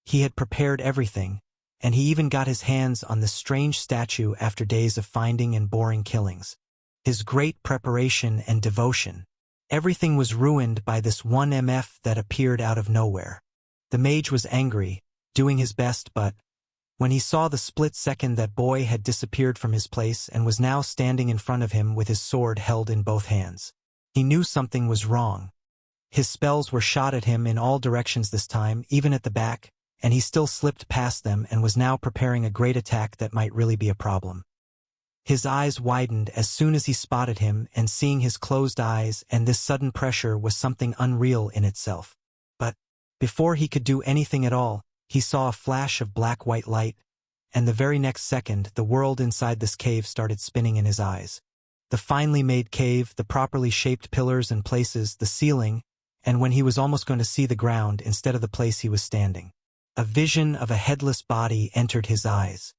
He had prepared everything, and he even got his hands on this strange statue after days of finding and boring killings. His great preparation and devotion. Everything was ruined by this one MF that appeared out of nowhere. The mage was angry, doing his best, but when he saw the split second that boy had disappeared from his place and was now standing in front of him with his sword held in both hands, he knew something was wrong. His spells were shot at him in all directions this time, even at the back, and he still slipped past them and was now preparing a great attack that might really be a problem. His eyes widened as soon as he spotted him, and seeing his closed eyes and this sudden pressure was something unreal in itself. But before he could do anything at all, he saw a flash of black-white light, and the very next second the world inside this cave started spinning in his eyes. The finely made cave, the properly shaped pillars and places, the ceiling, and when he was almost going to see the ground instead of the place he was standing. A vision of a headless body entered his eyes.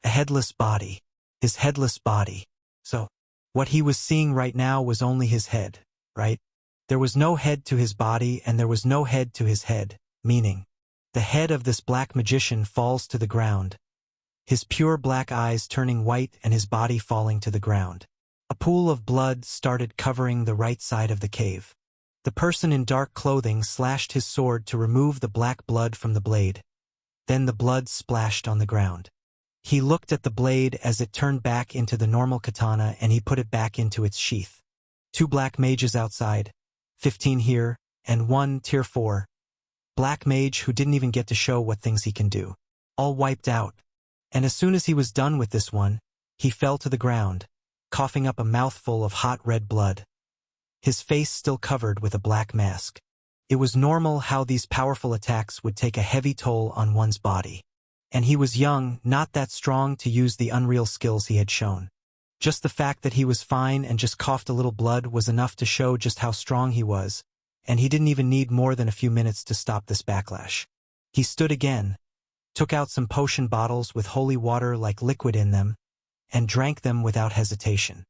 A headless body. His headless body. So, what he was seeing right now was only his head, right? There was no head to his body and there was no head to his head, meaning, the head of this black magician falls to the ground, his pure black eyes turning white and his body falling to the ground. A pool of blood started covering the right side of the cave. The person in dark clothing slashed his sword to remove the black blood from the blade. Then the blood splashed on the ground. He looked at the blade as it turned back into the normal katana and he put it back into its sheath. 2 black mages outside, 15 here, and 1 tier 4. Black mage who didn't even get to show what things he can do. All wiped out. And as soon as he was done with this one, he fell to the ground, coughing up a mouthful of hot red blood. His face still covered with a black mask. It was normal how these powerful attacks would take a heavy toll on one's body. And he was young, not that strong to use the unreal skills he had shown. Just the fact that he was fine and just coughed a little blood was enough to show just how strong he was, and he didn't even need more than a few minutes to stop this backlash. He stood again, took out some potion bottles with holy water like liquid in them, and drank them without hesitation.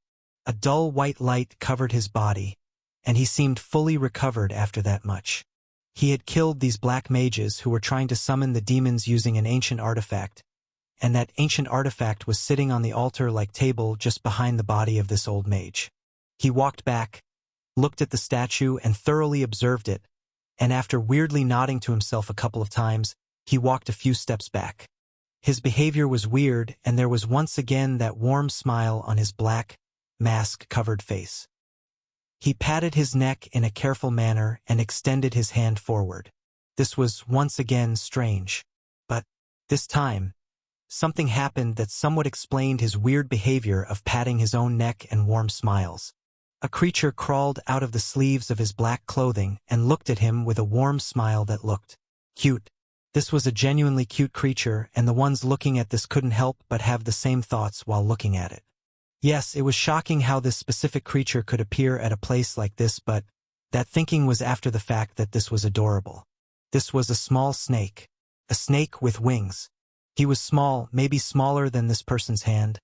A dull white light covered his body, and he seemed fully recovered after that much. He had killed these black mages who were trying to summon the demons using an ancient artifact, and that ancient artifact was sitting on the altar-like table just behind the body of this old mage. He walked back, looked at the statue and thoroughly observed it, and after weirdly nodding to himself a couple of times, he walked a few steps back. His behavior was weird, and there was once again that warm smile on his black, mask-covered face. He patted his neck in a careful manner and extended his hand forward. This was once again strange. But, this time, something happened that somewhat explained his weird behavior of patting his own neck and warm smiles. A creature crawled out of the sleeves of his black clothing and looked at him with a warm smile that looked cute. This was a genuinely cute creature, and the ones looking at this couldn't help but have the same thoughts while looking at it. Yes, it was shocking how this specific creature could appear at a place like this, but that thinking was after the fact that this was adorable. This was a small snake. A snake with wings. He was small, maybe smaller than this person's hand,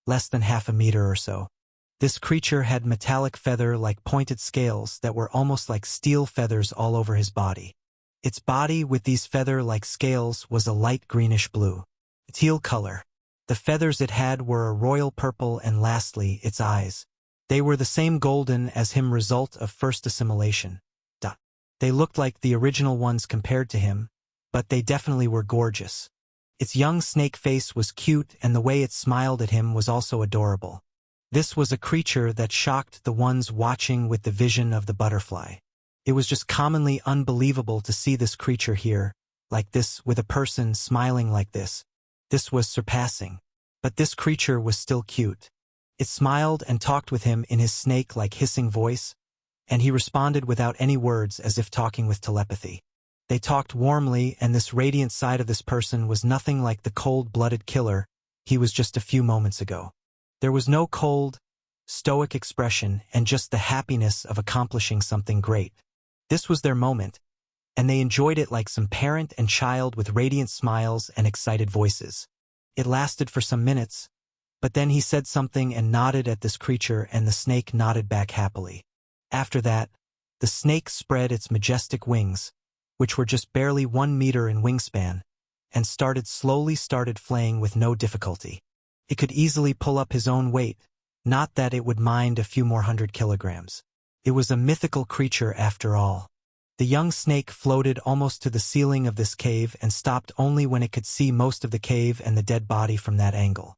less than half a meter or so. This creature had metallic feather-like pointed scales that were almost like steel feathers all over his body. Its body with these feather-like scales was a light greenish blue, teal color. The feathers it had were a royal purple, and lastly, its eyes. They were the same golden as him, result of first assimilation. They looked like the original ones compared to him, but they definitely were gorgeous. Its young snake face was cute, and the way it smiled at him was also adorable. This was a creature that shocked the ones watching with the vision of the butterfly. It was just commonly unbelievable to see this creature here, like this, with a person smiling like this. This was surpassing. But this creature was still cute. It smiled and talked with him in his snake-like hissing voice, and he responded without any words as if talking with telepathy. They talked warmly, and this radiant side of this person was nothing like the cold-blooded killer he was just a few moments ago. There was no cold, stoic expression and just the happiness of accomplishing something great. This was their moment, and they enjoyed it like some parent and child with radiant smiles and excited voices. It lasted for some minutes, but then he said something and nodded at this creature, and the snake nodded back happily. After that, the snake spread its majestic wings, which were just barely 1 meter in wingspan, and slowly started flaying with no difficulty. It could easily pull up his own weight, not that it would mind a few more 100 kilograms. It was a mythical creature after all. The young snake floated almost to the ceiling of this cave and stopped only when it could see most of the cave and the dead body from that angle.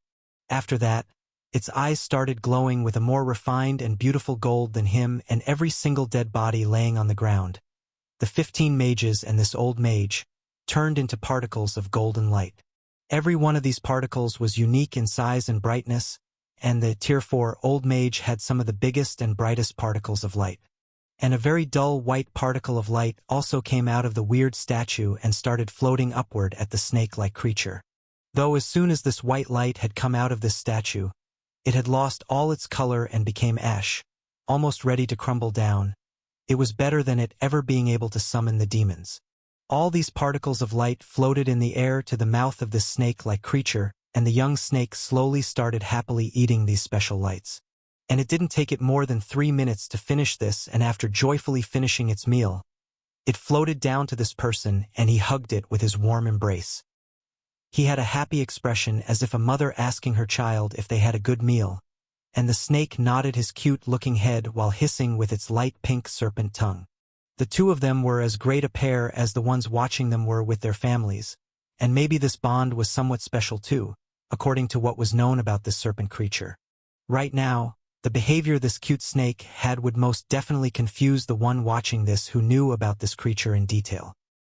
After that, its eyes started glowing with a more refined and beautiful gold than him and every single dead body laying on the ground. The 15 mages and this old mage turned into particles of golden light. Every one of these particles was unique in size and brightness, and the Tier 4 old mage had some of the biggest and brightest particles of light. And a very dull white particle of light also came out of the weird statue and started floating upward at the snake-like creature. Though as soon as this white light had come out of this statue, it had lost all its color and became ash, almost ready to crumble down. It was better than it ever being able to summon the demons. All these particles of light floated in the air to the mouth of this snake-like creature, and the young snake slowly started happily eating these special lights. And it didn't take it more than 3 minutes to finish this, and after joyfully finishing its meal, it floated down to this person and he hugged it with his warm embrace. He had a happy expression as if a mother asking her child if they had a good meal, and the snake nodded his cute-looking head while hissing with its light pink serpent tongue. The two of them were as great a pair as the ones watching them were with their families, and maybe this bond was somewhat special too, according to what was known about this serpent creature. Right now, the behavior this cute snake had would most definitely confuse the one watching this who knew about this creature in detail.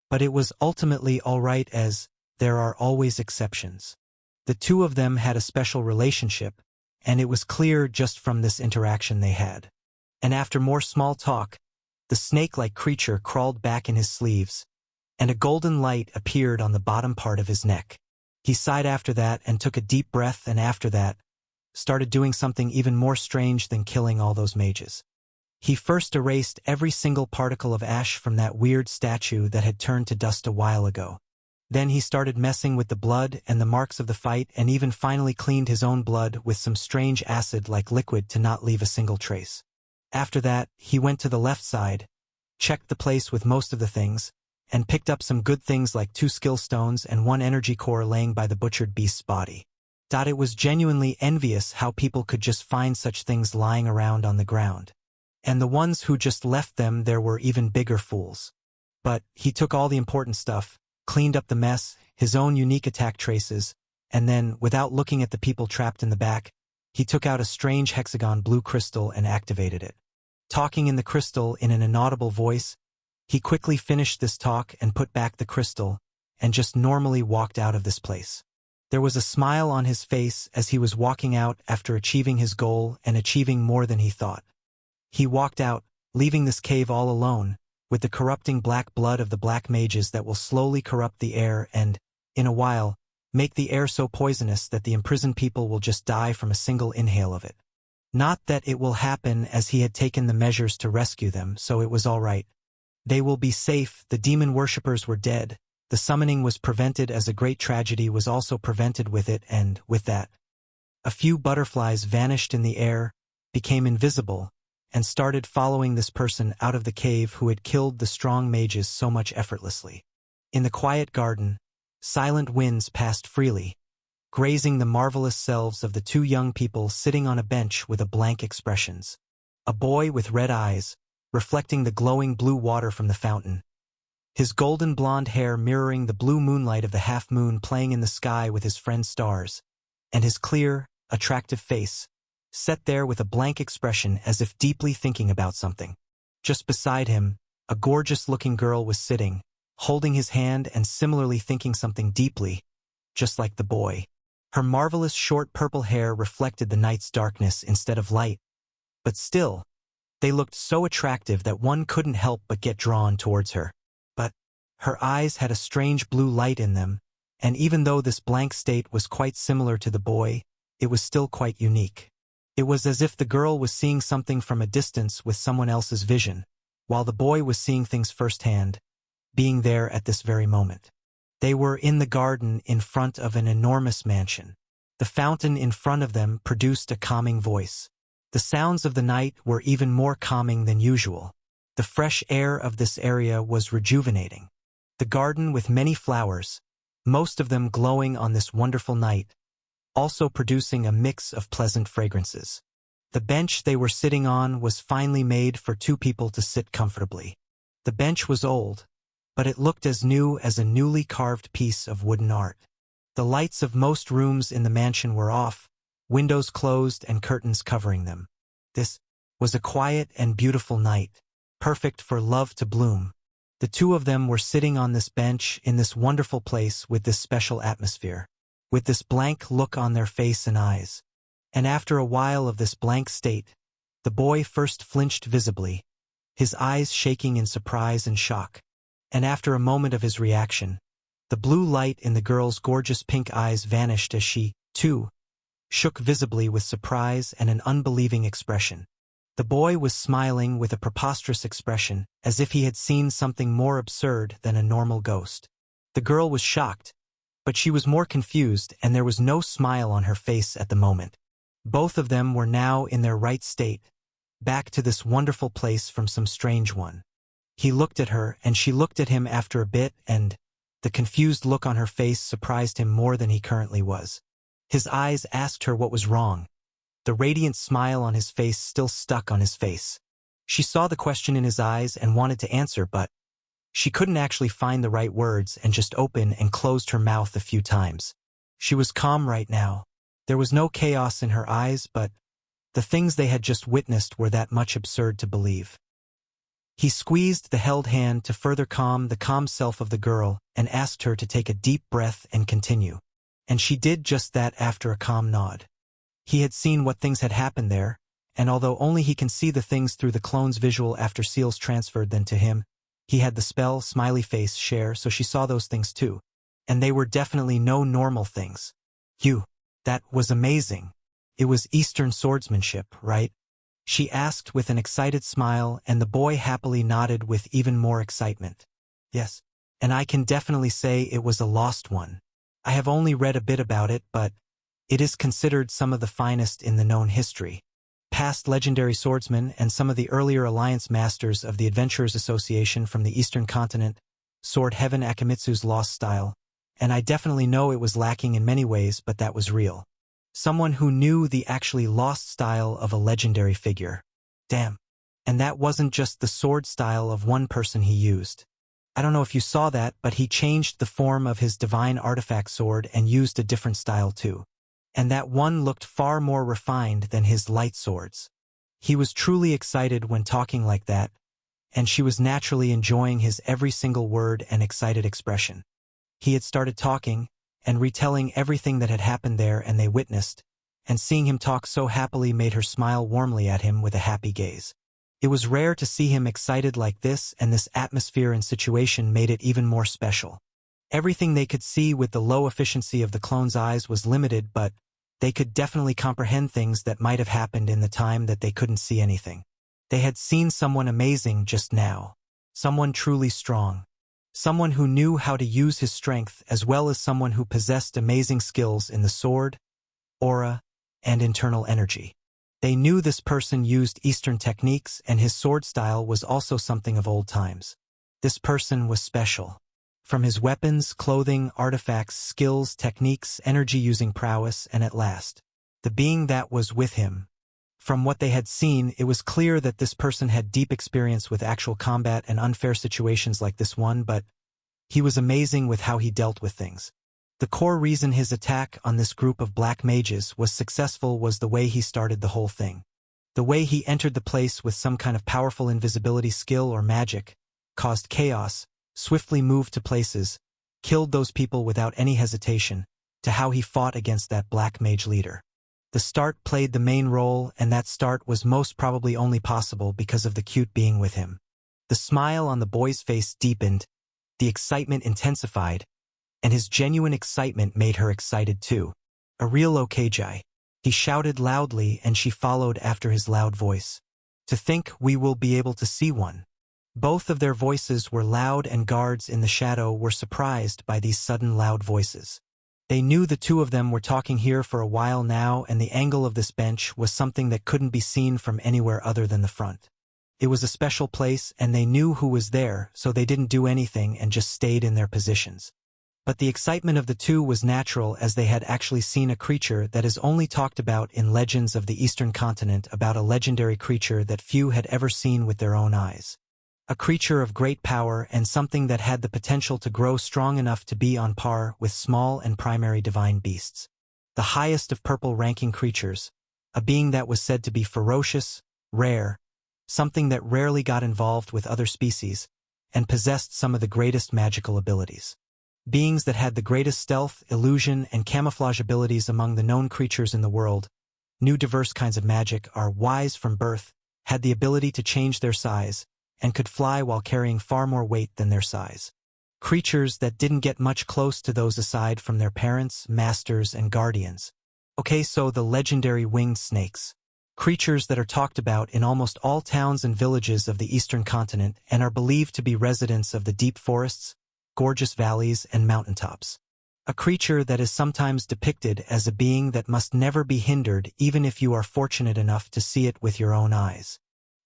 But it was ultimately all right, as there are always exceptions. The two of them had a special relationship, and it was clear just from this interaction they had. And after more small talk, the snake-like creature crawled back in his sleeves, and a golden light appeared on the bottom part of his neck. He sighed after that and took a deep breath, and after that, started doing something even more strange than killing all those mages. He first erased every single particle of ash from that weird statue that had turned to dust a while ago. Then he started messing with the blood and the marks of the fight, and even finally cleaned his own blood with some strange acid-like liquid to not leave a single trace. After that, he went to the left side, checked the place with most of the things, and picked up some good things like 2 skill stones and 1 energy core laying by the butchered beast's body. It was genuinely envious how people could just find such things lying around on the ground. And the ones who just left them there were even bigger fools. But he took all the important stuff, cleaned up the mess, his own unique attack traces, and then, without looking at the people trapped in the back, he took out a strange hexagon blue crystal and activated it. Talking in the crystal in an inaudible voice, he quickly finished this talk and put back the crystal, and just normally walked out of this place. There was a smile on his face as he was walking out after achieving his goal and achieving more than he thought. He walked out, leaving this cave all alone, with the corrupting black blood of the black mages that will slowly corrupt the air and, in a while, make the air so poisonous that the imprisoned people will just die from a single inhale of it. Not that it will happen, as he had taken the measures to rescue them, so it was all right. They will be safe. The demon worshippers were dead. The summoning was prevented, as a great tragedy was also prevented with it, and, with that, a few butterflies vanished in the air, became invisible, and started following this person out of the cave who had killed the strong mages so much effortlessly. In the quiet garden, silent winds passed freely, grazing the marvelous selves of the 2 young people sitting on a bench with a blank expressions. A boy with red eyes, reflecting the glowing blue water from the fountain. His golden blonde hair mirroring the blue moonlight of the half-moon playing in the sky with his friend's stars, and his clear, attractive face, set there with a blank expression as if deeply thinking about something. Just beside him, a gorgeous-looking girl was sitting, holding his hand and similarly thinking something deeply, just like the boy. Her marvelous short purple hair reflected the night's darkness instead of light, but still, they looked so attractive that one couldn't help but get drawn towards her. But her eyes had a strange blue light in them, and even though this blank state was quite similar to the boy, it was still quite unique. It was as if the girl was seeing something from a distance with someone else's vision, while the boy was seeing things firsthand, being there at this very moment. They were in the garden in front of an enormous mansion. The fountain in front of them produced a calming voice. The sounds of the night were even more calming than usual. The fresh air of this area was rejuvenating. The garden with many flowers, most of them glowing on this wonderful night, also producing a mix of pleasant fragrances. The bench they were sitting on was finely made for two people to sit comfortably. The bench was old, but it looked as new as a newly carved piece of wooden art. The lights of most rooms in the mansion were off, windows closed and curtains covering them. This was a quiet and beautiful night, perfect for love to bloom. The two of them were sitting on this bench in this wonderful place with this special atmosphere, with this blank look on their face and eyes. And after a while of this blank state, the boy first flinched visibly, his eyes shaking in surprise and shock. And after a moment of his reaction, the blue light in the girl's gorgeous pink eyes vanished as she, too, shook visibly with surprise and an unbelieving expression. The boy was smiling with a preposterous expression, as if he had seen something more absurd than a normal ghost. The girl was shocked, but she was more confused, and there was no smile on her face at the moment. Both of them were now in their right state, back to this wonderful place from some strange one. He looked at her, and she looked at him after a bit, and the confused look on her face surprised him more than he currently was. His eyes asked her what was wrong. The radiant smile on his face still stuck on his face. She saw the question in his eyes and wanted to answer, but she couldn't actually find the right words and just opened and closed her mouth a few times. She was calm right now. There was no chaos in her eyes, but the things they had just witnessed were that much absurd to believe. He squeezed the held hand to further calm the calm self of the girl and asked her to take a deep breath and continue. And she did just that after a calm nod. He had seen what things had happened there, and although only he can see the things through the clone's visual after seals transferred them to him, he had the spell smiley face share, so she saw those things too. And they were definitely no normal things. That was amazing. It was Eastern swordsmanship, right? She asked with an excited smile, and the boy happily nodded with even more excitement. Yes, and I can definitely say it was a lost one. I have only read a bit about it, but it is considered some of the finest in the known history. Past legendary swordsmen and some of the earlier alliance masters of the Adventurers Association from the Eastern Continent soared Heaven Akamitsu's lost style, and I definitely know it was lacking in many ways, but that was real. Someone who knew the actually lost style of a legendary figure. Damn. And that wasn't just the sword style of one person he used. I don't know if you saw that, but he changed the form of his divine artifact sword and used a different style too. And that one looked far more refined than his light swords. He was truly excited when talking like that, and she was naturally enjoying his every single word and excited expression. He had started talking and retelling everything that had happened there and they witnessed, and seeing him talk so happily made her smile warmly at him with a happy gaze. It was rare to see him excited like this, and this atmosphere and situation made it even more special. Everything they could see with the low efficiency of the clone's eyes was limited, but they could definitely comprehend things that might have happened in the time that they couldn't see anything. They had seen someone amazing just now. Someone truly strong. Someone who knew how to use his strength, as well as someone who possessed amazing skills in the sword, aura, and internal energy. They knew this person used Eastern techniques, and his sword style was also something of old times. This person was special. From his weapons, clothing, artifacts, skills, techniques, energy-using prowess, and at last, the being that was with him. From what they had seen, it was clear that this person had deep experience with actual combat and unfair situations like this one, but he was amazing with how he dealt with things. The core reason his attack on this group of black mages was successful was the way he started the whole thing. The way he entered the place with some kind of powerful invisibility skill or magic, caused chaos, swiftly moved to places, killed those people without any hesitation, to how he fought against that black mage leader. The start played the main role, and that start was most probably only possible because of the cute being with him. The smile on the boy's face deepened, the excitement intensified, and his genuine excitement made her excited too. A real Okajai. He shouted loudly, and she followed after his loud voice. To think we will be able to see one. Both of their voices were loud, and guards in the shadow were surprised by these sudden loud voices. They knew the two of them were talking here for a while now, and the angle of this bench was something that couldn't be seen from anywhere other than the front. It was a special place, and they knew who was there, so they didn't do anything and just stayed in their positions. But the excitement of the two was natural, as they had actually seen a creature that is only talked about in legends of the Eastern continent, about a legendary creature that few had ever seen with their own eyes. A creature of great power and something that had the potential to grow strong enough to be on par with small and primary divine beasts. The highest of purple-ranking creatures, a being that was said to be ferocious, rare, something that rarely got involved with other species, and possessed some of the greatest magical abilities. Beings that had the greatest stealth, illusion, and camouflage abilities among the known creatures in the world, knew diverse kinds of magic, are wise from birth, had the ability to change their size, and could fly while carrying far more weight than their size. Creatures that didn't get much close to those aside from their parents, masters, and guardians. Okay, so the legendary winged snakes. Creatures that are talked about in almost all towns and villages of the Eastern continent and are believed to be residents of the deep forests, gorgeous valleys, and mountaintops. A creature that is sometimes depicted as a being that must never be hindered even if you are fortunate enough to see it with your own eyes.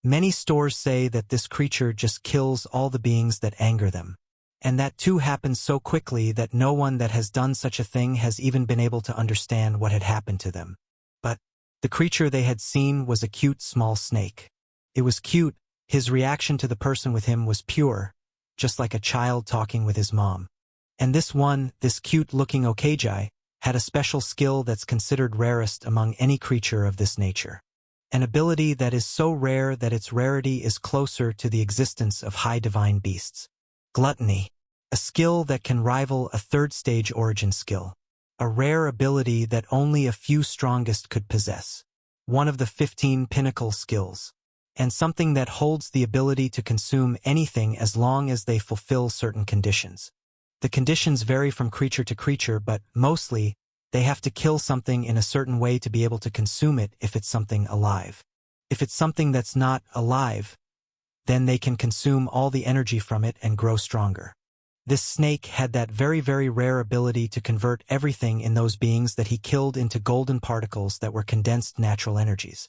Many stories say that this creature just kills all the beings that anger them. And that too happens so quickly that no one that has done such a thing has even been able to understand what had happened to them. But the creature they had seen was a cute small snake. It was cute, his reaction to the person with him was pure, just like a child talking with his mom. And this cute-looking Okagi, had a special skill that's considered rarest among any creature of this nature. An ability that is so rare that its rarity is closer to the existence of high divine beasts. Gluttony. A skill that can rival a third-stage origin skill. A rare ability that only a few strongest could possess. One of the 15 pinnacle skills. And something that holds the ability to consume anything as long as they fulfill certain conditions. The conditions vary from creature to creature, but mostly, they have to kill something in a certain way to be able to consume it if it's something alive. If it's something that's not alive, then they can consume all the energy from it and grow stronger. This snake had that very, very rare ability to convert everything in those beings that he killed into golden particles that were condensed natural energies.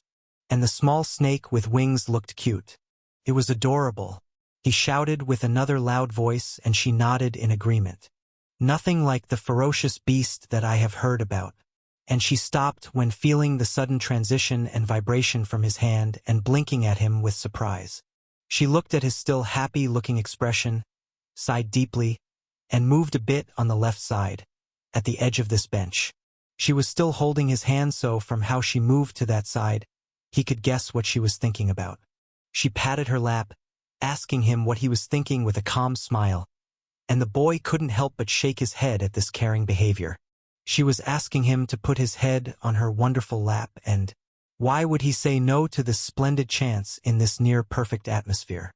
And the small snake with wings looked cute. It was adorable. He shouted with another loud voice, and she nodded in agreement. Nothing like the ferocious beast that I have heard about. And she stopped when feeling the sudden transition and vibration from his hand and blinking at him with surprise. She looked at his still happy-looking expression, sighed deeply, and moved a bit on the left side, at the edge of this bench. She was still holding his hand, so from how she moved to that side, he could guess what she was thinking about. She patted her lap, asking him what he was thinking with a calm smile, and the boy couldn't help but shake his head at this caring behavior. She was asking him to put his head on her wonderful lap, and why would he say no to this splendid chance in this near-perfect atmosphere?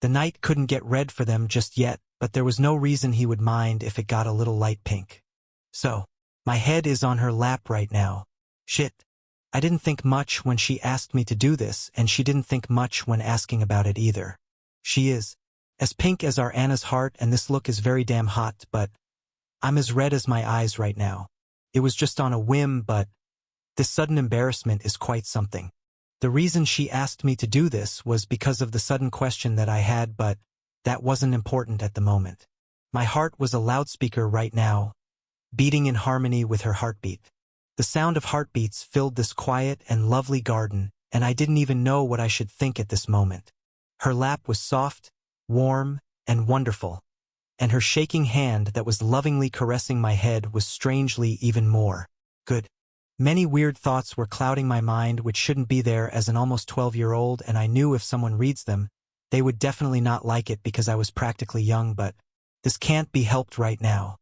The night couldn't get red for them just yet, but there was no reason he would mind if it got a little light pink. So, my head is on her lap right now. Shit. I didn't think much when she asked me to do this, and she didn't think much when asking about it either. She is as pink as our Anna's heart, and this look is very damn hot, but I'm as red as my eyes right now. It was just on a whim, but this sudden embarrassment is quite something. The reason she asked me to do this was because of the sudden question that I had, but that wasn't important at the moment. My heart was a loudspeaker right now, beating in harmony with her heartbeat. The sound of heartbeats filled this quiet and lovely garden, and I didn't even know what I should think at this moment. Her lap was soft, warm, and wonderful, and her shaking hand that was lovingly caressing my head was strangely even more good. Many weird thoughts were clouding my mind which shouldn't be there as an almost 12-year-old, and I knew if someone reads them, they would definitely not like it because I was practically young, but this can't be helped right now.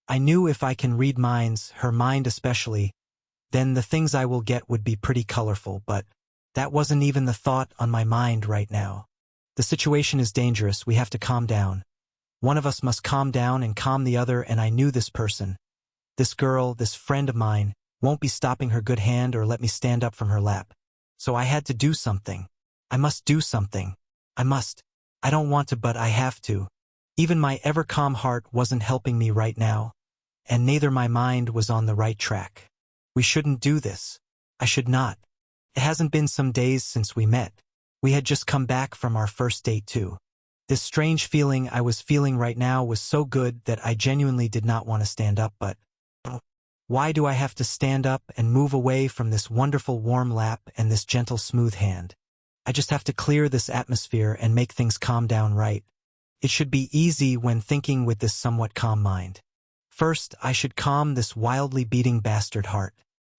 I knew if I can read minds, her mind especially, then the things I will get would be pretty colorful, but that wasn't even the thought on my mind right now. The situation is dangerous, we have to calm down. One of us must calm down and calm the other, and I knew this person, this girl, this friend of mine, won't be stopping her good hand or let me stand up from her lap. So I had to do something. I must do something. I must. I don't want to, but I have to. Even my ever-calm heart wasn't helping me right now, and neither my mind was on the right track. We shouldn't do this. I should not. It hasn't been some days since we met. We had just come back from our first date too. This strange feeling I was feeling right now was so good that I genuinely did not want to stand up, but why do I have to stand up and move away from this wonderful warm lap and this gentle smooth hand? I just have to clear this atmosphere and make things calm down, right? It should be easy when thinking with this somewhat calm mind. First, I should calm this wildly beating bastard heart.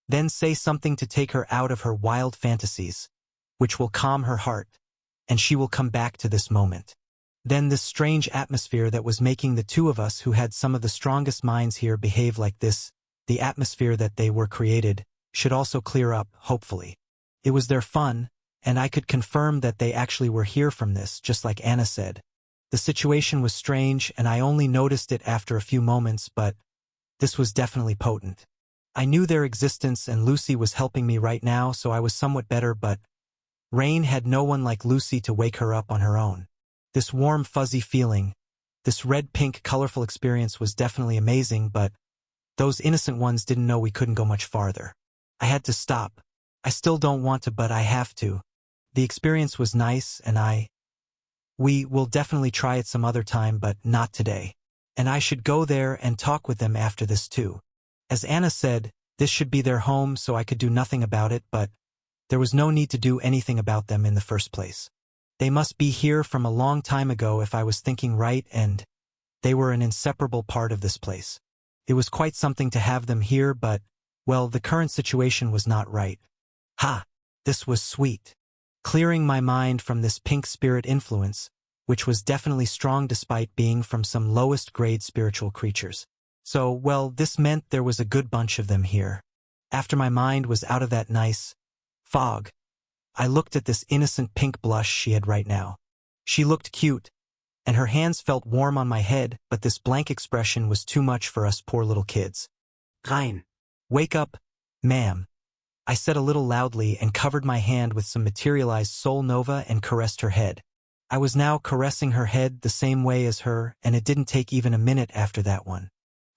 Then say something to take her out of her wild fantasies, which will calm her heart, and she will come back to this moment. Then this strange atmosphere that was making the two of us who had some of the strongest minds here behave like this, the atmosphere that they were created, should also clear up, hopefully. It was their fun, and I could confirm that they actually were here from this, just like Anna said. The situation was strange, and I only noticed it after a few moments, but this was definitely potent. I knew their existence, and Lucy was helping me right now, so I was somewhat better, but Rain had no one like Lucy to wake her up on her own. This warm, fuzzy feeling, this red-pink, colorful experience was definitely amazing, but those innocent ones didn't know we couldn't go much farther. I had to stop. I still don't want to, but I have to. The experience was nice, and we will definitely try it some other time, but not today. And I should go there and talk with them after this too. As Anna said, this should be their home, so I could do nothing about it, but there was no need to do anything about them in the first place. They must be here from a long time ago if I was thinking right, and they were an inseparable part of this place. It was quite something to have them here, but, well, the current situation was not right. Ha! This was sweet. Clearing my mind from this pink spirit influence, which was definitely strong despite being from some lowest-grade spiritual creatures. So, well, this meant there was a good bunch of them here. After my mind was out of that nice fog, I looked at this innocent pink blush she had right now. She looked cute, and her hands felt warm on my head, but this blank expression was too much for us poor little kids. Rein. Wake up, ma'am. I said a little loudly and covered my hand with some materialized Sol Nova and caressed her head. I was now caressing her head the same way as her, and it didn't take even a minute after that one.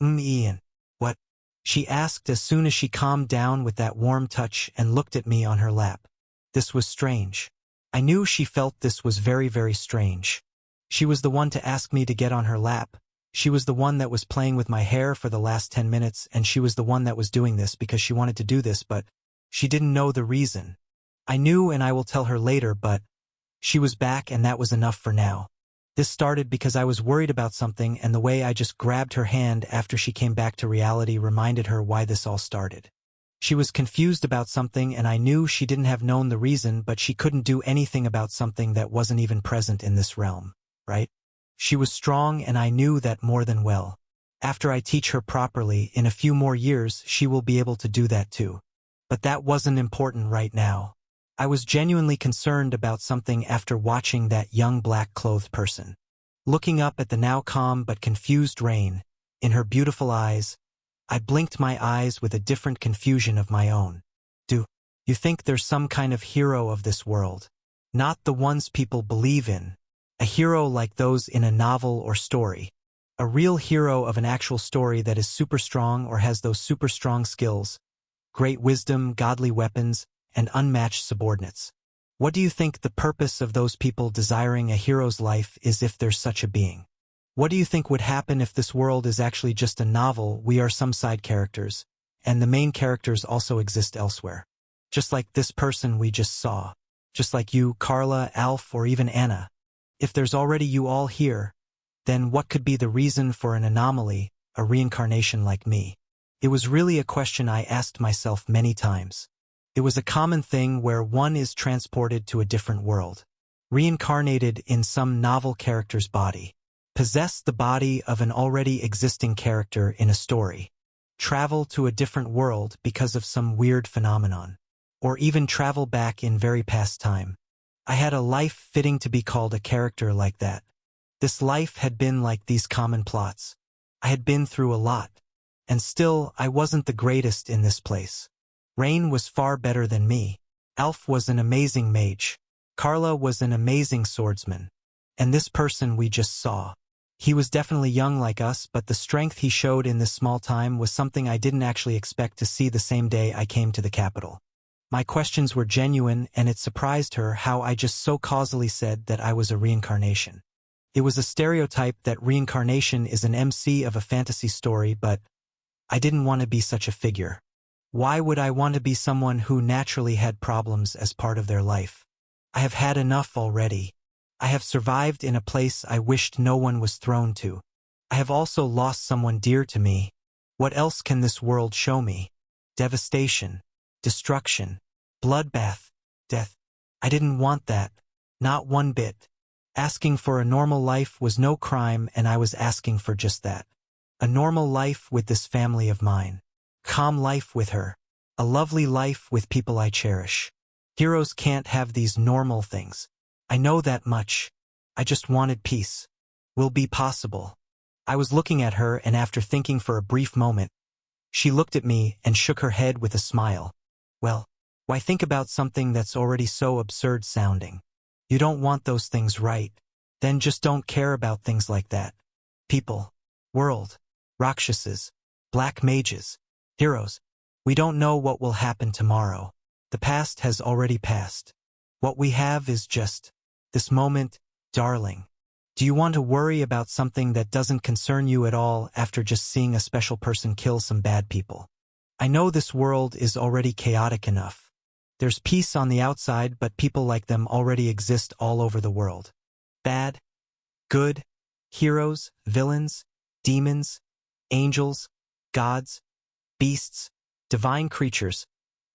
Ian. What? She asked as soon as she calmed down with that warm touch and looked at me on her lap. This was strange. I knew she felt this was very, very strange. She was the one to ask me to get on her lap. She was the one that was playing with my hair for the last 10 minutes, and she was the one that was doing this because she wanted to do this, but she didn't know the reason. I knew, and I will tell her later, but she was back, and that was enough for now. This started because I was worried about something, and the way I just grabbed her hand after she came back to reality reminded her why this all started. She was confused about something, and I knew she didn't have known the reason, but she couldn't do anything about something that wasn't even present in this realm, right? She was strong, and I knew that more than well. After I teach her properly, in a few more years, she will be able to do that too. But that wasn't important right now. I was genuinely concerned about something after watching that young black-clothed person. Looking up at the now calm but confused Rain, in her beautiful eyes, I blinked my eyes with a different confusion of my own. Do you think there's some kind of hero of this world? Not the ones people believe in. A hero like those in a novel or story. A real hero of an actual story that is super strong or has those super strong skills, great wisdom, godly weapons, and unmatched subordinates. What do you think the purpose of those people desiring a hero's life is if there's such a being? What do you think would happen if this world is actually just a novel? We are some side characters, and the main characters also exist elsewhere. Just like this person we just saw. Just like you, Carla, Alf, or even Anna. If there's already you all here, then what could be the reason for an anomaly, a reincarnation like me? It was really a question I asked myself many times. It was a common thing where one is transported to a different world, reincarnated in some novel character's body, possess the body of an already existing character in a story, travel to a different world because of some weird phenomenon, or even travel back in very past time. I had a life fitting to be called a character like that. This life had been like these common plots. I had been through a lot, and still I wasn't the greatest in this place. Rain was far better than me. Alf was an amazing mage. Carla was an amazing swordsman. And this person we just saw. He was definitely young like us, but the strength he showed in this small time was something I didn't actually expect to see the same day I came to the capital. My questions were genuine, and it surprised her how I just so causally said that I was a reincarnation. It was a stereotype that reincarnation is an MC of a fantasy story, but I didn't want to be such a figure. Why would I want to be someone who naturally had problems as part of their life? I have had enough already. I have survived in a place I wished no one was thrown to. I have also lost someone dear to me. What else can this world show me? Devastation, destruction, bloodbath, death. I didn't want that. Not one bit. Asking for a normal life was no crime, and I was asking for just that. A normal life with this family of mine. Calm life with her. A lovely life with people I cherish. Heroes can't have these normal things. I know that much. I just wanted peace. Will be possible. I was looking at her, and after thinking for a brief moment, she looked at me and shook her head with a smile. Well, why think about something that's already so absurd sounding? You don't want those things, right? Then just don't care about things like that. People, world, Rakshasas, black mages, heroes. We don't know what will happen tomorrow. The past has already passed. What we have is just this moment, darling. Do you want to worry about something that doesn't concern you at all after just seeing a special person kill some bad people? I know this world is already chaotic enough. There's peace on the outside, but people like them already exist all over the world. Bad, good, heroes, villains, demons, angels, gods, beasts, divine creatures,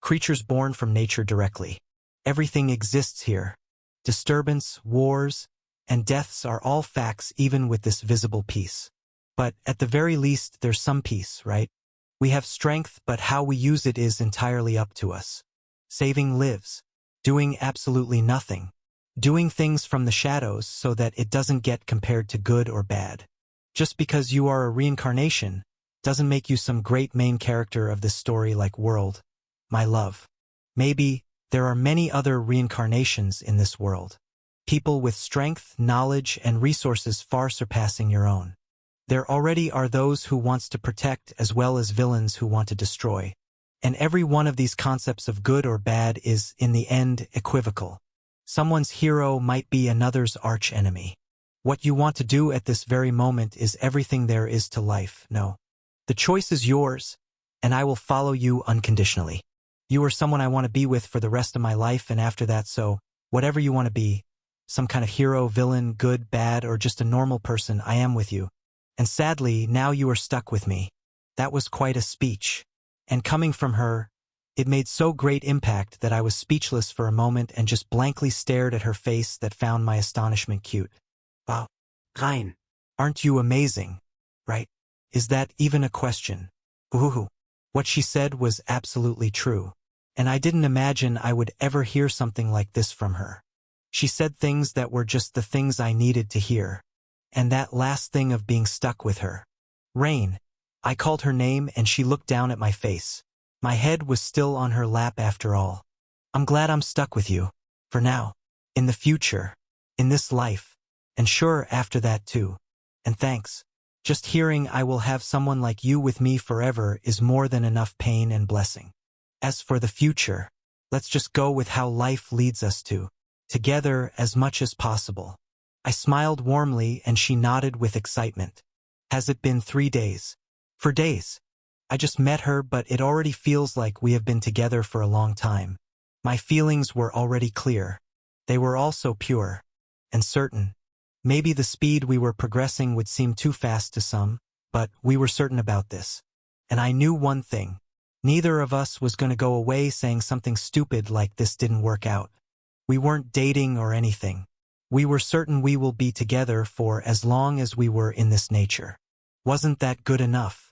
creatures born from nature directly. Everything exists here. Disturbance, wars, and deaths are all facts, even with this visible peace. But at the very least, there's some peace, right? We have strength, but how we use it is entirely up to us. Saving lives. Doing absolutely nothing. Doing things from the shadows so that it doesn't get compared to good or bad. Just because you are a reincarnation doesn't make you some great main character of this story like world, my love. Maybe there are many other reincarnations in this world. People with strength, knowledge, and resources far surpassing your own. There already are those who wants to protect as well as villains who want to destroy. And every one of these concepts of good or bad is, in the end, equivocal. Someone's hero might be another's arch-enemy. What you want to do at this very moment is everything there is to life, no. The choice is yours, and I will follow you unconditionally. You are someone I want to be with for the rest of my life and after that, so whatever you want to be, some kind of hero, villain, good, bad, or just a normal person, I am with you. And sadly, now you are stuck with me. That was quite a speech. And coming from her, it made so great impact that I was speechless for a moment and just blankly stared at her face that found my astonishment cute. Wow. Rein. Aren't you amazing? Right? Is that even a question? Ooh. What she said was absolutely true. And I didn't imagine I would ever hear something like this from her. She said things that were just the things I needed to hear. And that last thing of being stuck with her. Rain. I called her name and she looked down at my face. My head was still on her lap after all. I'm glad I'm stuck with you. For now. In the future. In this life. And sure, after that too. And thanks. Just hearing I will have someone like you with me forever is more than enough pain and blessing. As for the future, let's just go with how life leads us to. Together as much as possible. I smiled warmly and she nodded with excitement. Has it been 3 days? For days. I just met her, but it already feels like we have been together for a long time. My feelings were already clear. They were also pure. And certain. Maybe the speed we were progressing would seem too fast to some, but we were certain about this. And I knew one thing. Neither of us was going to go away saying something stupid like this didn't work out. We weren't dating or anything. We were certain we will be together for as long as we were in this nature. Wasn't that good enough?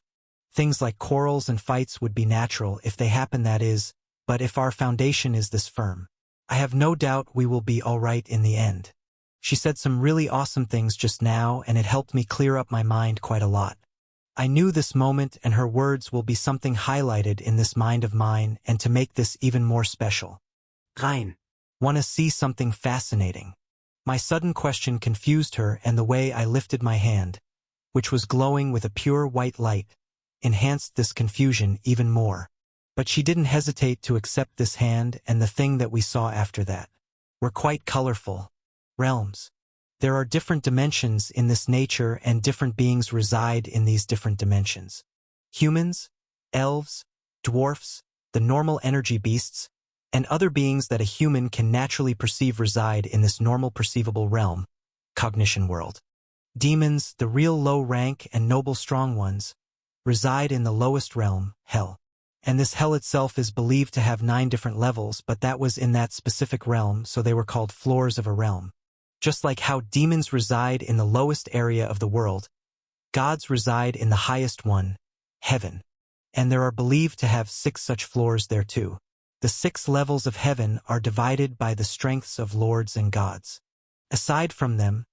Things like quarrels and fights would be natural if they happen, that is, but if our foundation is this firm, I have no doubt we will be all right in the end. She said some really awesome things just now, and it helped me clear up my mind quite a lot. I knew this moment and her words will be something highlighted in this mind of mine, and to make this even more special. Rein. Want to see something fascinating? My sudden question confused her, and the way I lifted my hand, which was glowing with a pure white light, enhanced this confusion even more. But she didn't hesitate to accept this hand, and the thing that we saw after that were quite colorful. Realms. There are different dimensions in this nature and different beings reside in these different dimensions. Humans, elves, dwarfs, the normal energy beasts, and other beings that a human can naturally perceive reside in this normal perceivable realm, cognition world. Demons, the real low rank and noble strong ones, reside in the lowest realm, hell. And this hell itself is believed to have 9 different levels, but that was in that specific realm, so they were called floors of a realm. Just like how demons reside in the lowest area of the world, gods reside in the highest one, heaven. And there are believed to have 6 such floors there too. The 6 levels of heaven are divided by the strengths of lords and gods. Aside from them,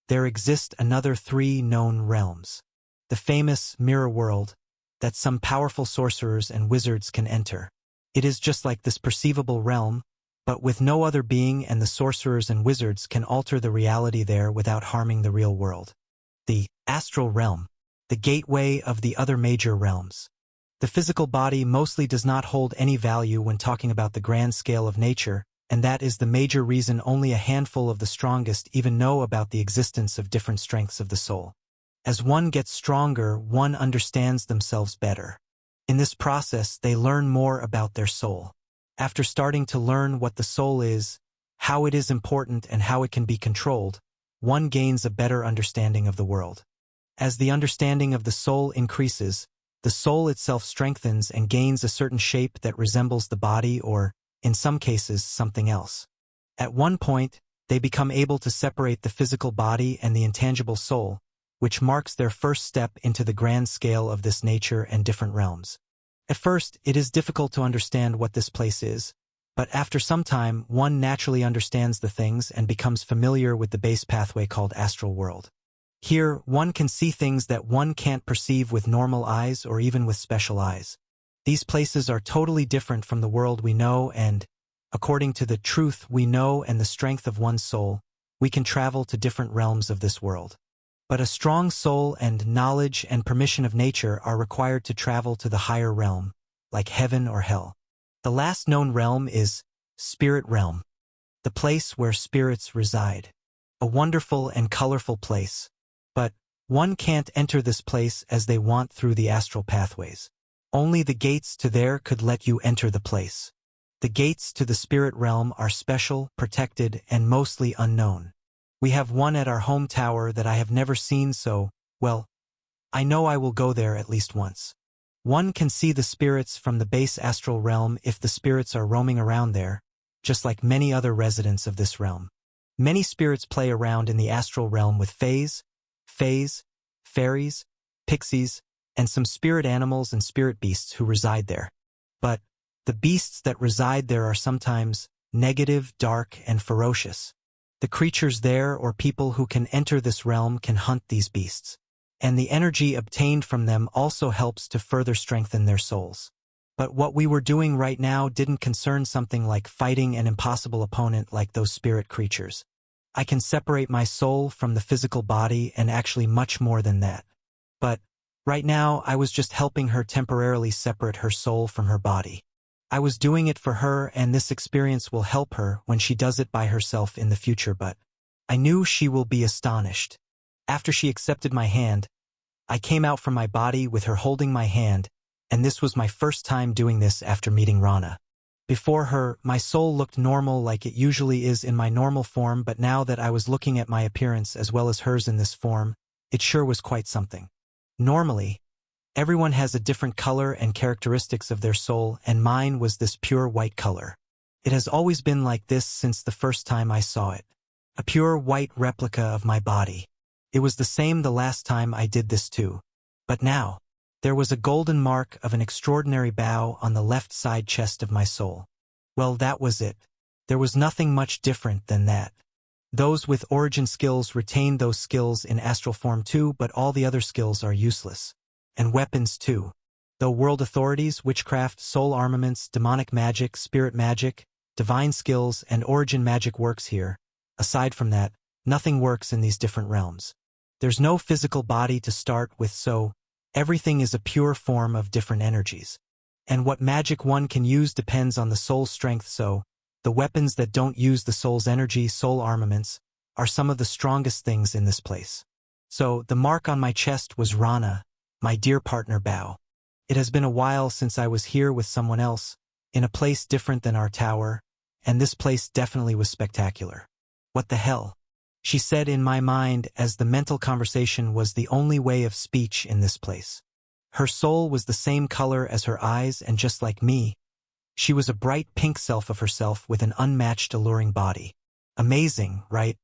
there exist another 3 known realms. The famous mirror world, that some powerful sorcerers and wizards can enter. It is just like this perceivable realm, but with no other being, and the sorcerers and wizards can alter the reality there without harming the real world. The astral realm, the gateway of the other major realms. The physical body mostly does not hold any value when talking about the grand scale of nature, and that is the major reason only a handful of the strongest even know about the existence of different strengths of the soul. As one gets stronger, one understands themselves better. In this process, they learn more about their soul. After starting to learn what the soul is, how it is important and how it can be controlled, one gains a better understanding of the world. As the understanding of the soul increases, the soul itself strengthens and gains a certain shape that resembles the body or, in some cases, something else. At one point, they become able to separate the physical body and the intangible soul, which marks their first step into the grand scale of this nature and different realms. At first, it is difficult to understand what this place is, but after some time, one naturally understands the things and becomes familiar with the base pathway called astral world. Here, one can see things that one can't perceive with normal eyes or even with special eyes. These places are totally different from the world we know, and, according to the truth we know and the strength of one's soul, we can travel to different realms of this world. But a strong soul and knowledge and permission of nature are required to travel to the higher realm, like heaven or hell. The last known realm is spirit realm, the place where spirits reside. A wonderful and colorful place. But one can't enter this place as they want through the astral pathways. Only the gates to there could let you enter the place. The gates to the spirit realm are special, protected, and mostly unknown. We have one at our home tower that I have never seen, so, well, I know I will go there at least once. One can see the spirits from the base astral realm if the spirits are roaming around there, just like many other residents of this realm. Many spirits play around in the astral realm with fays, fairies, pixies, and some spirit animals and spirit beasts who reside there. But the beasts that reside there are sometimes negative, dark, and ferocious. The creatures there or people who can enter this realm can hunt these beasts, and the energy obtained from them also helps to further strengthen their souls. But what we were doing right now didn't concern something like fighting an impossible opponent like those spirit creatures. I can separate my soul from the physical body and actually much more than that. But right now I was just helping her temporarily separate her soul from her body. I was doing it for her, and this experience will help her when she does it by herself in the future, but I knew she will be astonished. After she accepted my hand, I came out from my body with her holding my hand, and this was my first time doing this after meeting Rana. Before her, my soul looked normal like it usually is in my normal form, but now that I was looking at my appearance as well as hers in this form, it sure was quite something. Normally, everyone has a different color and characteristics of their soul, and mine was this pure white color. It has always been like this since the first time I saw it. A pure white replica of my body. It was the same the last time I did this too. But now, there was a golden mark of an extraordinary bow on the left side chest of my soul. Well, that was it. There was nothing much different than that. Those with origin skills retain those skills in astral form too, but all the other skills are useless. And weapons too. Though world authorities, witchcraft, soul armaments, demonic magic, spirit magic, divine skills, and origin magic works here, aside from that, nothing works in these different realms. There's no physical body to start with, so everything is a pure form of different energies. And what magic one can use depends on the soul's strength, so the weapons that don't use the soul's energy, soul armaments, are some of the strongest things in this place. So, the mark on my chest was Rana, my dear partner Bao. It has been a while since I was here with someone else, in a place different than our tower, and this place definitely was spectacular. What the hell? She said in my mind as the mental conversation was the only way of speech in this place. Her soul was the same color as her eyes, and just like me, she was a bright pink self of herself with an unmatched alluring body. Amazing, right?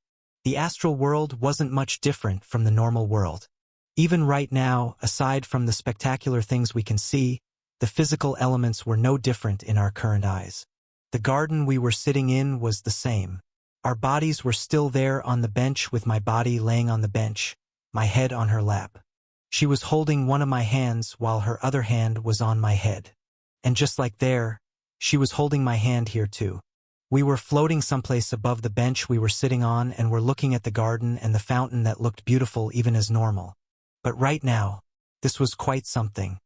The astral world wasn't much different from the normal world. Even right now, aside from the spectacular things we can see, the physical elements were no different in our current eyes. The garden we were sitting in was the same. Our bodies were still there on the bench, with my body laying on the bench, my head on her lap. She was holding one of my hands while her other hand was on my head. And just like there, she was holding my hand here too. We were floating someplace above the bench we were sitting on and were looking at the garden and the fountain that looked beautiful even as normal. But right now, this was quite something.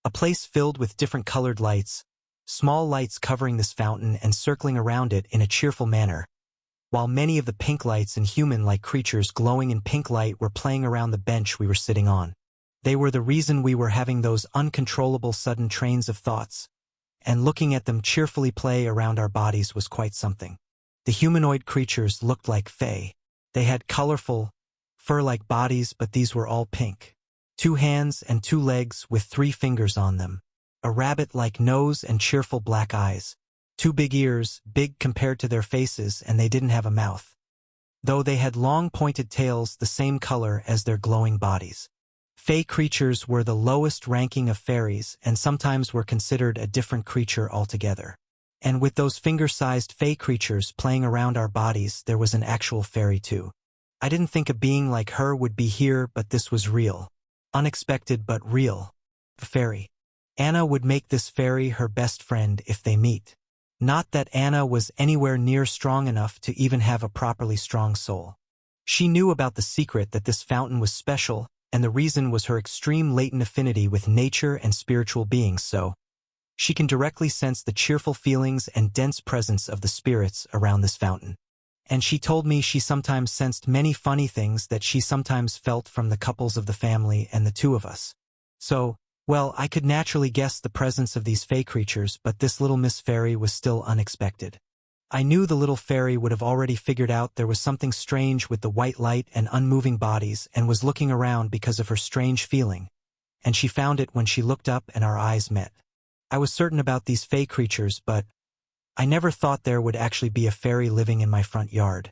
A place filled with different colored lights, small lights covering this fountain and circling around it in a cheerful manner, while many of the pink lights and human-like creatures glowing in pink light were playing around the bench we were sitting on. They were the reason we were having those uncontrollable sudden trains of thoughts, and looking at them cheerfully play around our bodies was quite something. The humanoid creatures looked like fae. They had colorful, fur-like bodies, but these were all pink. 2 hands and 2 legs with 3 fingers on them. A rabbit-like nose and cheerful black eyes. 2 big ears, big compared to their faces, and they didn't have a mouth, though they had long pointed tails the same color as their glowing bodies. Fae creatures were the lowest ranking of fairies and sometimes were considered a different creature altogether. And with those finger-sized fae creatures playing around our bodies, there was an actual fairy too. I didn't think a being like her would be here, but this was real. Unexpected but real. A fairy. Anna would make this fairy her best friend if they meet. Not that Anna was anywhere near strong enough to even have a properly strong soul. She knew about the secret that this fountain was special, and the reason was her extreme latent affinity with nature and spiritual beings, so she can directly sense the cheerful feelings and dense presence of the spirits around this fountain. And she told me she sometimes sensed many funny things that she sometimes felt from the couples of the family and the 2 of us. So, well, I could naturally guess the presence of these fae creatures, but this little Miss Fairy was still unexpected. I knew the little fairy would have already figured out there was something strange with the white light and unmoving bodies and was looking around because of her strange feeling, and she found it when she looked up and our eyes met. I was certain about these fae creatures, but I never thought there would actually be a fairy living in my front yard.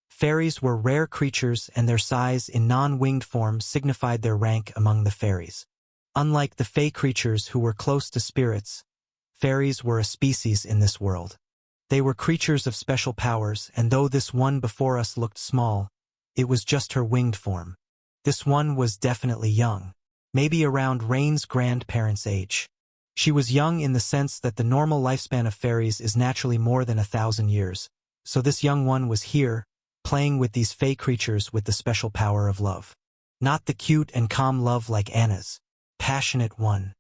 Fairies were rare creatures, and their size in non-winged form signified their rank among the fairies. Unlike the fae creatures who were close to spirits, fairies were a species in this world. They were creatures of special powers, and though this one before us looked small, it was just her winged form. This one was definitely young, maybe around Rain's grandparents' age. She was young in the sense that the normal lifespan of fairies is naturally more than 1,000 years, so this young one was here, playing with these fae creatures with the special power of love. Not the cute and calm love like Anna's passionate one.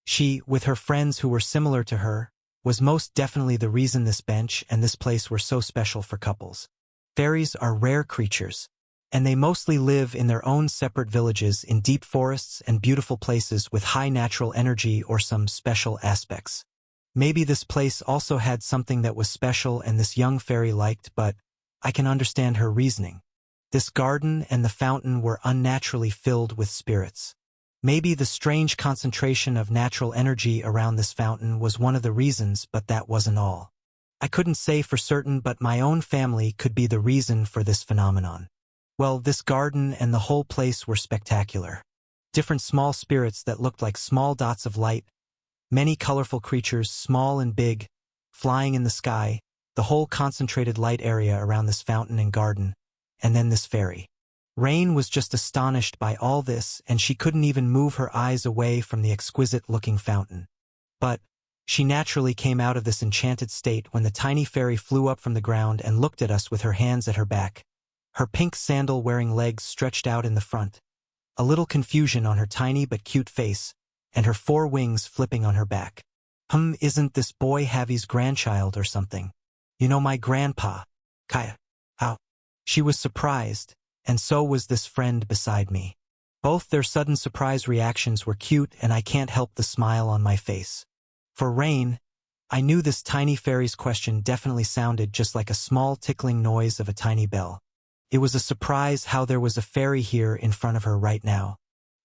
She, with her friends who were similar to her, was most definitely the reason this bench and this place were so special for couples. Fairies are rare creatures, and they mostly live in their own separate villages in deep forests and beautiful places with high natural energy or some special aspects. Maybe this place also had something that was special and this young fairy liked, but I can understand her reasoning. This garden and the fountain were unnaturally filled with spirits. Maybe the strange concentration of natural energy around this fountain was one of the reasons, but that wasn't all. I couldn't say for certain, but my own family could be the reason for this phenomenon. Well, this garden and the whole place were spectacular. Different small spirits that looked like small dots of light, many colorful creatures, small and big, flying in the sky, the whole concentrated light area around this fountain and garden, and then this fairy. Rain was just astonished by all this, and she couldn't even move her eyes away from the exquisite-looking fountain. But she naturally came out of this enchanted state when the tiny fairy flew up from the ground and looked at us with her hands at her back, her pink sandal-wearing legs stretched out in the front, a little confusion on her tiny but cute face, and her 4 wings flipping on her back. Isn't this boy Javi's grandchild or something? You know, my grandpa. Kaya. How? She was surprised, and so was this friend beside me. Both their sudden surprise reactions were cute, and I can't help the smile on my face. For Rain, I knew this tiny fairy's question definitely sounded just like a small tickling noise of a tiny bell. It was a surprise how there was a fairy here in front of her right now.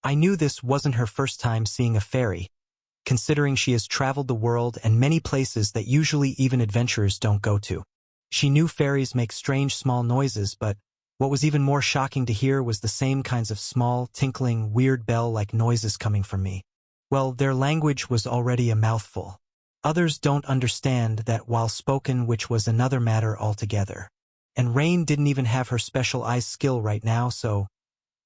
I knew this wasn't her first time seeing a fairy, considering she has traveled the world and many places that usually even adventurers don't go to. She knew fairies make strange small noises, but what was even more shocking to hear was the same kinds of small, tinkling, weird bell-like noises coming from me. Well, their language was already a mouthful. Others don't understand that while spoken, which was another matter altogether. And Rain didn't even have her special eyes skill right now, so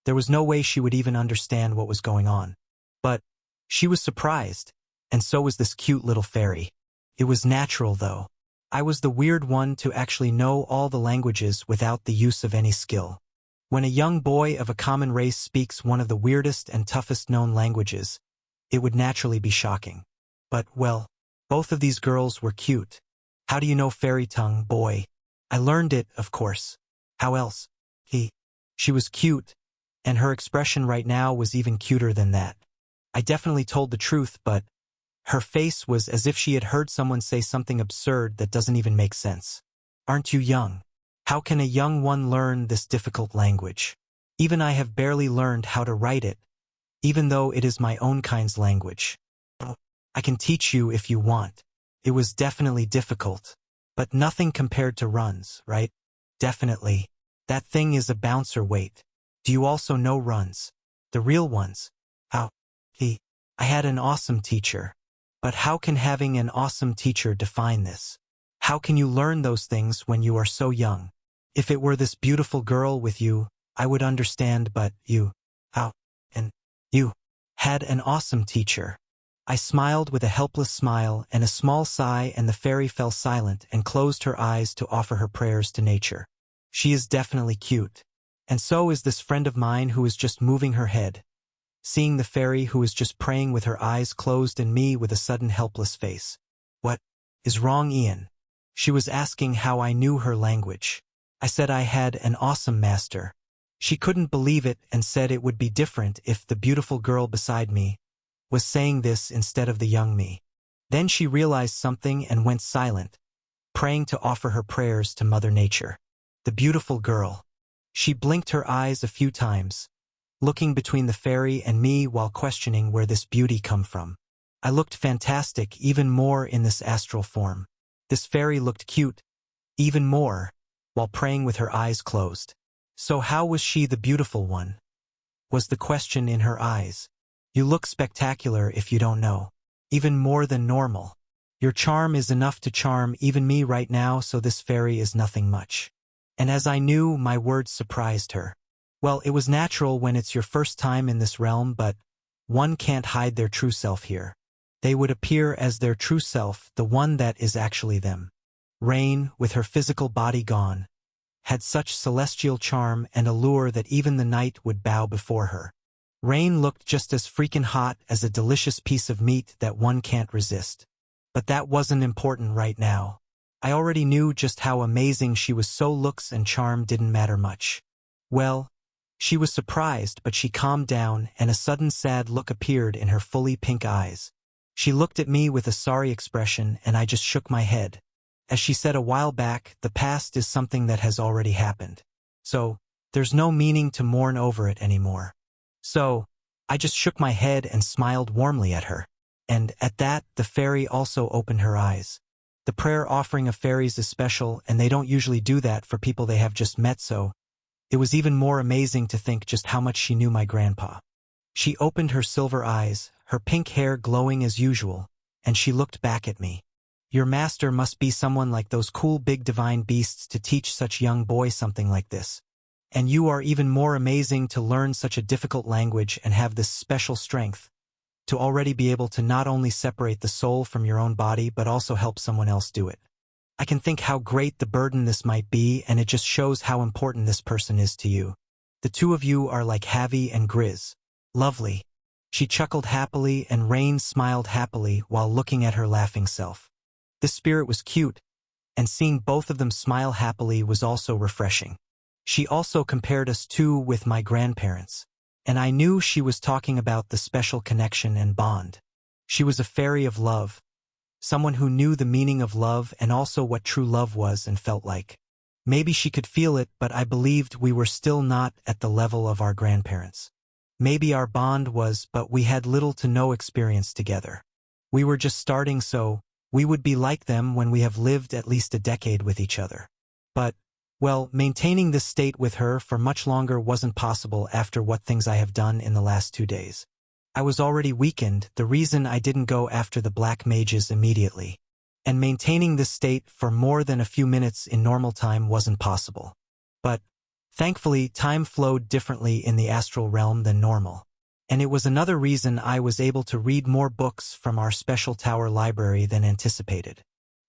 there was no way she would even understand what was going on. But she was surprised, and so was this cute little fairy. It was natural, though. I was the weird one to actually know all the languages without the use of any skill. When a young boy of a common race speaks one of the weirdest and toughest known languages, it would naturally be shocking. But, well, both of these girls were cute. How do you know fairy tongue, boy? I learned it, of course. How else? She was cute, and her expression right now was even cuter than that. I definitely told the truth, but her face was as if she had heard someone say something absurd that doesn't even make sense. Aren't you young? How can a young one learn this difficult language? Even I have barely learned how to write it, even though it is my own kind's language. I can teach you if you want. It was definitely difficult, but nothing compared to runs, right? Definitely. That thing is a bouncer weight. Do you also know runs? The real ones? How? I had an awesome teacher. But how can having an awesome teacher define this? How can you learn those things when you are so young? If it were this beautiful girl with you, I would understand, but you had an awesome teacher. I smiled with a helpless smile and a small sigh, and the fairy fell silent and closed her eyes to offer her prayers to nature. She is definitely cute. And so is this friend of mine who is just moving her head, seeing the fairy who is just praying with her eyes closed, and me with a sudden helpless face. What is wrong, Ian? She was asking how I knew her language. I said I had an awesome master. She couldn't believe it and said it would be different if the beautiful girl beside me was saying this instead of the young me. Then she realized something and went silent, praying to offer her prayers to Mother Nature. The beautiful girl. She blinked her eyes a few times, looking between the fairy and me while questioning where this beauty come from. I looked fantastic even more in this astral form. This fairy looked cute even more while praying with her eyes closed. So how was she the beautiful one? Was the question in her eyes. You look spectacular if you don't know. Even more than normal. Your charm is enough to charm even me right now, so this fairy is nothing much. And as I knew, my words surprised her. Well, it was natural when it's your first time in this realm, but one can't hide their true self here. They would appear as their true self, the one that is actually them. Rain, with her physical body gone, had such celestial charm and allure that even the night would bow before her. Rain looked just as freaking hot as a delicious piece of meat that one can't resist. But that wasn't important right now. I already knew just how amazing she was, so looks and charm didn't matter much. Well, she was surprised, but she calmed down and a sudden sad look appeared in her fully pink eyes. She looked at me with a sorry expression and I just shook my head. As she said a while back, the past is something that has already happened. So, there's no meaning to mourn over it anymore. So, I just shook my head and smiled warmly at her. And at that, the fairy also opened her eyes. The prayer offering of fairies is special, and they don't usually do that for people they have just met, so it was even more amazing to think just how much she knew my grandpa. She opened her silver eyes, her pink hair glowing as usual, and she looked back at me. Your master must be someone like those cool big divine beasts to teach such young boy something like this. And you are even more amazing to learn such a difficult language and have this special strength to already be able to not only separate the soul from your own body but also help someone else do it. I can think how great the burden this might be, and it just shows how important this person is to you. The two of you are like Javi and Grizz. Lovely. She chuckled happily and Rain smiled happily while looking at her laughing self. The spirit was cute, and seeing both of them smile happily was also refreshing. She also compared us two with my grandparents, and I knew she was talking about the special connection and bond. She was a fairy of love, someone who knew the meaning of love and also what true love was and felt like. Maybe she could feel it, but I believed we were still not at the level of our grandparents. Maybe our bond was, but we had little to no experience together. We were just starting, so we would be like them when we have lived at least a decade with each other. But, well, maintaining this state with her for much longer wasn't possible after what things I have done in the last 2 days. I was already weakened, the reason I didn't go after the black mages immediately. And maintaining this state for more than a few minutes in normal time wasn't possible. But, thankfully, time flowed differently in the astral realm than normal. And it was another reason I was able to read more books from our special tower library than anticipated.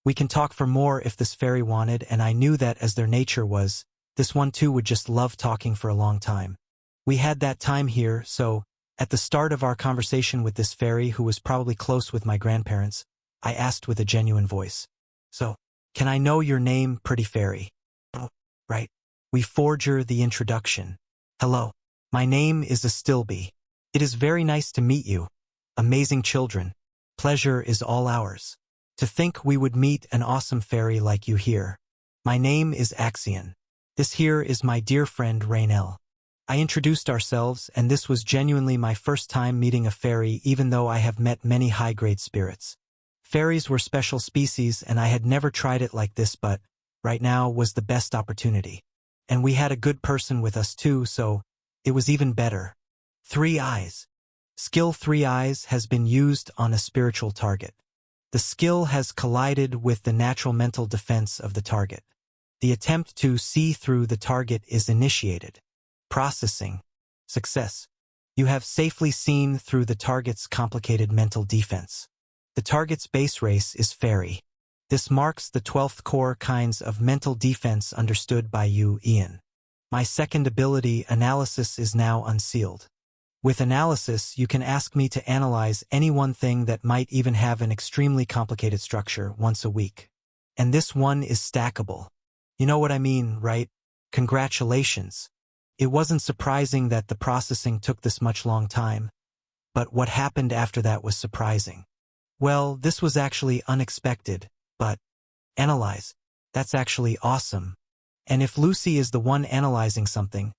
We can talk for more if this fairy wanted, and I knew that as their nature was, this one too would just love talking for a long time. We had that time here, so, at the start of our conversation with this fairy who was probably close with my grandparents, I asked with a genuine voice. So, can I know your name, pretty fairy? Oh, right. We forger the introduction. Hello. My name is Astilbe. It is very nice to meet you. Amazing children. Pleasure is all ours. To think we would meet an awesome fairy like you here. My name is Axion. This here is my dear friend Rainel. I introduced ourselves, and this was genuinely my first time meeting a fairy, even though I have met many high-grade spirits. Fairies were special species, and I had never tried it like this, but right now was the best opportunity. And we had a good person with us too, so it was even better. 3 eyes. Skill 3 eyes has been used on a spiritual target. The skill has collided with the natural mental defense of the target. The attempt to see through the target is initiated. Processing. Success. You have safely seen through the target's complicated mental defense. The target's base race is fairy. This marks the 12th core kinds of mental defense understood by you, Ian. My second ability, analysis, is now unsealed. With analysis, you can ask me to analyze any one thing that might even have an extremely complicated structure once a week. And this one is stackable. You know what I mean, right? Congratulations. It wasn't surprising that the processing took this much long time, but what happened after that was surprising. Well, this was actually unexpected, but analyze. That's actually awesome. And if Lucy is the one analyzing something,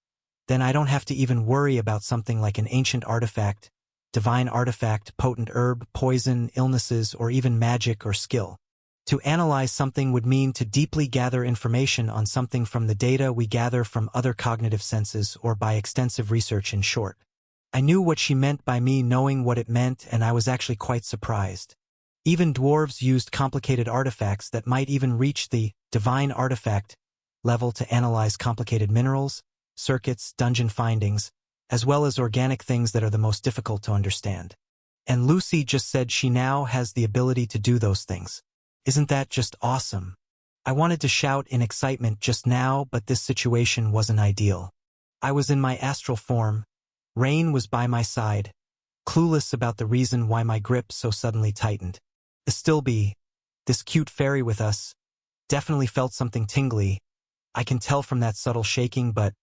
then I don't have to even worry about something like an ancient artifact, divine artifact, potent herb, poison, illnesses, or even magic or skill. To analyze something would mean to deeply gather information on something from the data we gather from other cognitive senses or by extensive research, in short. I knew what she meant by me knowing what it meant, and I was actually quite surprised. Even dwarves used complicated artifacts that might even reach the divine artifact level to analyze complicated minerals, circuits, dungeon findings, as well as organic things that are the most difficult to understand. And Lucy just said she now has the ability to do those things. Isn't that just awesome? I wanted to shout in excitement just now, but this situation wasn't ideal. I was in my astral form. Rain was by my side, clueless about the reason why my grip so suddenly tightened. Astilbe, this cute fairy with us, definitely felt something tingly. I can tell from that subtle shaking, but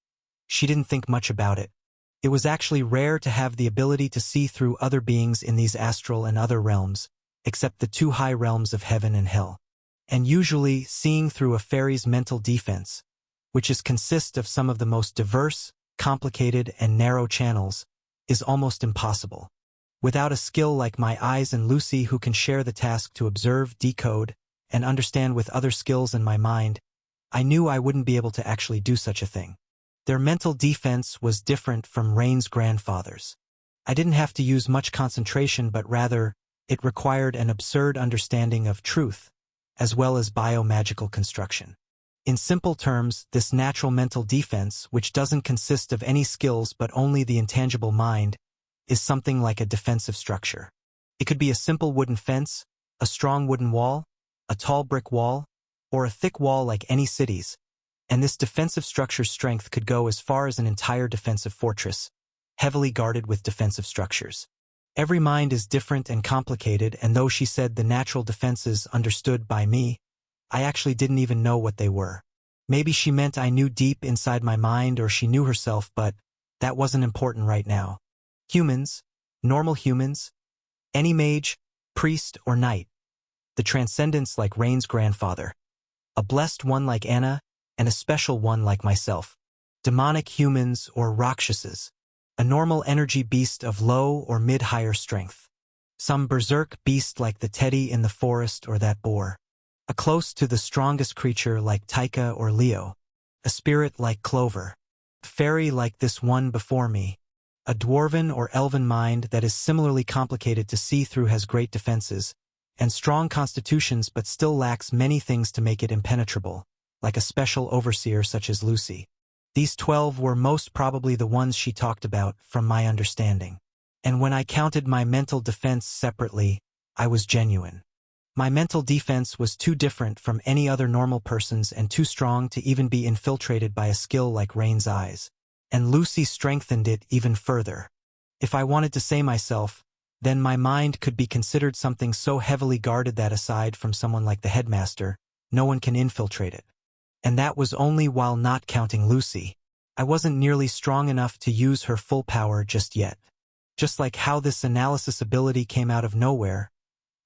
she didn't think much about it. It was actually rare to have the ability to see through other beings in these astral and other realms, except the 2 high realms of heaven and hell. And usually, seeing through a fairy's mental defense, which consists of some of the most diverse, complicated, and narrow channels, is almost impossible. Without a skill like my eyes and Lucy, who can share the task to observe, decode, and understand with other skills in my mind, I knew I wouldn't be able to actually do such a thing. Their mental defense was different from Rain's grandfather's. I didn't have to use much concentration, but rather, it required an absurd understanding of truth, as well as biomagical construction. In simple terms, this natural mental defense, which doesn't consist of any skills but only the intangible mind, is something like a defensive structure. It could be a simple wooden fence, a strong wooden wall, a tall brick wall, or a thick wall like any city's. And this defensive structure's strength could go as far as an entire defensive fortress, heavily guarded with defensive structures. Every mind is different and complicated, and though she said the natural defenses understood by me, I actually didn't even know what they were. Maybe she meant I knew deep inside my mind, or she knew herself, but that wasn't important right now. Humans, normal humans, any mage, priest, or knight. The transcendence like Rain's grandfather. A blessed one like Anna, and a special one like myself. Demonic humans or Rakshasas. A normal energy beast of low or mid-higher strength. Some berserk beast like the teddy in the forest or that boar. A close to the strongest creature like Taika or Leo. A spirit like Clover. A fairy like this one before me. A dwarven or elven mind that is similarly complicated to see through, has great defenses and strong constitutions, but still lacks many things to make it impenetrable, like a special overseer such as Lucy. These 12 were most probably the ones she talked about, from my understanding. And when I counted my mental defense separately, I was genuine. My mental defense was too different from any other normal person's and too strong to even be infiltrated by a skill like Rain's eyes. And Lucy strengthened it even further. If I wanted to say myself, then my mind could be considered something so heavily guarded that aside from someone like the headmaster, no one can infiltrate it. And that was only while not counting Lucy. I wasn't nearly strong enough to use her full power just yet. Just like how this analysis ability came out of nowhere,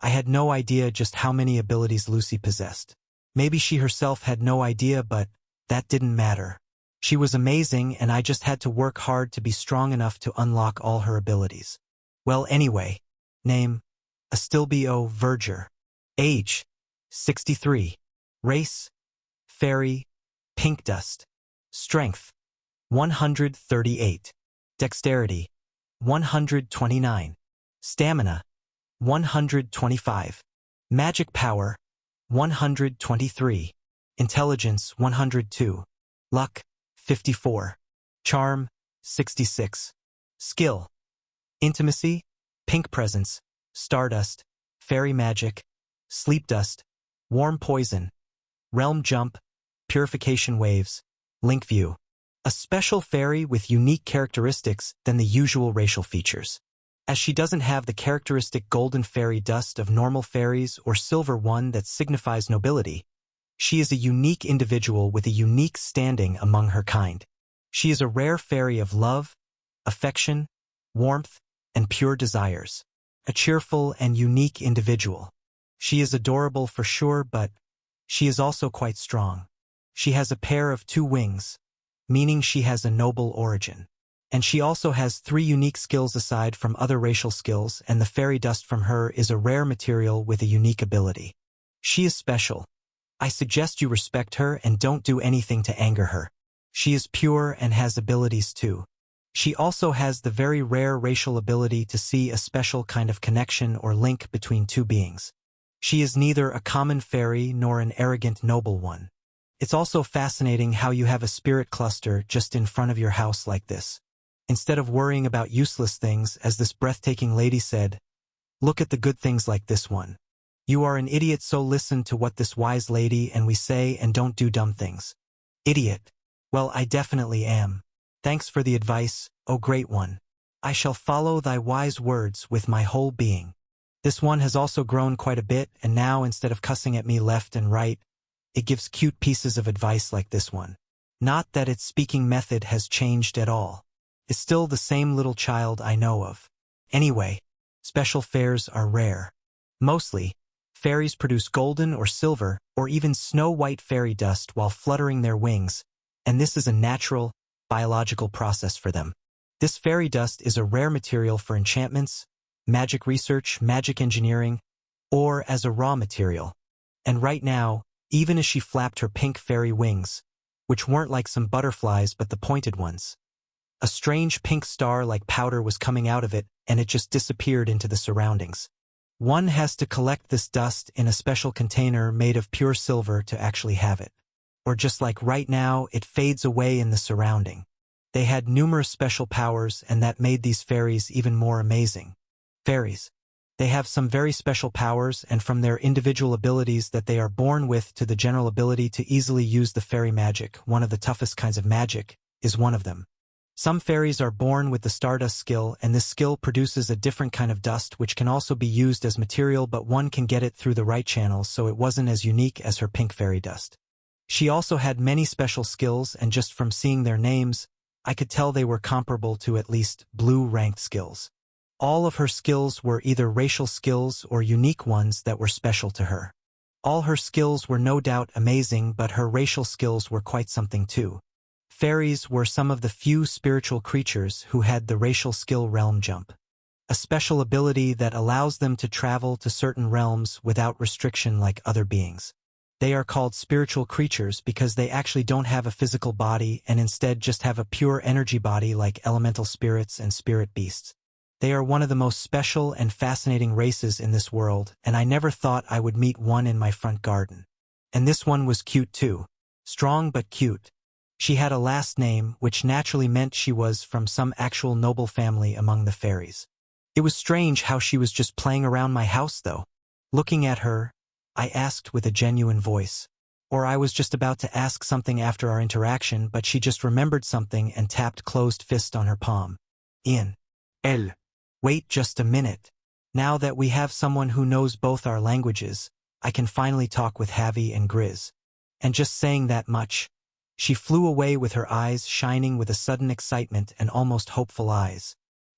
I had no idea just how many abilities Lucy possessed. Maybe she herself had no idea, but that didn't matter. She was amazing, and I just had to work hard to be strong enough to unlock all her abilities. Well, anyway, name, Astilbeo Verger. Age, 63. Race, fairy, pink dust. Strength, 138. Dexterity, 129. Stamina, 125. Magic power, 123. Intelligence, 102. Luck, 54. Charm, 66. Skill, intimacy, pink presence, stardust, fairy magic, sleep dust, warm poison, realm jump, purification waves, link view. A special fairy with unique characteristics than the usual racial features. As she doesn't have the characteristic golden fairy dust of normal fairies or silver one that signifies nobility, she is a unique individual with a unique standing among her kind. She is a rare fairy of love, affection, warmth, and pure desires. A cheerful and unique individual. She is adorable for sure, but she is also quite strong. She has a pair of 2 wings, meaning she has a noble origin. And she also has 3 unique skills aside from other racial skills, and the fairy dust from her is a rare material with a unique ability. She is special. I suggest you respect her and don't do anything to anger her. She is pure and has abilities too. She also has the very rare racial ability to see a special kind of connection or link between 2 beings. She is neither a common fairy nor an arrogant noble one. It's also fascinating how you have a spirit cluster just in front of your house like this. Instead of worrying about useless things, as this breathtaking lady said, look at the good things like this one. You are an idiot, so listen to what this wise lady and we say and don't do dumb things. Idiot. Well, I definitely am. Thanks for the advice, O great one. I shall follow thy wise words with my whole being. This one has also grown quite a bit, and now instead of cussing at me left and right, it gives cute pieces of advice like this one. Not that its speaking method has changed at all. It's still the same little child I know of. Anyway, special fairs are rare. Mostly, fairies produce golden or silver or even snow-white fairy dust while fluttering their wings, and this is a natural, biological process for them. This fairy dust is a rare material for enchantments, magic research, magic engineering, or as a raw material. And right now, even as she flapped her pink fairy wings, which weren't like some butterflies but the pointed ones, a strange pink star like powder was coming out of it, and it just disappeared into the surroundings. One has to collect this dust in a special container made of pure silver to actually have it. Or just like right now, it fades away in the surrounding. They had numerous special powers, and that made these fairies even more amazing. Fairies. They have some very special powers, and from their individual abilities that they are born with to the general ability to easily use the fairy magic, one of the toughest kinds of magic, is one of them. Some fairies are born with the Stardust skill, and this skill produces a different kind of dust which can also be used as material, but one can get it through the right channels, so it wasn't as unique as her pink fairy dust. She also had many special skills, and just from seeing their names, I could tell they were comparable to at least blue-ranked skills. All of her skills were either racial skills or unique ones that were special to her. All her skills were no doubt amazing, but her racial skills were quite something too. Fairies were some of the few spiritual creatures who had the racial skill realm jump, a special ability that allows them to travel to certain realms without restriction like other beings. They are called spiritual creatures because they actually don't have a physical body and instead just have a pure energy body like elemental spirits and spirit beasts. They are one of the most special and fascinating races in this world, and I never thought I would meet one in my front garden. And this one was cute too. Strong but cute. She had a last name, which naturally meant she was from some actual noble family among the fairies. It was strange how she was just playing around my house though. Looking at her, I asked with a genuine voice. Or I was just about to ask something after our interaction, but she just remembered something and tapped closed fist on her palm. Ian. El. Wait just a minute. Now that we have someone who knows both our languages, I can finally talk with Javi and Grizz. And just saying that much, she flew away with her eyes shining with a sudden excitement and almost hopeful eyes.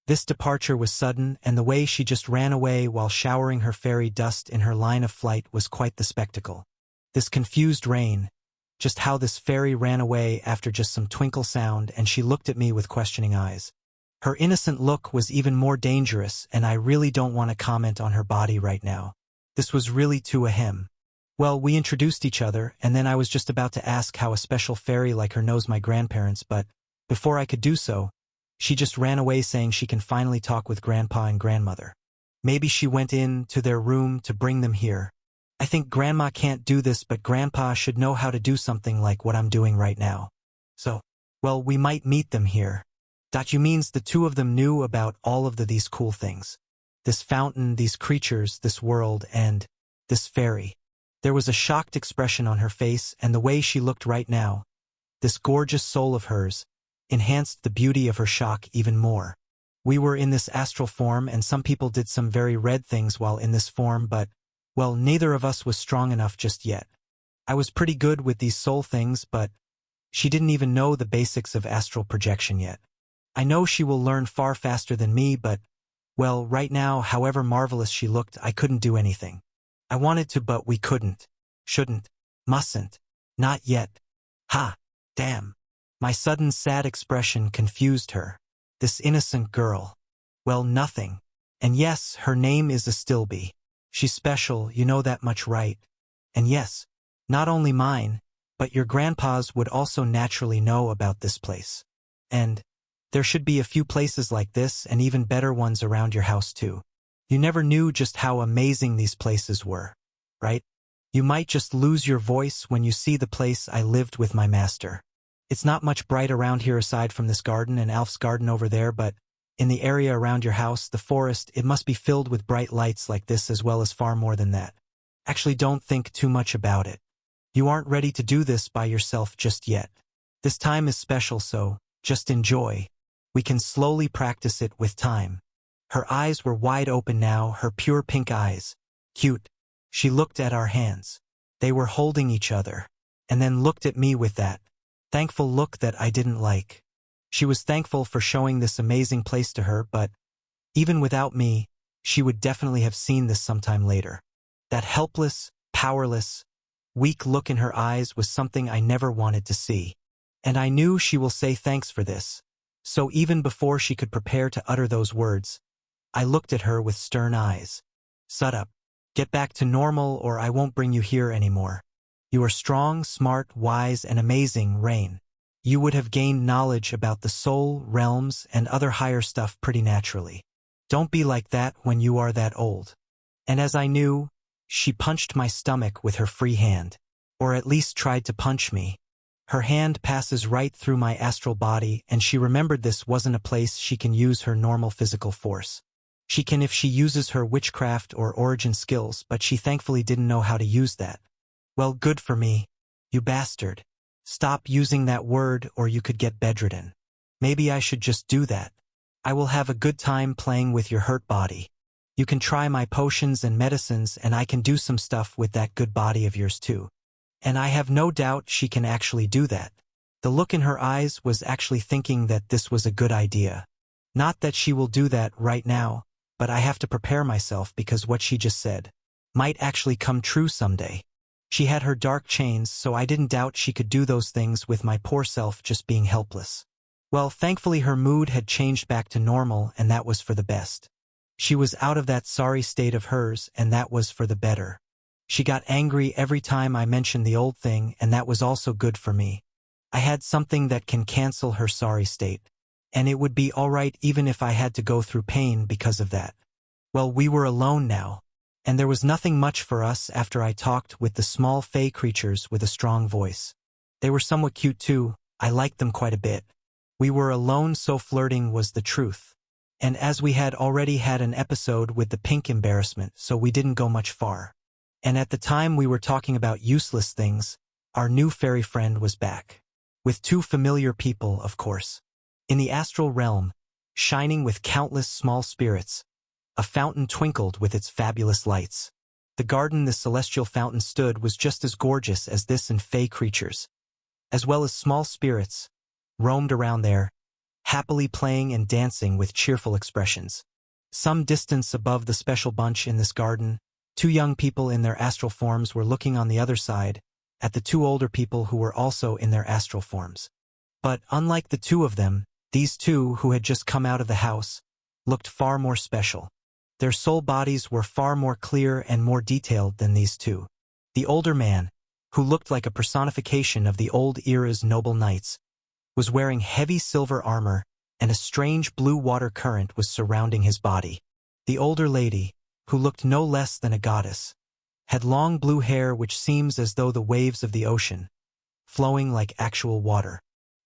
This departure was sudden, and the way she just ran away while showering her fairy dust in her line of flight was quite the spectacle. This confused rain, just how this fairy ran away after just some twinkle sound, and she looked at me with questioning eyes. Her innocent look was even more dangerous, and I really don't want to comment on her body right now. This was really too ahem. Well, we introduced each other, and then I was just about to ask how a special fairy like her knows my grandparents, but before I could do so, she just ran away saying she can finally talk with Grandpa and Grandmother. Maybe she went in to their room to bring them here. I think Grandma can't do this, but Grandpa should know how to do something like what I'm doing right now. So, well, we might meet them here. You means the two of them knew about all of these cool things. This fountain, these creatures, this world, and this fairy. There was a shocked expression on her face, and the way she looked right now, this gorgeous soul of hers, enhanced the beauty of her shock even more. We were in this astral form, and some people did some very red things while in this form, but, well, neither of us was strong enough just yet. I was pretty good with these soul things, but she didn't even know the basics of astral projection yet. I know she will learn far faster than me, but, well, right now, however marvelous she looked, I couldn't do anything. I wanted to, but we couldn't. Shouldn't. Mustn't. Not yet. Ha! Damn. My sudden sad expression confused her. This innocent girl. Well, nothing. And yes, her name is Astilbe. She's special, you know that much, right? And yes, not only mine, but your grandpa's would also naturally know about this place. And there should be a few places like this and even better ones around your house too. You never knew just how amazing these places were, right? You might just lose your voice when you see the place I lived with my master. It's not much bright around here aside from this garden and Alf's garden over there, but in the area around your house, the forest, it must be filled with bright lights like this as well as far more than that. Actually, don't think too much about it. You aren't ready to do this by yourself just yet. This time is special, so just enjoy. We can slowly practice it with time. Her eyes were wide open now, her pure pink eyes. Cute. She looked at our hands. They were holding each other, and then looked at me with that thankful look that I didn't like. She was thankful for showing this amazing place to her, but even without me, she would definitely have seen this sometime later. That helpless, powerless, weak look in her eyes was something I never wanted to see. And I knew she will say thanks for this. So even before she could prepare to utter those words, I looked at her with stern eyes. Shut up. Get back to normal or I won't bring you here anymore. You are strong, smart, wise, and amazing, Rain. You would have gained knowledge about the soul, realms, and other higher stuff pretty naturally. Don't be like that when you are that old. And as I knew, she punched my stomach with her free hand. Or at least tried to punch me. Her hand passes right through my astral body, and she remembered this wasn't a place she can use her normal physical force. She can if she uses her witchcraft or origin skills, but she thankfully didn't know how to use that. Well, good for me. You bastard. Stop using that word or you could get bedridden. Maybe I should just do that. I will have a good time playing with your hurt body. You can try my potions and medicines and I can do some stuff with that good body of yours too. And I have no doubt she can actually do that. The look in her eyes was actually thinking that this was a good idea. Not that she will do that right now, but I have to prepare myself because what she just said might actually come true someday. She had her dark chains, so I didn't doubt she could do those things with my poor self just being helpless. Well, thankfully her mood had changed back to normal, and that was for the best. She was out of that sorry state of hers, and that was for the better. She got angry every time I mentioned the old thing, and that was also good for me. I had something that can cancel her sorry state. And it would be all right even if I had to go through pain because of that. Well, we were alone now, and there was nothing much for us after I talked with the small fey creatures with a strong voice. They were somewhat cute too. I liked them quite a bit. We were alone, so flirting was the truth. And as we had already had an episode with the pink embarrassment, so we didn't go much far. And at the time we were talking about useless things, our new fairy friend was back. With two familiar people, of course. In the astral realm, shining with countless small spirits, a fountain twinkled with its fabulous lights. The garden this celestial fountain stood was just as gorgeous as this, and fey creatures, as well as small spirits, roamed around there, happily playing and dancing with cheerful expressions. Some distance above the special bunch in this garden, two young people in their astral forms were looking on the other side, at the two older people who were also in their astral forms. But unlike the two of them, these two who had just come out of the house looked far more special. Their soul bodies were far more clear and more detailed than these two. The older man, who looked like a personification of the old era's noble knights, was wearing heavy silver armor, and a strange blue water current was surrounding his body. The older lady, who looked no less than a goddess, had long blue hair which seems as though the waves of the ocean, flowing like actual water.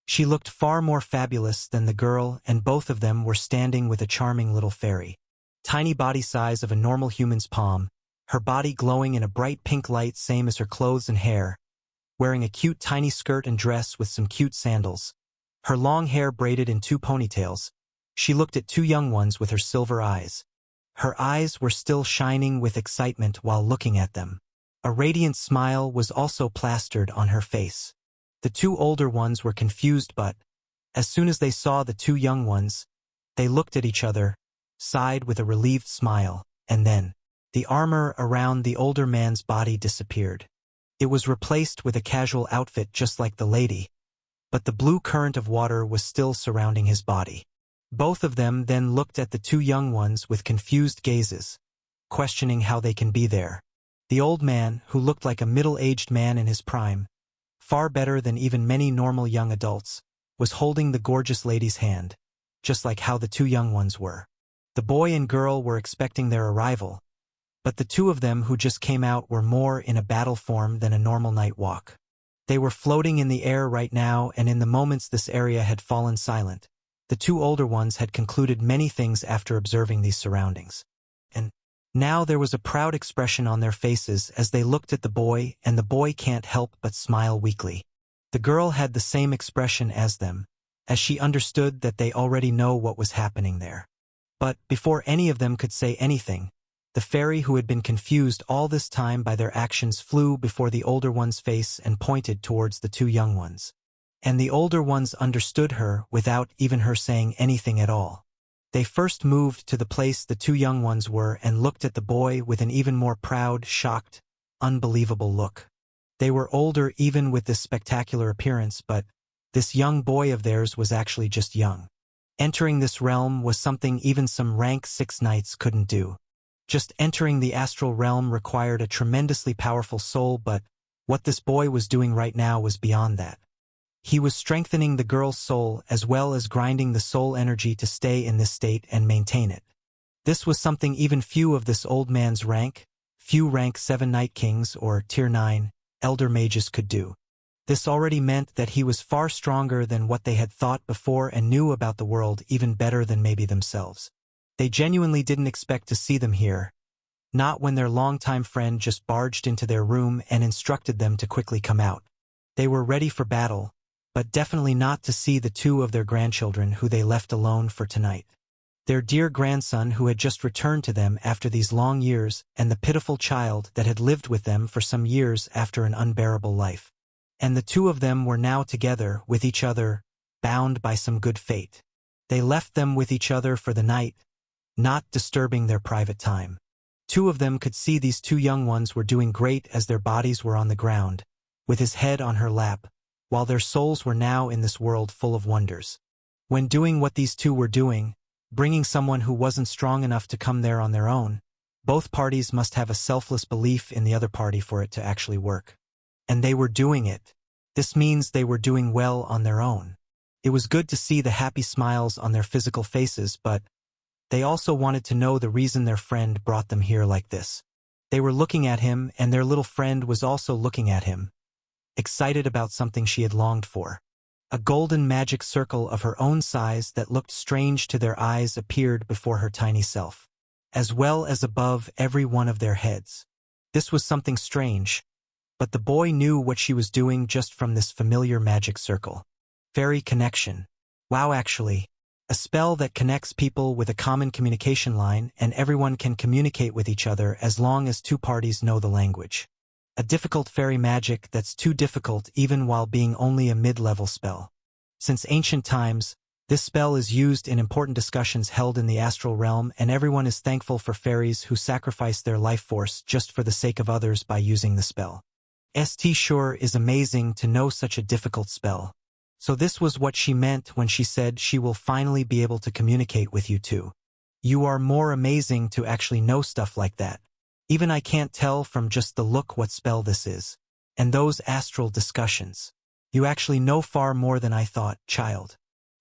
She looked far more fabulous than the girl, and both of them were standing with a charming little fairy. Tiny body size of a normal human's palm, her body glowing in a bright pink light same as her clothes and hair, wearing a cute tiny skirt and dress with some cute sandals. Her long hair braided in two ponytails. She looked at two young ones with her silver eyes. Her eyes were still shining with excitement while looking at them. A radiant smile was also plastered on her face. The two older ones were confused, but as soon as they saw the two young ones, they looked at each other, sighed with a relieved smile, and then the armor around the older man's body disappeared. It was replaced with a casual outfit just like the lady, but the blue current of water was still surrounding his body. Both of them then looked at the two young ones with confused gazes, questioning how they can be there. The old man, who looked like a middle-aged man in his prime, far better than even many normal young adults, was holding the gorgeous lady's hand, just like how the two young ones were. The boy and girl were expecting their arrival, but the two of them who just came out were more in a battle form than a normal night walk. They were floating in the air right now, and in the moments this area had fallen silent, the two older ones had concluded many things after observing these surroundings. And now there was a proud expression on their faces as they looked at the boy, and the boy can't help but smile weakly. The girl had the same expression as them, as she understood that they already know what was happening there. But before any of them could say anything, the fairy who had been confused all this time by their actions flew before the older one's face and pointed towards the two young ones. And the older ones understood her without even her saying anything at all. They first moved to the place the two young ones were and looked at the boy with an even more proud, shocked, unbelievable look. They were older even with this spectacular appearance, but this young boy of theirs was actually just young. Entering this realm was something even some rank 6 knights couldn't do. Just entering the astral realm required a tremendously powerful soul, but what this boy was doing right now was beyond that. He was strengthening the girl's soul as well as grinding the soul energy to stay in this state and maintain it. This was something even few of this old man's few rank 7 Night Kings or Tier 9 Elder Mages could do. This already meant that he was far stronger than what they had thought before and knew about the world even better than maybe themselves. They genuinely didn't expect to see them here, not when their longtime friend just barged into their room and instructed them to quickly come out. They were ready for battle, but definitely not to see the two of their grandchildren who they left alone for tonight. their dear grandson who had just returned to them after these long years, and the pitiful child that had lived with them for some years after an unbearable life. And the two of them were now together with each other, bound by some good fate. They left them with each other for the night, not disturbing their private time. Two of them could see these two young ones were doing great as their bodies were on the ground, with his head on her lap, while their souls were now in this world full of wonders. When doing what these two were doing, bringing someone who wasn't strong enough to come there on their own, both parties must have a selfless belief in the other party for it to actually work. And they were doing it. This means they were doing well on their own. It was good to see the happy smiles on their physical faces, but they also wanted to know the reason their friend brought them here like this. They were looking at him, and their little friend was also looking at him, excited about something she had longed for. A golden magic circle of her own size that looked strange to their eyes appeared before her tiny self, as well as above every one of their heads. This was something strange, but the boy knew what she was doing just from this familiar magic circle. Fairy connection. Wow, actually. A spell that connects people with a common communication line, and everyone can communicate with each other as long as two parties know the language. A difficult fairy magic that's too difficult even while being only a mid-level spell. Since ancient times, this spell is used in important discussions held in the astral realm, and everyone is thankful for fairies who sacrifice their life force just for the sake of others by using the spell. Sure is amazing to know such a difficult spell. So this was what she meant when she said she will finally be able to communicate with you two. You are more amazing to actually know stuff like that. Even I can't tell from just the look what spell this is. And those astral discussions. You actually know far more than I thought, child.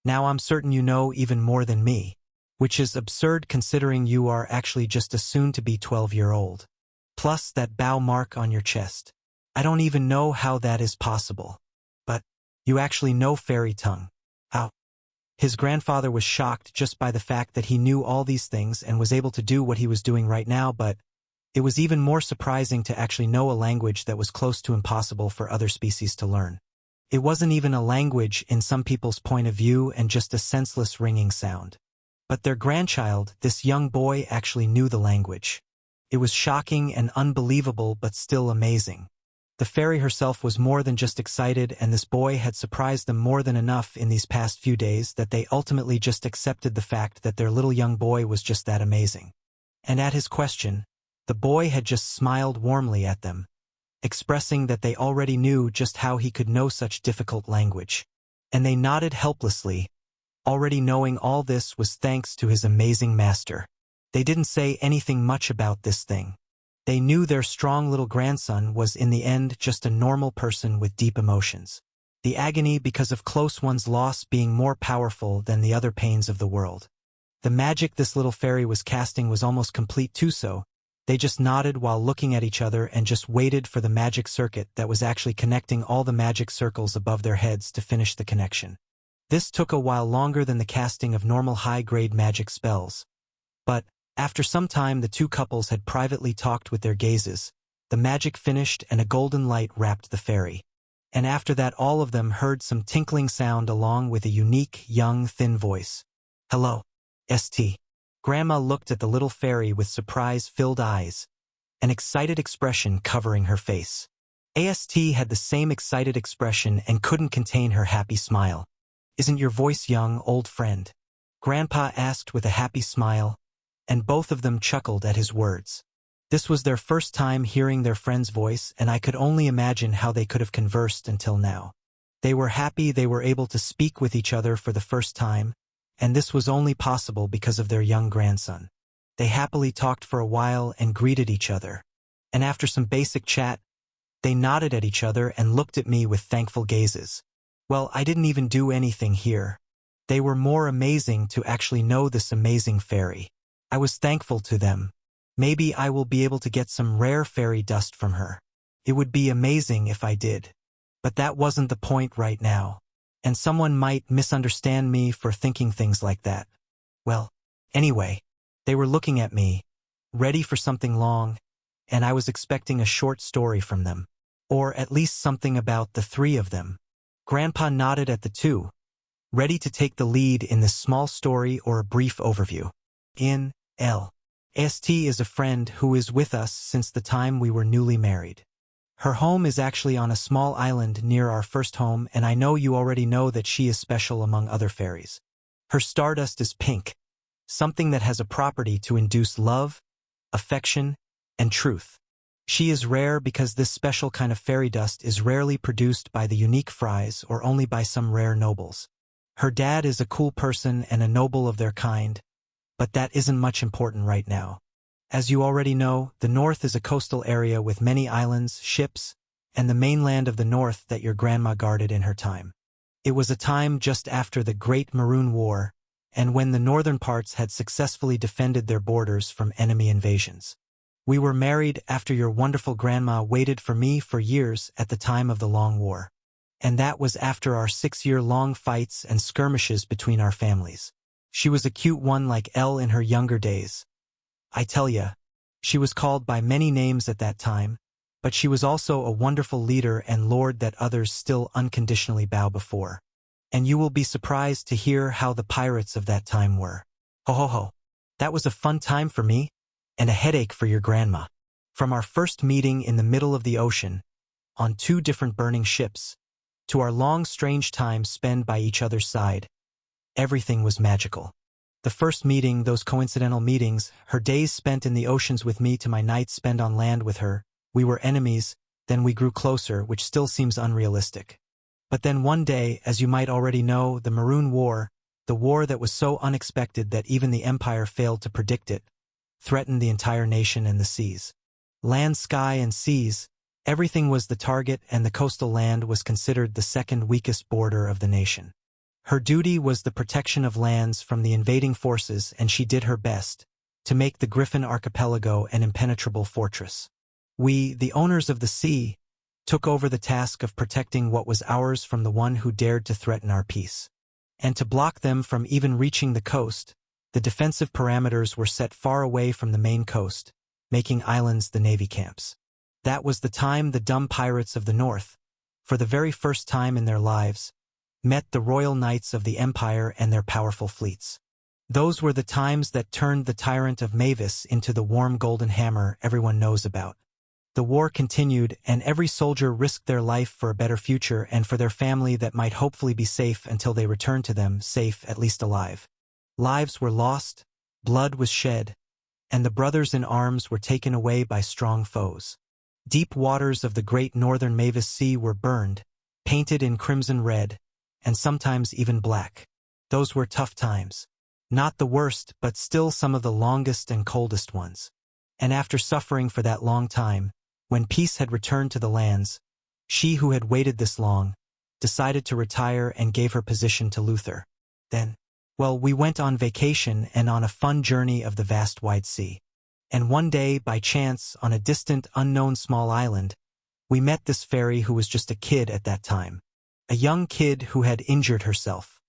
Now I'm certain you know even more than me. Which is absurd considering you are actually just a soon-to-be 12-year-old. Plus that bow mark on your chest. I don't even know how that is possible. But you actually know fairy tongue. How? His grandfather was shocked just by the fact that he knew all these things and was able to do what he was doing right now, but it was even more surprising to actually know a language that was close to impossible for other species to learn. It wasn't even a language in some people's point of view and just a senseless ringing sound. But their grandchild, this young boy, actually knew the language. It was shocking and unbelievable but still amazing. The fairy herself was more than just excited, and this boy had surprised them more than enough in these past few days that they ultimately just accepted the fact that their little young boy was just that amazing. And at his question, the boy had just smiled warmly at them, expressing that they already knew just how he could know such difficult language. And they nodded helplessly, already knowing all this was thanks to his amazing master. They didn't say anything much about this thing. They knew their strong little grandson was in the end just a normal person with deep emotions. The agony because of close one's loss being more powerful than the other pains of the world. The magic this little fairy was casting was almost complete too, so they just nodded while looking at each other and just waited for the magic circuit that was actually connecting all the magic circles above their heads to finish the connection. This took a while longer than the casting of normal high-grade magic spells. But after some time the two couples had privately talked with their gazes, the magic finished and a golden light wrapped the fairy. And after that all of them heard some tinkling sound along with a unique, young, thin voice. Hello. St. Grandma looked at the little fairy with surprise-filled eyes, an excited expression covering her face. Ast had the same excited expression and couldn't contain her happy smile. Isn't your voice young, old friend? Grandpa asked with a happy smile, and both of them chuckled at his words. This was their first time hearing their friend's voice, and I could only imagine how they could have conversed until now. They were happy they were able to speak with each other for the first time, and this was only possible because of their young grandson. They happily talked for a while and greeted each other. And after some basic chat, they nodded at each other and looked at me with thankful gazes. Well, I didn't even do anything here. They were more amazing to actually know this amazing fairy. I was thankful to them. Maybe I will be able to get some rare fairy dust from her. It would be amazing if I did. But that wasn't the point right now. And someone might misunderstand me for thinking things like that. Well, anyway, they were looking at me, ready for something long, and I was expecting a short story from them. Or at least something about the three of them. Grandpa nodded at the two, ready to take the lead in this small story or a brief overview. In L. St is a friend who is with us since the time we were newly married. Her home is actually on a small island near our first home, and I know you already know that she is special among other fairies. Her stardust is pink, something that has a property to induce love, affection, and truth. She is rare because this special kind of fairy dust is rarely produced by the unique fries or only by some rare nobles. Her dad is a cool person and a noble of their kind, but that isn't much important right now. As you already know, the North is a coastal area with many islands, ships, and the mainland of the North that your grandma guarded in her time. It was a time just after the Great Maroon War, and when the northern parts had successfully defended their borders from enemy invasions. We were married after your wonderful grandma waited for me for years at the time of the Long War. And that was after our 6-year-long fights and skirmishes between our families. She was a cute one like Elle in her younger days. I tell ya, she was called by many names at that time, but she was also a wonderful leader and lord that others still unconditionally bow before. And you will be surprised to hear how the pirates of that time were. Ho ho ho. That was a fun time for me, and a headache for your grandma. From our first meeting in the middle of the ocean, on 2 different burning ships, to our long strange times spent by each other's side, everything was magical. The first meeting, those coincidental meetings, her days spent in the oceans with me to my nights spent on land with her, we were enemies, then we grew closer, which still seems unrealistic. But then one day, as you might already know, the Maroon War, the war that was so unexpected that even the Empire failed to predict it, threatened the entire nation and the seas. Land, sky, and seas, everything was the target, and the coastal land was considered the second weakest border of the nation. Her duty was the protection of lands from the invading forces, and she did her best to make the Griffin Archipelago an impenetrable fortress. We, the owners of the sea, took over the task of protecting what was ours from the one who dared to threaten our peace. And to block them from even reaching the coast, the defensive parameters were set far away from the main coast, making islands the navy camps. That was the time the dumb pirates of the North, for the very first time in their lives, met the royal knights of the Empire and their powerful fleets. Those were the times that turned the tyrant of Mavis into the warm golden hammer everyone knows about. The war continued, and every soldier risked their life for a better future and for their family that might hopefully be safe until they returned to them, safe, at least alive. Lives were lost, blood was shed, and the brothers in arms were taken away by strong foes. Deep waters of the great northern Mavis Sea were burned, painted in crimson red, and sometimes even black. Those were tough times. Not the worst, but still some of the longest and coldest ones. And after suffering for that long time, when peace had returned to the lands, she who had waited this long, decided to retire and gave her position to Luther. Then, well, we went on vacation and on a fun journey of the vast wide sea. And one day, by chance, on a distant, unknown small island, we met this fairy who was just a kid at that time. A young kid who had injured herself.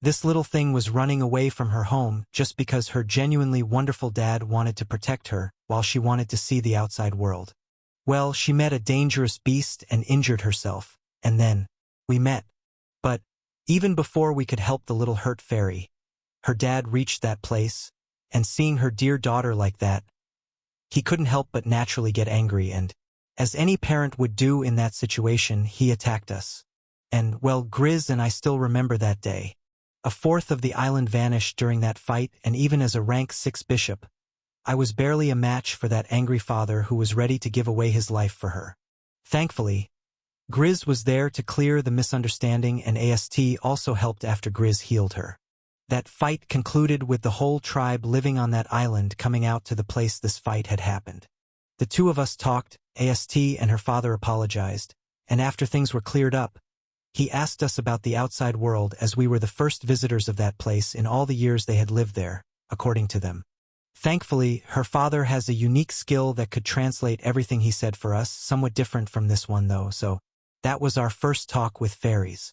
This little thing was running away from her home just because her genuinely wonderful dad wanted to protect her while she wanted to see the outside world. Well, she met a dangerous beast and injured herself, and then we met. But even before we could help the little hurt fairy, her dad reached that place, and seeing her dear daughter like that, he couldn't help but naturally get angry and, as any parent would do in that situation, he attacked us. And, well, Grizz and I still remember that day. A fourth of the island vanished during that fight, and even as a rank 6 bishop, I was barely a match for that angry father who was ready to give away his life for her. Thankfully, Grizz was there to clear the misunderstanding, and AST also helped after Grizz healed her. That fight concluded with the whole tribe living on that island coming out to the place this fight had happened. The two of us talked, AST and her father apologized, and after things were cleared up, he asked us about the outside world as we were the first visitors of that place in all the years they had lived there, according to them. Thankfully, her father has a unique skill that could translate everything he said for us, somewhat different from this one though, so that was our first talk with fairies.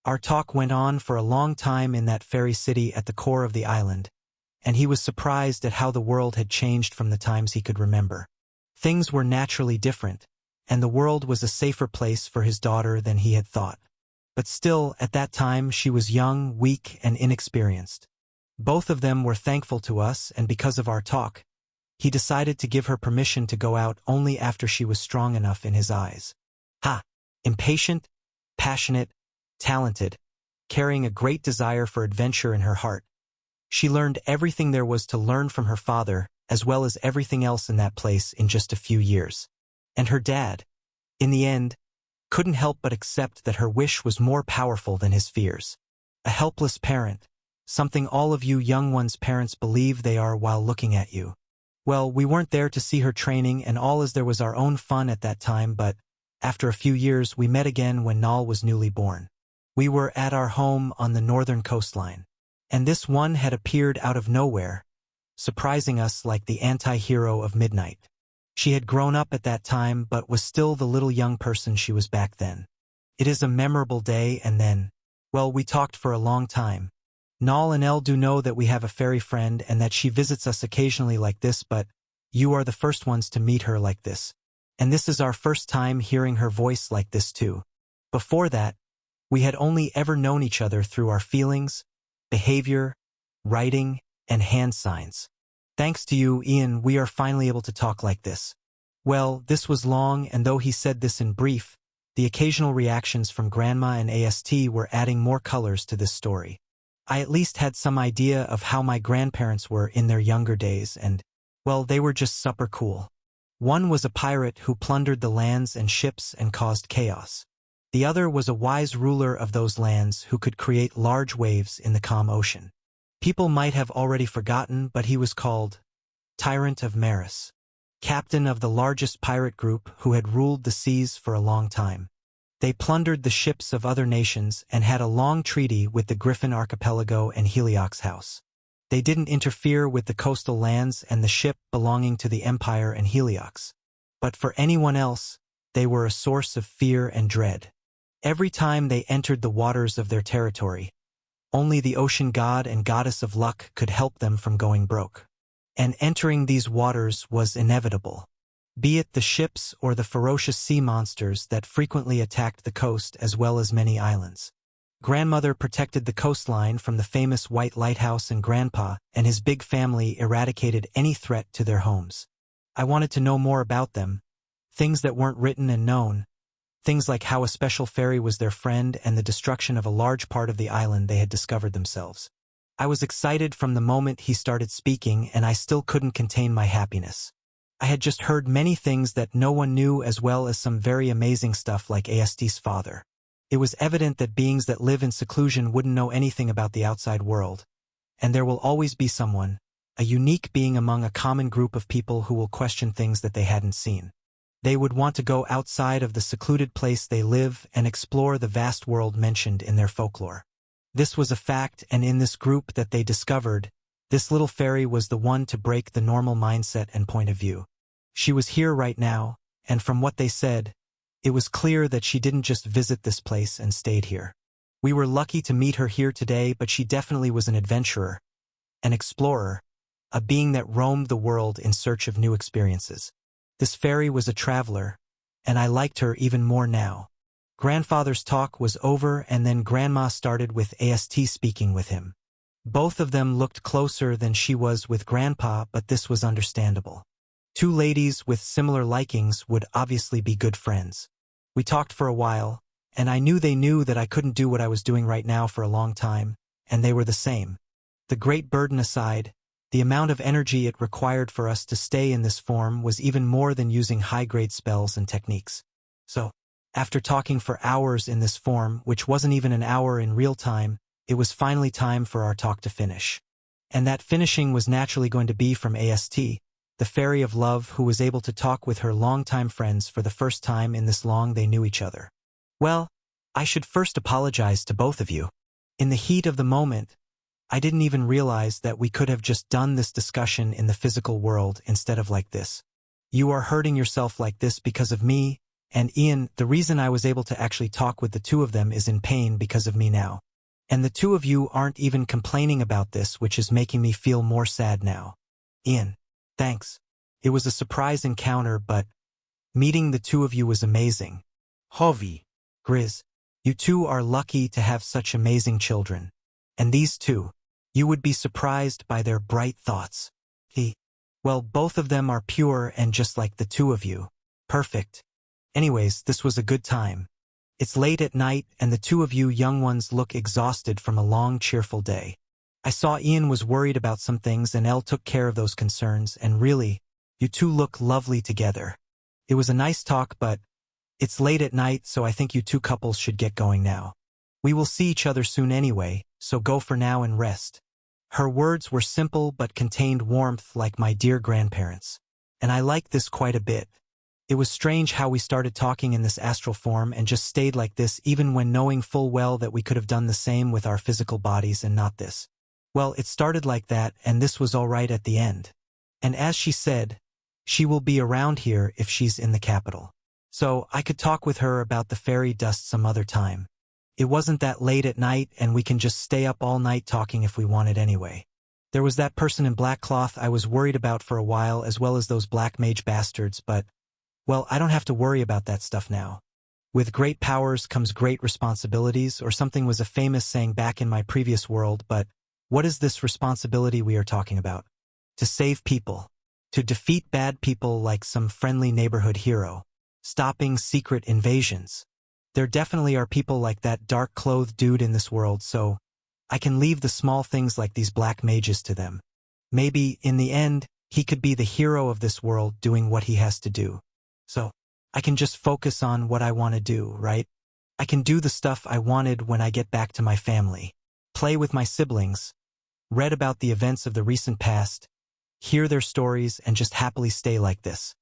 Our talk went on for a long time in that fairy city at the core of the island, and he was surprised at how the world had changed from the times he could remember. Things were naturally different, and the world was a safer place for his daughter than he had thought. But still, at that time, she was young, weak, and inexperienced. Both of them were thankful to us, and because of our talk, he decided to give her permission to go out only after she was strong enough in his eyes. Ha! Impatient, passionate, talented, carrying a great desire for adventure in her heart. She learned everything there was to learn from her father, as well as everything else in that place in just a few years. And her dad, in the end, couldn't help but accept that her wish was more powerful than his fears. A helpless parent, something all of you young ones' parents believe they are while looking at you. Well, we weren't there to see her training and all as there was our own fun at that time, but after a few years we met again when Nal was newly born. We were at our home on the northern coastline, and this one had appeared out of nowhere, surprising us like the anti-hero of midnight. She had grown up at that time but was still the little young person she was back then. It is a memorable day, and then, well, we talked for a long time. Nal and El do know that we have a fairy friend and that she visits us occasionally like this, but you are the first ones to meet her like this. And this is our first time hearing her voice like this too. Before that, we had only ever known each other through our feelings, behavior, writing, and hand signs. Thanks to you, Ian, we are finally able to talk like this. Well, this was long, and though he said this in brief, the occasional reactions from Grandma and AST were adding more colors to this story. I at least had some idea of how my grandparents were in their younger days, and, well, they were just super cool. One was a pirate who plundered the lands and ships and caused chaos. The other was a wise ruler of those lands who could create large waves in the calm ocean. People might have already forgotten, but he was called Tyrant of Maris, captain of the largest pirate group who had ruled the seas for a long time. They plundered the ships of other nations and had a long treaty with the Griffin Archipelago and Heliox House. They didn't interfere with the coastal lands and the ship belonging to the Empire and Heliox. But for anyone else, they were a source of fear and dread. Every time they entered the waters of their territory, only the ocean god and goddess of luck could help them from going broke. And entering these waters was inevitable, be it the ships or the ferocious sea monsters that frequently attacked the coast as well as many islands. Grandmother protected the coastline from the famous White Lighthouse, and Grandpa and his big family eradicated any threat to their homes. I wanted to know more about them, things that weren't written and known, things like how a special fairy was their friend and the destruction of a large part of the island they had discovered themselves. I was excited from the moment he started speaking, and I still couldn't contain my happiness. I had just heard many things that no one knew, as well as some very amazing stuff like AST's father. It was evident that beings that live in seclusion wouldn't know anything about the outside world, and there will always be someone, a unique being among a common group of people who will question things that they hadn't seen. They would want to go outside of the secluded place they live and explore the vast world mentioned in their folklore. This was a fact, and in this group that they discovered, this little fairy was the one to break the normal mindset and point of view. She was here right now, and from what they said, it was clear that she didn't just visit this place and stayed here. We were lucky to meet her here today, but she definitely was an adventurer, an explorer, a being that roamed the world in search of new experiences. This fairy was a traveler, and I liked her even more now. Grandfather's talk was over, and then Grandma started with AST speaking with him. Both of them looked closer than she was with Grandpa, but this was understandable. Two ladies with similar likings would obviously be good friends. We talked for a while, and I knew they knew that I couldn't do what I was doing right now for a long time, and they were the same. The great burden aside, the amount of energy it required for us to stay in this form was even more than using high-grade spells and techniques. So, after talking for hours in this form, which wasn't even an hour in real time, it was finally time for our talk to finish. And that finishing was naturally going to be from AST, the fairy of love who was able to talk with her longtime friends for the first time in this long they knew each other. Well, I should first apologize to both of you. In the heat of the moment, I didn't even realize that we could have just done this discussion in the physical world instead of like this. You are hurting yourself like this because of me, and Ian, the reason I was able to actually talk with the two of them is in pain because of me now. And the two of you aren't even complaining about this, which is making me feel more sad now. Ian, thanks. It was a surprise encounter, but meeting the two of you was amazing. Hovi, Grizz, You two are lucky to have such amazing children. And these two. You would be surprised by their bright thoughts. Well, both of them are pure and just like the two of you. Perfect. Anyways, this was a good time. It's late at night and the two of you young ones look exhausted from a long, cheerful day. I saw Ian was worried about some things and Elle took care of those concerns, and really, you two look lovely together. It was a nice talk, but it's late at night, so I think you two couples should get going now. We will see each other soon anyway, so go for now and rest. Her words were simple but contained warmth like my dear grandparents. And I liked this quite a bit. It was strange how we started talking in this astral form and just stayed like this even when knowing full well that we could have done the same with our physical bodies and not this. Well, it started like that and this was all right at the end. And as she said, she will be around here if she's in the capital. So I could talk with her about the fairy dust some other time. It wasn't that late at night and we can just stay up all night talking if we wanted anyway. There was that person in black cloth I was worried about for a while, as well as those black mage bastards, but, well, I don't have to worry about that stuff now. With great powers comes great responsibilities, or something was a famous saying back in my previous world, but what is this responsibility we are talking about? To save people. To defeat bad people like some friendly neighborhood hero. Stopping secret invasions. There definitely are people like that dark-clothed dude in this world, so I can leave the small things like these black mages to them. Maybe, in the end, he could be the hero of this world doing what he has to do. So, I can just focus on what I want to do, right? I can do the stuff I wanted when I get back to my family. Play with my siblings. Read about the events of the recent past. Hear their stories and just happily stay like this.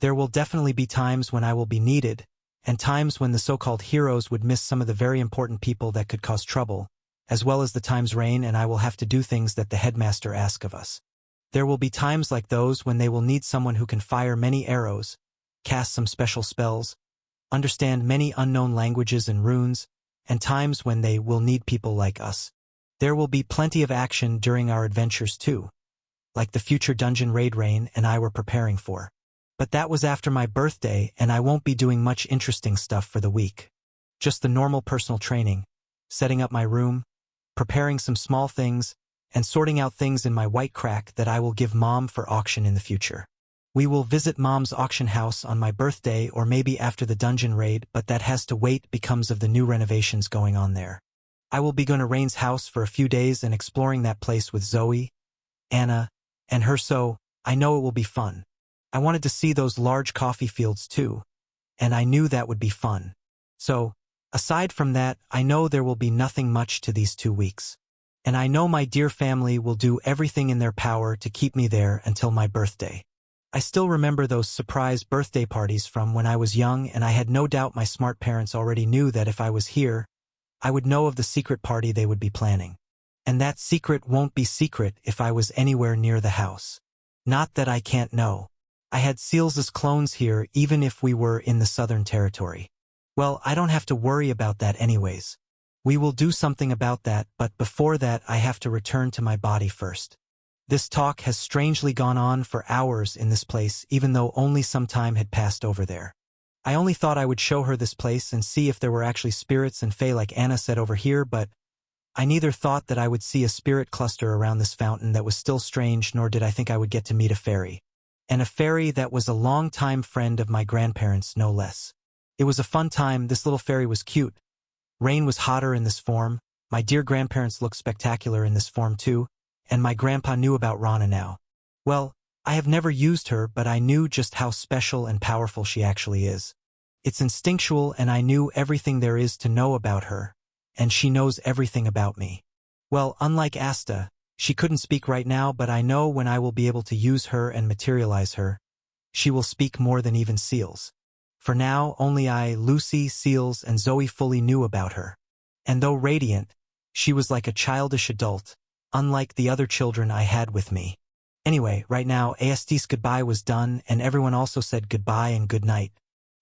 There will definitely be times when I will be needed, and times when the so-called heroes would miss some of the very important people that could cause trouble, as well as the times Rain and I will have to do things that the headmaster asks of us. There will be times like those when they will need someone who can fire many arrows, cast some special spells, understand many unknown languages and runes, and times when they will need people like us. There will be plenty of action during our adventures too, like the future dungeon raid Rain and I were preparing for. But that was after my birthday and I won't be doing much interesting stuff for the week. Just the normal personal training, setting up my room, preparing some small things, and sorting out things in my white crack that I will give Mom for auction in the future. We will visit Mom's auction house on my birthday or maybe after the dungeon raid, but that has to wait because of the new renovations going on there. I will be going to Rain's house for a few days and exploring that place with Zoe, Anna, and her, so I know it will be fun. I wanted to see those large coffee fields too, and I knew that would be fun. So, aside from that, I know there will be nothing much to these 2 weeks. And I know my dear family will do everything in their power to keep me there until my birthday. I still remember those surprise birthday parties from when I was young, and I had no doubt my smart parents already knew that if I was here, I would know of the secret party they would be planning. And that secret won't be secret if I was anywhere near the house. Not that I can't know. I had Seals' clones here even if we were in the Southern Territory. Well, I don't have to worry about that anyways. We will do something about that, but before that I have to return to my body first. This talk has strangely gone on for hours in this place, even though only some time had passed over there. I only thought I would show her this place and see if there were actually spirits and fae like Anna said over here, but I neither thought that I would see a spirit cluster around this fountain that was still strange, nor did I think I would get to meet a fairy. And a fairy that was a long-time friend of my grandparents, no less. It was a fun time. This little fairy was cute. Rain was hotter in this form. My dear grandparents looked spectacular in this form too, and my grandpa knew about Rana now. Well, I have never used her, but I knew just how special and powerful she actually is. It's instinctual, and I knew everything there is to know about her, and she knows everything about me. Well, unlike Asta, she couldn't speak right now, but I know when I will be able to use her and materialize her, she will speak more than even Seals. For now, only I, Lucy, Seals, and Zoe fully knew about her. And though radiant, she was like a childish adult, unlike the other children I had with me. Anyway, right now, AST's goodbye was done, and everyone also said goodbye and good night.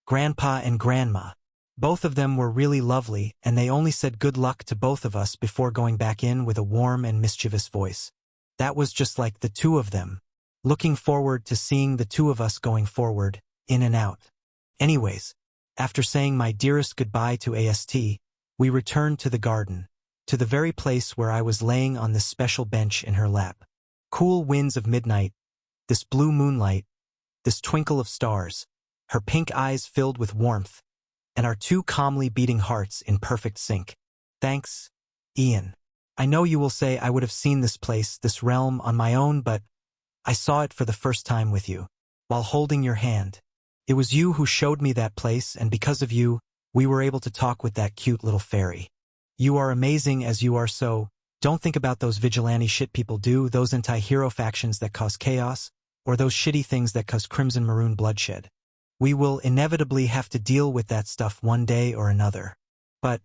Grandpa and Grandma. Both of them were really lovely, and they only said good luck to both of us before going back in with a warm and mischievous voice. That was just like the two of them. Looking forward to seeing the two of us going forward, in and out. Anyways, after saying my dearest goodbye to AST, We returned to the garden, to the very place where I was laying on this special bench in her lap. Cool winds of midnight, this blue moonlight, this twinkle of stars, her pink eyes filled with warmth, and our two calmly beating hearts in perfect sync. Thanks, Ian. I know you will say I would have seen this place, this realm, on my own, but I saw it for the first time with you, while holding your hand. It was you who showed me that place, and because of you, we were able to talk with that cute little fairy. You are amazing as you are, so don't think about those vigilante shit people do, those anti-hero factions that cause chaos, or those shitty things that cause crimson maroon bloodshed. We will inevitably have to deal with that stuff one day or another. But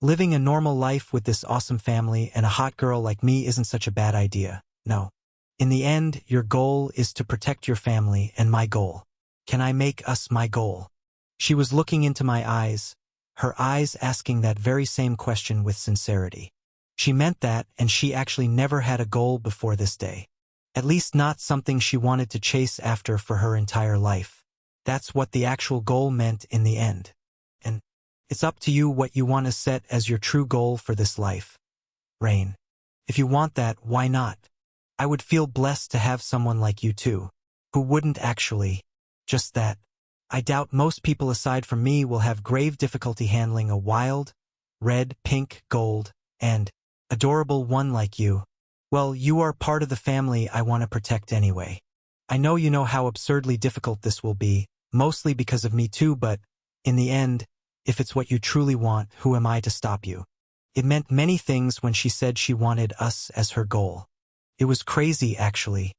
living a normal life with this awesome family and a hot girl like me isn't such a bad idea, no. In the end, your goal is to protect your family, and my goal. Can I make us my goal? She was looking into my eyes, her eyes asking that very same question with sincerity. She meant that, and she actually never had a goal before this day. At least not something she wanted to chase after for her entire life. That's what the actual goal meant in the end. And it's up to you what you want to set as your true goal for this life. Rain. If you want that, why not? I would feel blessed to have someone like you too, who wouldn't actually. Just that. I doubt most people aside from me will have grave difficulty handling a wild, red, pink, gold, and adorable one like you. Well, you are part of the family I want to protect anyway. I know you know how absurdly difficult this will be, mostly because of me too, but in the end, if it's what you truly want, who am I to stop you? It meant many things when she said she wanted us as her goal. It was crazy, actually.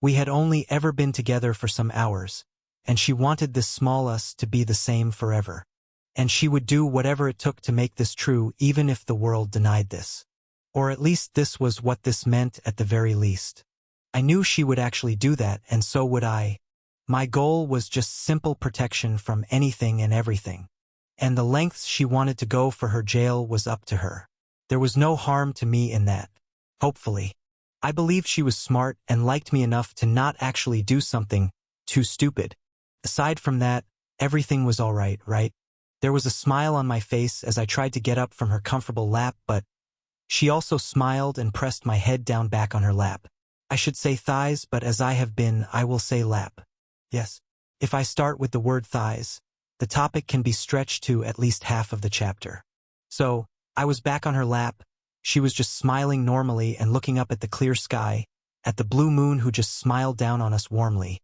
We had only ever been together for some hours, and she wanted this small us to be the same forever. And she would do whatever it took to make this true, even if the world denied this. Or at least this was what this meant at the very least. I knew she would actually do that, and so would I. My goal was just simple protection from anything and everything. And the lengths she wanted to go for her jail was up to her. There was no harm to me in that. Hopefully. I believed she was smart and liked me enough to not actually do something too stupid. Aside from that, everything was all right, right? There was a smile on my face as I tried to get up from her comfortable lap, but she also smiled and pressed my head down back on her lap. I should say thighs, but as I have been, I will say lap. Yes. If I start with the word thighs, the topic can be stretched to at least half of the chapter. So, I was back on her lap. She was just smiling normally and looking up at the clear sky, at the blue moon who just smiled down on us warmly.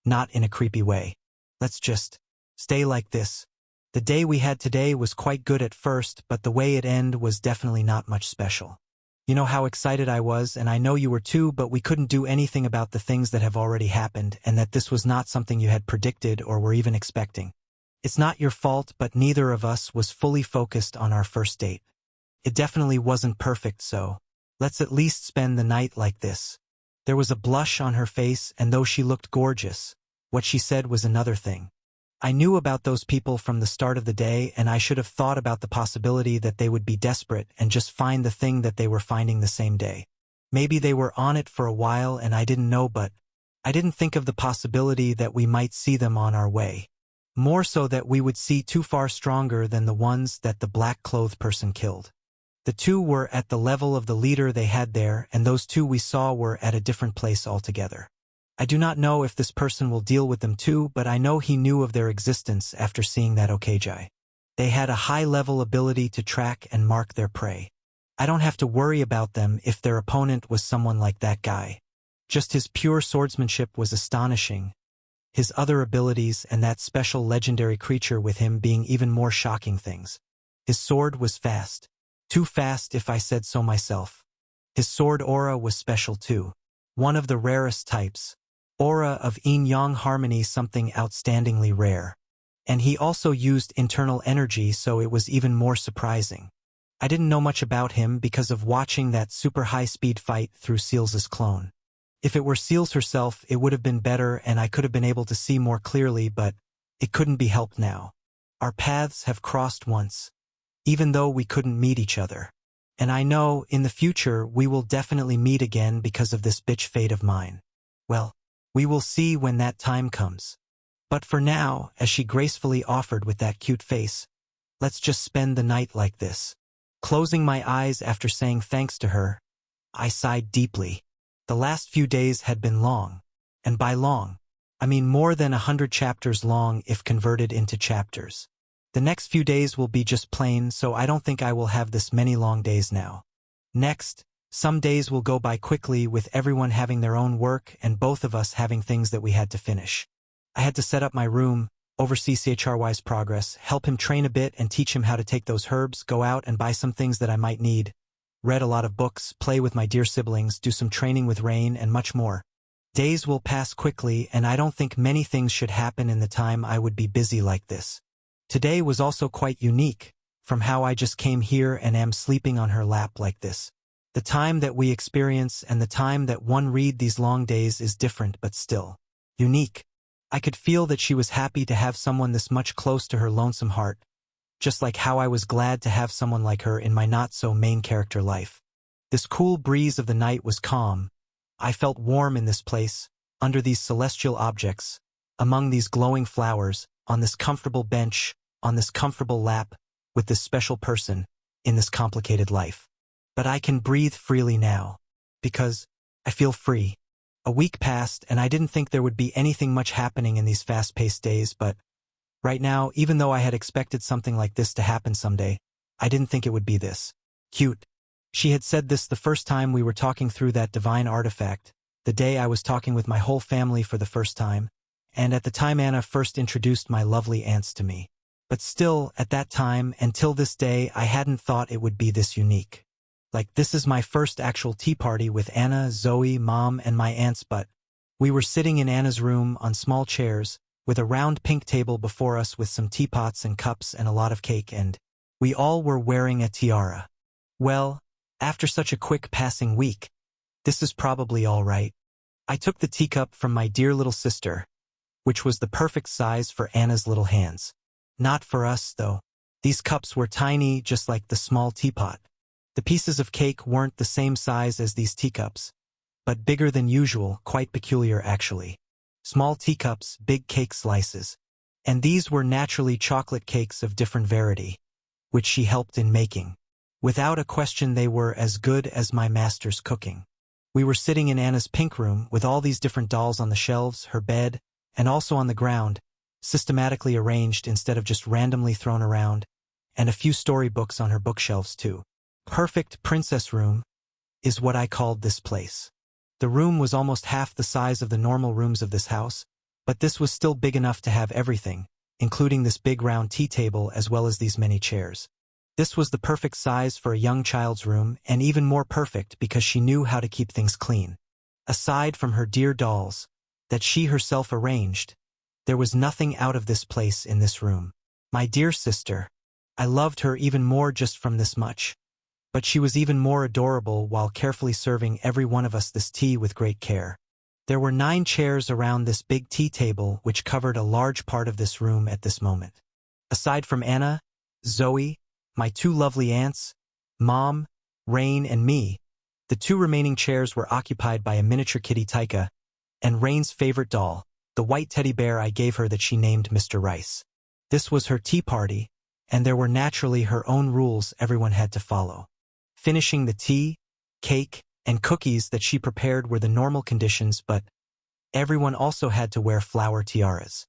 Not in a creepy way. Let's just stay like this. The day we had today was quite good at first, but the way it ended was definitely not much special. You know how excited I was, and I know you were too, but we couldn't do anything about the things that have already happened, and that this was not something you had predicted or were even expecting. It's not your fault, but neither of us was fully focused on our first date. It definitely wasn't perfect, so let's at least spend the night like this. There was a blush on her face, and though she looked gorgeous, what she said was another thing. I knew about those people from the start of the day, and I should have thought about the possibility that they would be desperate and just find the thing that they were finding the same day. Maybe they were on it for a while and I didn't know, but I didn't think of the possibility that we might see them on our way. More so that we would see two far stronger than the ones that the black-clothed person killed. The two were at the level of the leader they had there, and those two we saw were at a different place altogether. I do not know if this person will deal with them too, but I know he knew of their existence after seeing that Okajai. They had a high-level ability to track and mark their prey. I don't have to worry about them if their opponent was someone like that guy. Just his pure swordsmanship was astonishing. His other abilities and that special legendary creature with him being even more shocking things. His sword was fast. Too fast if I said so myself. His sword aura was special too. One of the rarest types. Aura of yin-yang harmony, something outstandingly rare. And he also used internal energy, so it was even more surprising. I didn't know much about him because of watching that super high-speed fight through Seals' clone. If it were Seals herself, it would have been better and I could have been able to see more clearly, but it couldn't be helped now. Our paths have crossed once, even though we couldn't meet each other. And I know, in the future, we will definitely meet again because of this bitch fate of mine. Well, we will see when that time comes. But for now, as she gracefully offered with that cute face, let's just spend the night like this. Closing my eyes after saying thanks to her, I sighed deeply. The last few days had been long. And by long, I mean more than 100 chapters long if converted into chapters. The next few days will be just plain, so I don't think I will have this many long days now. Next, some days will go by quickly with everyone having their own work and both of us having things that we had to finish. I had to set up my room, oversee CHRY's progress, help him train a bit and teach him how to take those herbs, go out and buy some things that I might need, read a lot of books, play with my dear siblings, do some training with Rain and much more. Days will pass quickly and I don't think many things should happen in the time I would be busy like this. Today was also quite unique, from how I just came here and am sleeping on her lap like this. The time that we experience and the time that one read these long days is different but still unique. I could feel that she was happy to have someone this much close to her lonesome heart, just like how I was glad to have someone like her in my not-so-main character life. This cool breeze of the night was calm. I felt warm in this place, under these celestial objects, among these glowing flowers, on this comfortable bench, on this comfortable lap, with this special person, in this complicated life. But I can breathe freely now, because I feel free. A week passed and I didn't think there would be anything much happening in these fast-paced days, but right now, even though I had expected something like this to happen someday, I didn't think it would be this cute. She had said this the first time we were talking through that divine artifact, the day I was talking with my whole family for the first time, and at the time Anna first introduced my lovely aunts to me. But still, at that time, until this day, I hadn't thought it would be this unique. Like, this is my first actual tea party with Anna, Zoe, Mom, and my aunts, but we were sitting in Anna's room on small chairs, with a round pink table before us with some teapots and cups and a lot of cake, and we all were wearing a tiara. Well, after such a quick passing week, this is probably all right. I took the teacup from my dear little sister, which was the perfect size for Anna's little hands. Not for us, though. These cups were tiny, just like the small teapot. The pieces of cake weren't the same size as these teacups, but bigger than usual, quite peculiar actually. Small teacups, big cake slices. And these were naturally chocolate cakes of different variety, which she helped in making. Without a question they were as good as my master's cooking. We were sitting in Anna's pink room with all these different dolls on the shelves, her bed, and also on the ground, systematically arranged instead of just randomly thrown around, and a few storybooks on her bookshelves too. Perfect princess room is what I called this place. The room was almost half the size of the normal rooms of this house, but this was still big enough to have everything, including this big round tea table as well as these many chairs. This was the perfect size for a young child's room, and even more perfect because she knew how to keep things clean. Aside from her dear dolls, that she herself arranged, there was nothing out of this place in this room. My dear sister, I loved her even more just from this much. But she was even more adorable while carefully serving every one of us this tea with great care. There were 9 chairs around this big tea table which covered a large part of this room at this moment. Aside from Anna, Zoe, my 2 lovely aunts, Mom, Rain, and me, the 2 remaining chairs were occupied by a miniature kitty Taika, and Rain's favorite doll, the white teddy bear I gave her that she named Mr. Rice. This was her tea party, and there were naturally her own rules everyone had to follow. Finishing the tea, cake, and cookies that she prepared were the normal conditions, but everyone also had to wear flower tiaras.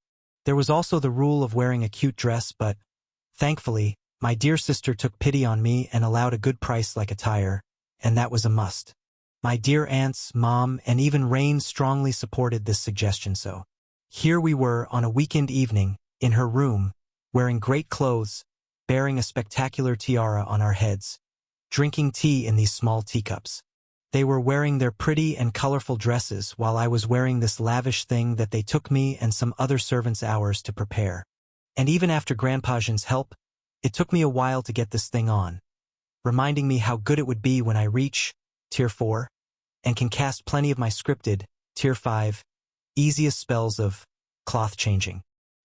There was also the rule of wearing a cute dress, but thankfully, my dear sister took pity on me and allowed a good price like attire, and that was a must. My dear aunts, Mom, and even Rain strongly supported this suggestion, so here we were on a weekend evening, in her room, wearing great clothes, bearing a spectacular tiara on our heads, drinking tea in these small teacups. They were wearing their pretty and colorful dresses while I was wearing this lavish thing that they took me and some other servants hours to prepare. And even after Grandpa Jean's help, it took me a while to get this thing on, reminding me how good it would be when I reach Tier 4 and can cast plenty of my scripted Tier 5 easiest spells of cloth changing.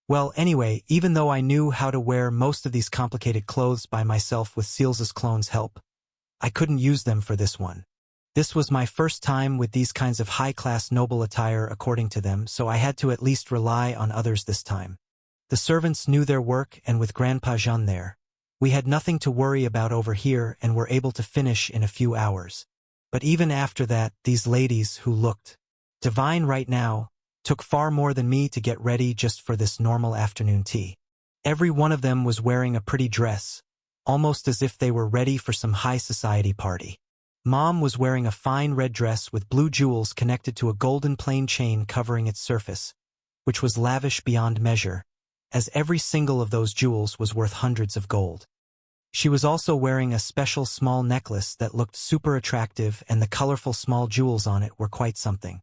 Well, anyway, even though I knew how to wear most of these complicated clothes by myself with Seals's clone's help, I couldn't use them for this one. This was my first time with these kinds of high-class noble attire according to them, so I had to at least rely on others this time. The servants knew their work, and with Grandpa Jean there, We had nothing to worry about over here and were able to finish in a few hours. But even after that, these ladies, who looked divine right now, took far more than me to get ready just for this normal afternoon tea. Every one of them was wearing a pretty dress, almost as if they were ready for some high society party. Mom was wearing a fine red dress with blue jewels connected to a golden plain chain covering its surface, which was lavish beyond measure, as every single of those jewels was worth hundreds of gold. She was also wearing a special small necklace that looked super attractive, and the colorful small jewels on it were quite something.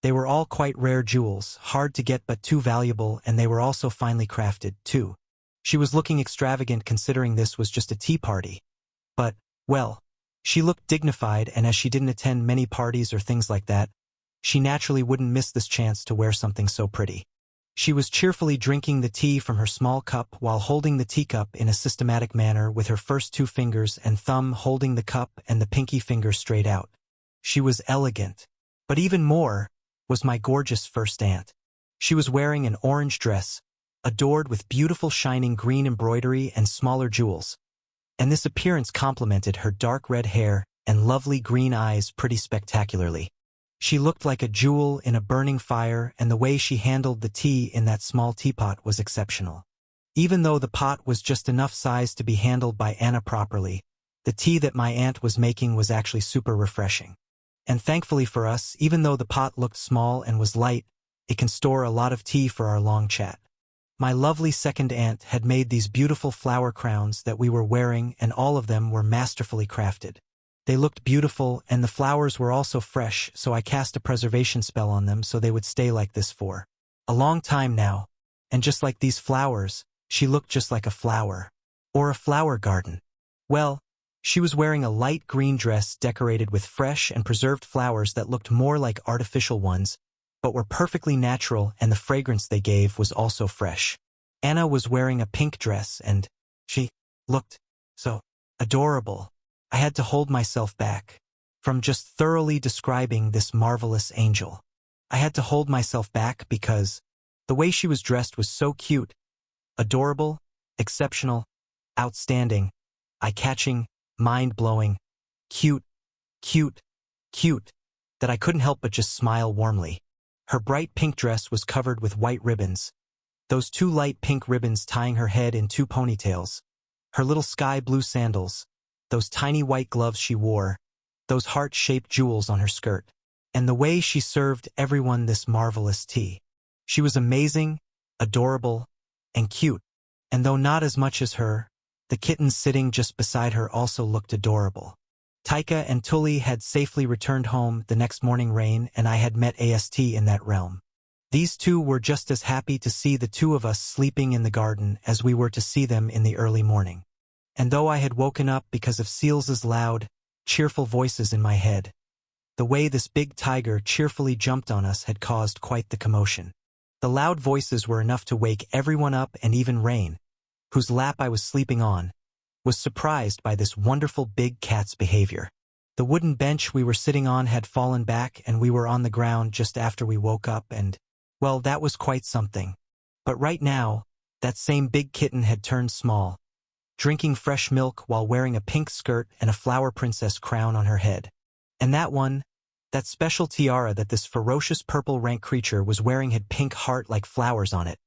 They were all quite rare jewels, hard to get but too valuable, and they were also finely crafted, too. She was looking extravagant considering this was just a tea party. But, well, she looked dignified, and as she didn't attend many parties or things like that, she naturally wouldn't miss this chance to wear something so pretty. She was cheerfully drinking the tea from her small cup while holding the teacup in a systematic manner with her first two fingers and thumb holding the cup and the pinky finger straight out. She was elegant. But even more was my gorgeous first aunt. She was wearing an orange dress, adored with beautiful shining green embroidery and smaller jewels, and this appearance complemented her dark red hair and lovely green eyes pretty spectacularly. She looked like a jewel in a burning fire, and the way she handled the tea in that small teapot was exceptional. Even though the pot was just enough size to be handled by Anna properly, the tea that my aunt was making was actually super refreshing. And thankfully for us, even though the pot looked small and was light, it can store a lot of tea for our long chat. My lovely second aunt had made these beautiful flower crowns that we were wearing, and all of them were masterfully crafted. They looked beautiful, and the flowers were also fresh, so I cast a preservation spell on them so they would stay like this for a long time now. And just like these flowers, she looked just like a flower. Or a flower garden. Well, she was wearing a light green dress decorated with fresh and preserved flowers that looked more like artificial ones, but were perfectly natural, and the fragrance they gave was also fresh. Anna was wearing a pink dress, and she looked so adorable. I had to hold myself back from just thoroughly describing this marvelous angel. I had to hold myself back because the way she was dressed was so cute, adorable, exceptional, outstanding, eye-catching, mind-blowing, cute, cute, cute, that I couldn't help but just smile warmly. Her bright pink dress was covered with white ribbons, those two light pink ribbons tying her head in two ponytails, her little sky blue sandals, those tiny white gloves she wore, those heart-shaped jewels on her skirt, and the way she served everyone this marvelous tea. She was amazing, adorable, and cute, and though not as much as her, the kittens sitting just beside her also looked adorable. Taika and Tully had safely returned home the next morning rain, and I had met AST in that realm. These two were just as happy to see the two of us sleeping in the garden as we were to see them in the early morning. And though I had woken up because of Seals's loud, cheerful voices in my head, the way this big tiger cheerfully jumped on us had caused quite the commotion. The loud voices were enough to wake everyone up, and even Rain, whose lap I was sleeping on, was surprised by this wonderful big cat's behavior. The wooden bench we were sitting on had fallen back, and we were on the ground just after we woke up, and, well, that was quite something. But right now, that same big kitten had turned small, drinking fresh milk while wearing a pink skirt and a flower princess crown on her head. And that special tiara that this ferocious purple rank creature was wearing had pink heart-like flowers on it,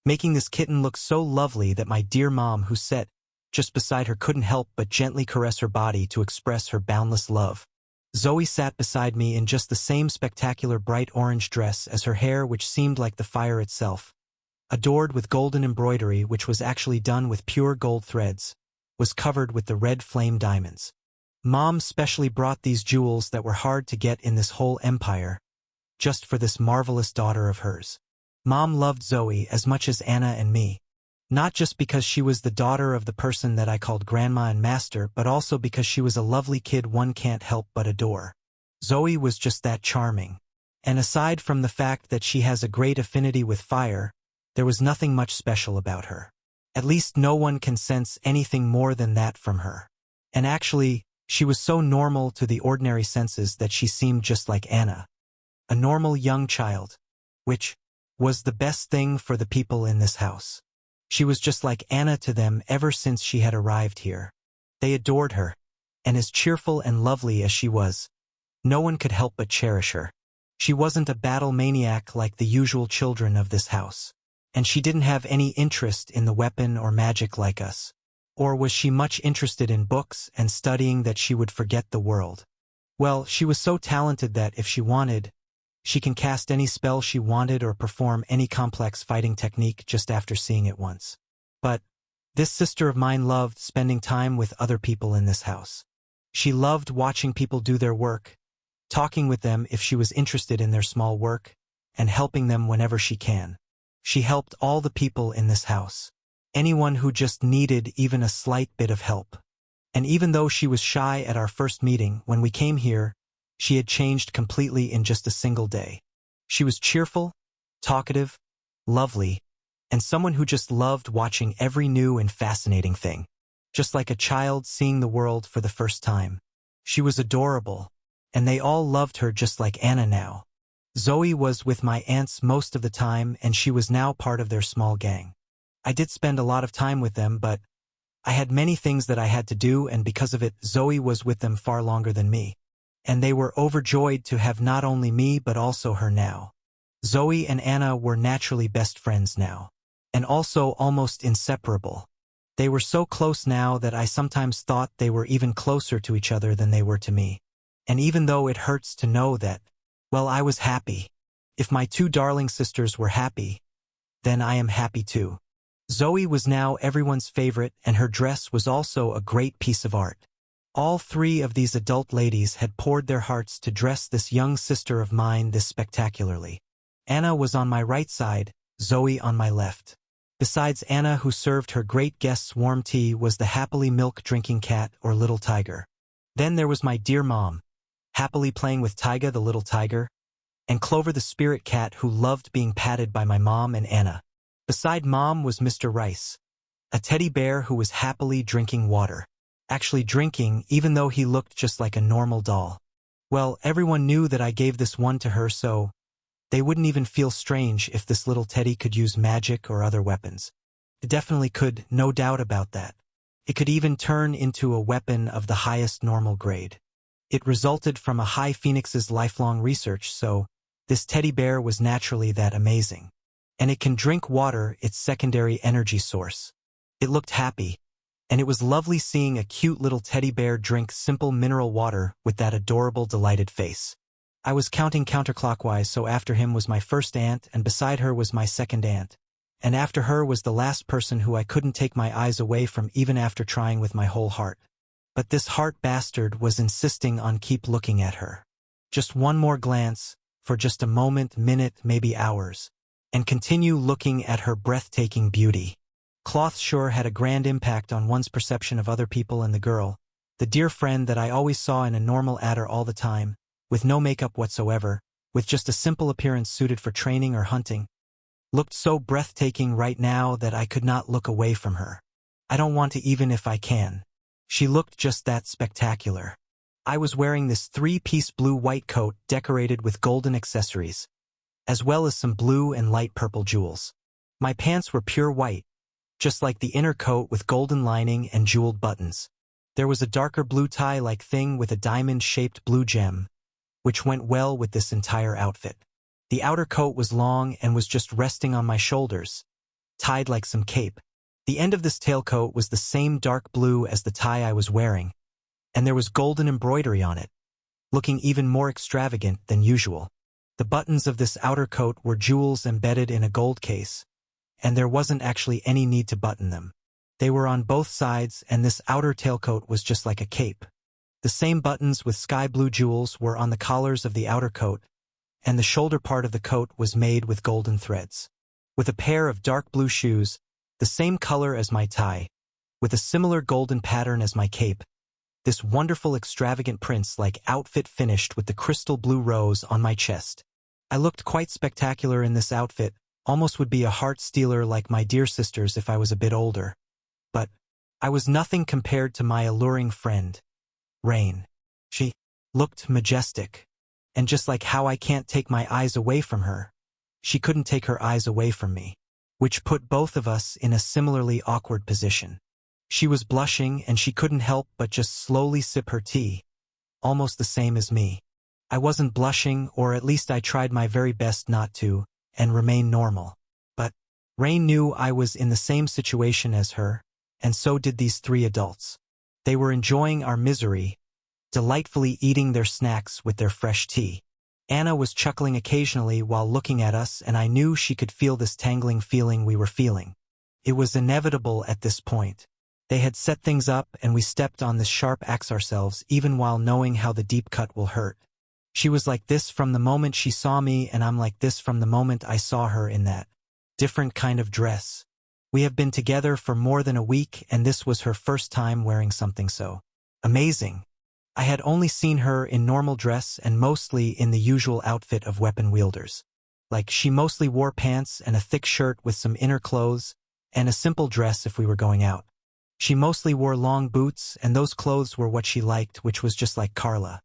making this kitten look so lovely that my dear mom, who sat just beside her, couldn't help but gently caress her body to express her boundless love. Zoe sat beside me in just the same spectacular bright orange dress, as her hair, which seemed like the fire itself, adored with golden embroidery which was actually done with pure gold threads, was covered with the red flame diamonds. Mom specially brought these jewels that were hard to get in this whole empire, just for this marvelous daughter of hers. Mom loved Zoe as much as Anna and me, not just because she was the daughter of the person that I called Grandma and Master, but also because she was a lovely kid one can't help but adore. Zoe was just that charming. And aside from the fact that she has a great affinity with fire, there was nothing much special about her. At least no one can sense anything more than that from her. And actually, she was so normal to the ordinary senses that she seemed just like Anna, a normal young child, which was the best thing for the people in this house. She was just like Anna to them ever since she had arrived here. They adored her, and as cheerful and lovely as she was, no one could help but cherish her. She wasn't a battle maniac like the usual children of this house, and she didn't have any interest in the weapon or magic like us. Or was she much interested in books and studying that she would forget the world? Well, she was so talented that if she wanted, she can cast any spell she wanted or perform any complex fighting technique just after seeing it once. But this sister of mine loved spending time with other people in this house. She loved watching people do their work, talking with them if she was interested in their small work, and helping them whenever she can. She helped all the people in this house, anyone who just needed even a slight bit of help. And even though she was shy at our first meeting when we came here, she had changed completely in just a single day. She was cheerful, talkative, lovely, and someone who just loved watching every new and fascinating thing, just like a child seeing the world for the first time. She was adorable, and they all loved her just like Anna now. Zoe was with my aunts most of the time, and she was now part of their small gang. I did spend a lot of time with them, but I had many things that I had to do, and because of it, Zoe was with them far longer than me. And they were overjoyed to have not only me but also her now. Zoe and Anna were naturally best friends now, and also almost inseparable. They were so close now that I sometimes thought they were even closer to each other than they were to me. And even though it hurts to know that, well, I was happy. If my two darling sisters were happy, then I am happy too. Zoe was now everyone's favorite, and her dress was also a great piece of art. All three of these adult ladies had poured their hearts to dress this young sister of mine this spectacularly. Anna was on my right side, Zoe on my left. Besides Anna, who served her great guests warm tea, was the happily milk-drinking cat or little tiger. Then there was my dear mom, happily playing with Tyga the little tiger, and Clover the spirit cat who loved being patted by my mom and Anna. Beside Mom was Mr. Rice, a teddy bear who was happily drinking water. Actually drinking, even though he looked just like a normal doll. Well, everyone knew that I gave this one to her, so they wouldn't even feel strange if this little teddy could use magic or other weapons. It definitely could, no doubt about that. It could even turn into a weapon of the highest normal grade. It resulted from a high phoenix's lifelong research, so this teddy bear was naturally that amazing. And it can drink water, its secondary energy source. It looked happy, and it was lovely seeing a cute little teddy bear drink simple mineral water with that adorable, delighted face. I was counting counterclockwise, so after him was my first aunt, and beside her was my second aunt. And after her was the last person who I couldn't take my eyes away from even after trying with my whole heart. But this heart bastard was insisting on keep looking at her. Just one more glance, for just a moment, minute, maybe hours, and continue looking at her breathtaking beauty. Cloth sure had a grand impact on one's perception of other people, and the girl, the dear friend that I always saw in a normal adder all the time, with no makeup whatsoever, with just a simple appearance suited for training or hunting, looked so breathtaking right now that I could not look away from her. I don't want to even if I can. She looked just that spectacular. I was wearing this three-piece blue-white coat decorated with golden accessories, as well as some blue and light purple jewels. My pants were pure white, just like the inner coat with golden lining and jeweled buttons. There was a darker blue tie-like thing with a diamond-shaped blue gem, which went well with this entire outfit. The outer coat was long and was just resting on my shoulders, tied like some cape. The end of this tailcoat was the same dark blue as the tie I was wearing, and there was golden embroidery on it, looking even more extravagant than usual. The buttons of this outer coat were jewels embedded in a gold case, and there wasn't actually any need to button them. They were on both sides, and this outer tailcoat was just like a cape. The same buttons with sky blue jewels were on the collars of the outer coat, and the shoulder part of the coat was made with golden threads. With a pair of dark blue shoes, the same color as my tie, with a similar golden pattern as my cape, this wonderful extravagant prince-like outfit finished with the crystal blue rose on my chest. I looked quite spectacular in this outfit, almost would be a heart-stealer like my dear sisters if I was a bit older. But I was nothing compared to my alluring friend, Rain. She looked majestic, and just like how I can't take my eyes away from her, she couldn't take her eyes away from me. which put both of us in a similarly awkward position. She was blushing and she couldn't help but just slowly sip her tea, almost the same as me. I wasn't blushing, or at least I tried my very best not to, and remain normal. But Rain knew I was in the same situation as her, and so did these three adults. They were enjoying our misery, delightfully eating their snacks with their fresh tea. Anna was chuckling occasionally while looking at us, and I knew she could feel this tangling feeling we were feeling. It was inevitable at this point. They had set things up and we stepped on this sharp axe ourselves, even while knowing how the deep cut will hurt. She was like this from the moment she saw me, and I'm like this from the moment I saw her in that different kind of dress. We have been together for more than a week, and this was her first time wearing something so amazing. I had only seen her in normal dress and mostly in the usual outfit of weapon wielders. Like, she mostly wore pants and a thick shirt with some inner clothes, and a simple dress if we were going out. She mostly wore long boots, and those clothes were what she liked, which was just like Carla.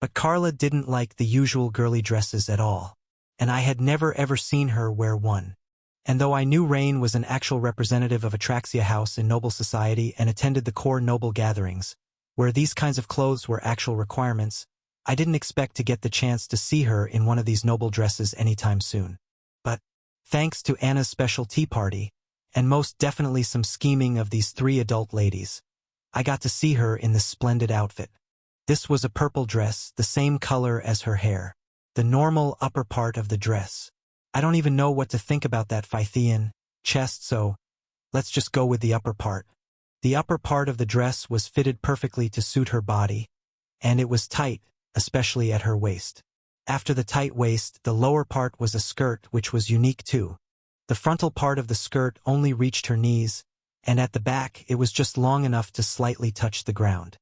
But Carla didn't like the usual girly dresses at all, and I had never ever seen her wear one. And though I knew Rain was an actual representative of Atraxia House in noble society and attended the core noble gatherings, where these kinds of clothes were actual requirements, I didn't expect to get the chance to see her in one of these noble dresses anytime soon. But, thanks to Anna's special tea party, and most definitely some scheming of these three adult ladies, I got to see her in this splendid outfit. This was a purple dress, the same color as her hair, the normal upper part of the dress. I don't even know what to think about that Pythian chest, so let's just go with the upper part. The upper part of the dress was fitted perfectly to suit her body, and it was tight, especially at her waist. After the tight waist, the lower part was a skirt, which was unique too. The frontal part of the skirt only reached her knees, and at the back it was just long enough to slightly touch the ground.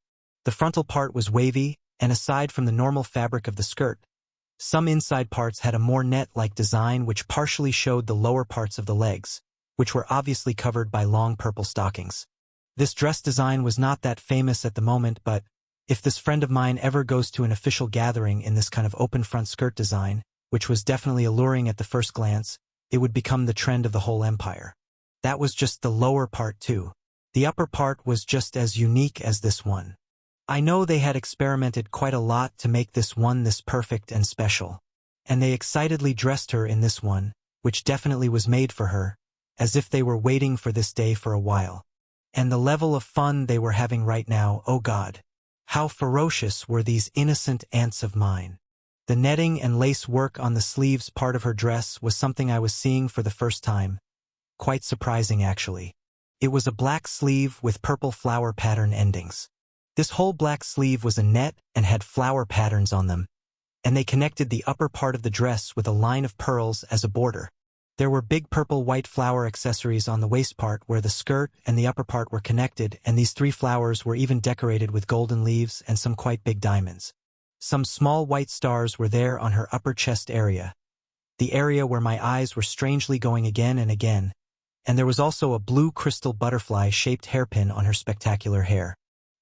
The frontal part was wavy, and aside from the normal fabric of the skirt, some inside parts had a more net-like design which partially showed the lower parts of the legs, which were obviously covered by long purple stockings. This dress design was not that famous at the moment, but if this friend of mine ever goes to an official gathering in this kind of open front skirt design, which was definitely alluring at the first glance, it would become the trend of the whole empire. That was just the lower part too. The upper part was just as unique as this one. I know they had experimented quite a lot to make this one this perfect and special, and they excitedly dressed her in this one, which definitely was made for her, as if they were waiting for this day for a while. And the level of fun they were having right now, oh God. How ferocious were these innocent ants of mine. The netting and lace work on the sleeves part of her dress was something I was seeing for the first time. Quite surprising, actually. It was a black sleeve with purple flower pattern endings. This whole black sleeve was a net and had flower patterns on them, and they connected the upper part of the dress with a line of pearls as a border. There were big purple white flower accessories on the waist part where the skirt and the upper part were connected, and these three flowers were even decorated with golden leaves and some quite big diamonds. Some small white stars were there on her upper chest area, the area where my eyes were strangely going again and again, and there was also a blue crystal butterfly-shaped hairpin on her spectacular hair.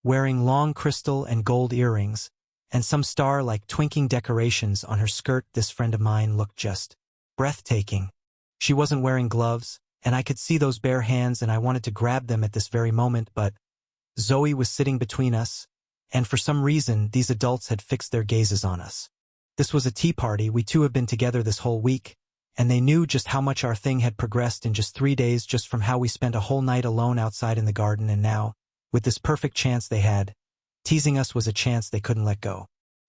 Wearing long crystal and gold earrings, and some star-like twinking decorations on her skirt, this friend of mine looked just breathtaking. She wasn't wearing gloves, and I could see those bare hands and I wanted to grab them at this very moment, but Zoe was sitting between us, and for some reason these adults had fixed their gazes on us. This was a tea party, we two have been together this whole week, and they knew just how much our thing had progressed in just 3 days, just from how we spent a whole night alone outside in the garden, and now, with this perfect chance they had, teasing us was a chance they couldn't let go.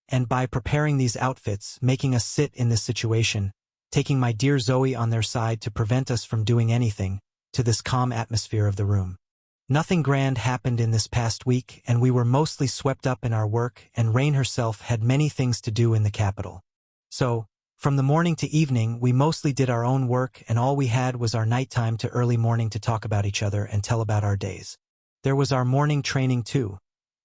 And by preparing these outfits, making us sit in this situation, taking my dear Zoe on their side to prevent us from doing anything, to this calm atmosphere of the room. Nothing grand happened in this past week, and we were mostly swept up in our work, and Rain herself had many things to do in the capital. So, from the morning to evening, we mostly did our own work, and all we had was our nighttime to early morning to talk about each other and tell about our days. There was our morning training too,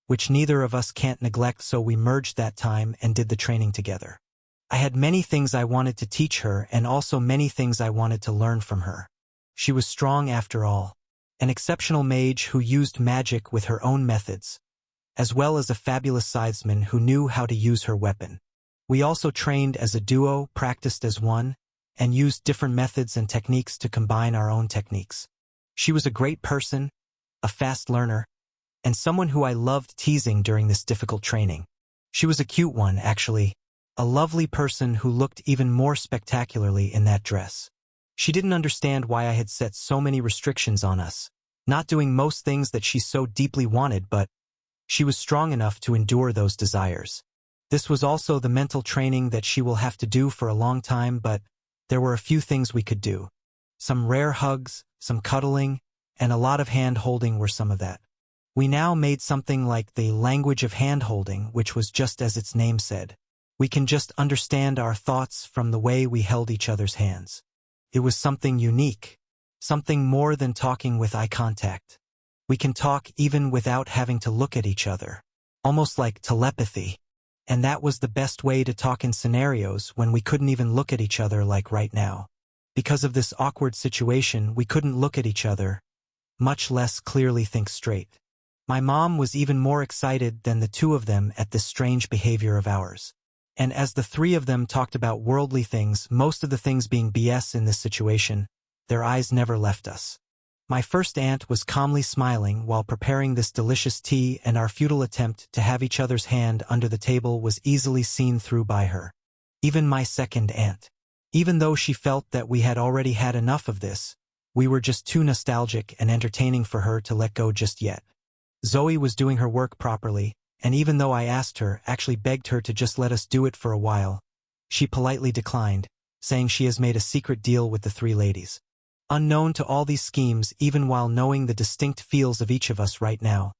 which neither of us can't neglect, so we merged that time and did the training together. I had many things I wanted to teach her and also many things I wanted to learn from her. She was strong after all, an exceptional mage who used magic with her own methods, as well as a fabulous scythesman who knew how to use her weapon. We also trained as a duo, practiced as one, and used different methods and techniques to combine our own techniques. She was a great person, a fast learner, and someone who I loved teasing during this difficult training. She was a cute one, actually, a lovely person who looked even more spectacularly in that dress. She didn't understand why I had set so many restrictions on us, not doing most things that she so deeply wanted, but she was strong enough to endure those desires. This was also the mental training that she will have to do for a long time, but there were a few things we could do. Some rare hugs, some cuddling, and a lot of hand-holding were some of that. We now made something like the language of hand-holding, which was just as its name said. We can just understand our thoughts from the way we held each other's hands. It was something unique, something more than talking with eye contact. We can talk even without having to look at each other, almost like telepathy. And that was the best way to talk in scenarios when we couldn't even look at each other like right now. Because of this awkward situation, we couldn't look at each other, much less clearly think straight. My mom was even more excited than the two of them at this strange behavior of ours. And as the three of them talked about worldly things, most of the things being BS in this situation, their eyes never left us. My first aunt was calmly smiling while preparing this delicious tea, and our futile attempt to have each other's hand under the table was easily seen through by her. Even my second aunt. Even though she felt that we had already had enough of this, we were just too nostalgic and entertaining for her to let go just yet. Zoe was doing her work properly, and even though I asked her, actually begged her to just let us do it for a while, she politely declined, saying she has made a secret deal with the three ladies. Unknown to all these schemes, even while knowing the distinct feels of each of us right now,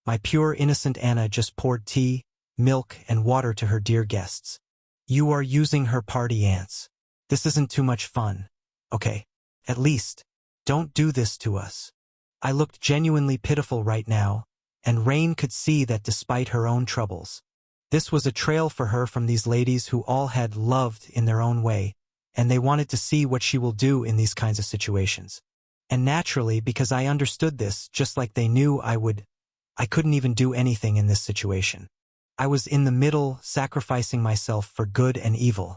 my pure innocent Anna just poured tea, milk, and water to her dear guests. You are using her party, aunts. This isn't too much fun. Okay, at least, don't do this to us. I looked genuinely pitiful right now, and Rain could see that despite her own troubles, this was a trail for her from these ladies who all had loved in their own way, and they wanted to see what she will do in these kinds of situations. And naturally, because I understood this, just like they knew I would, I couldn't even do anything in this situation. I was in the middle, sacrificing myself for good and evil.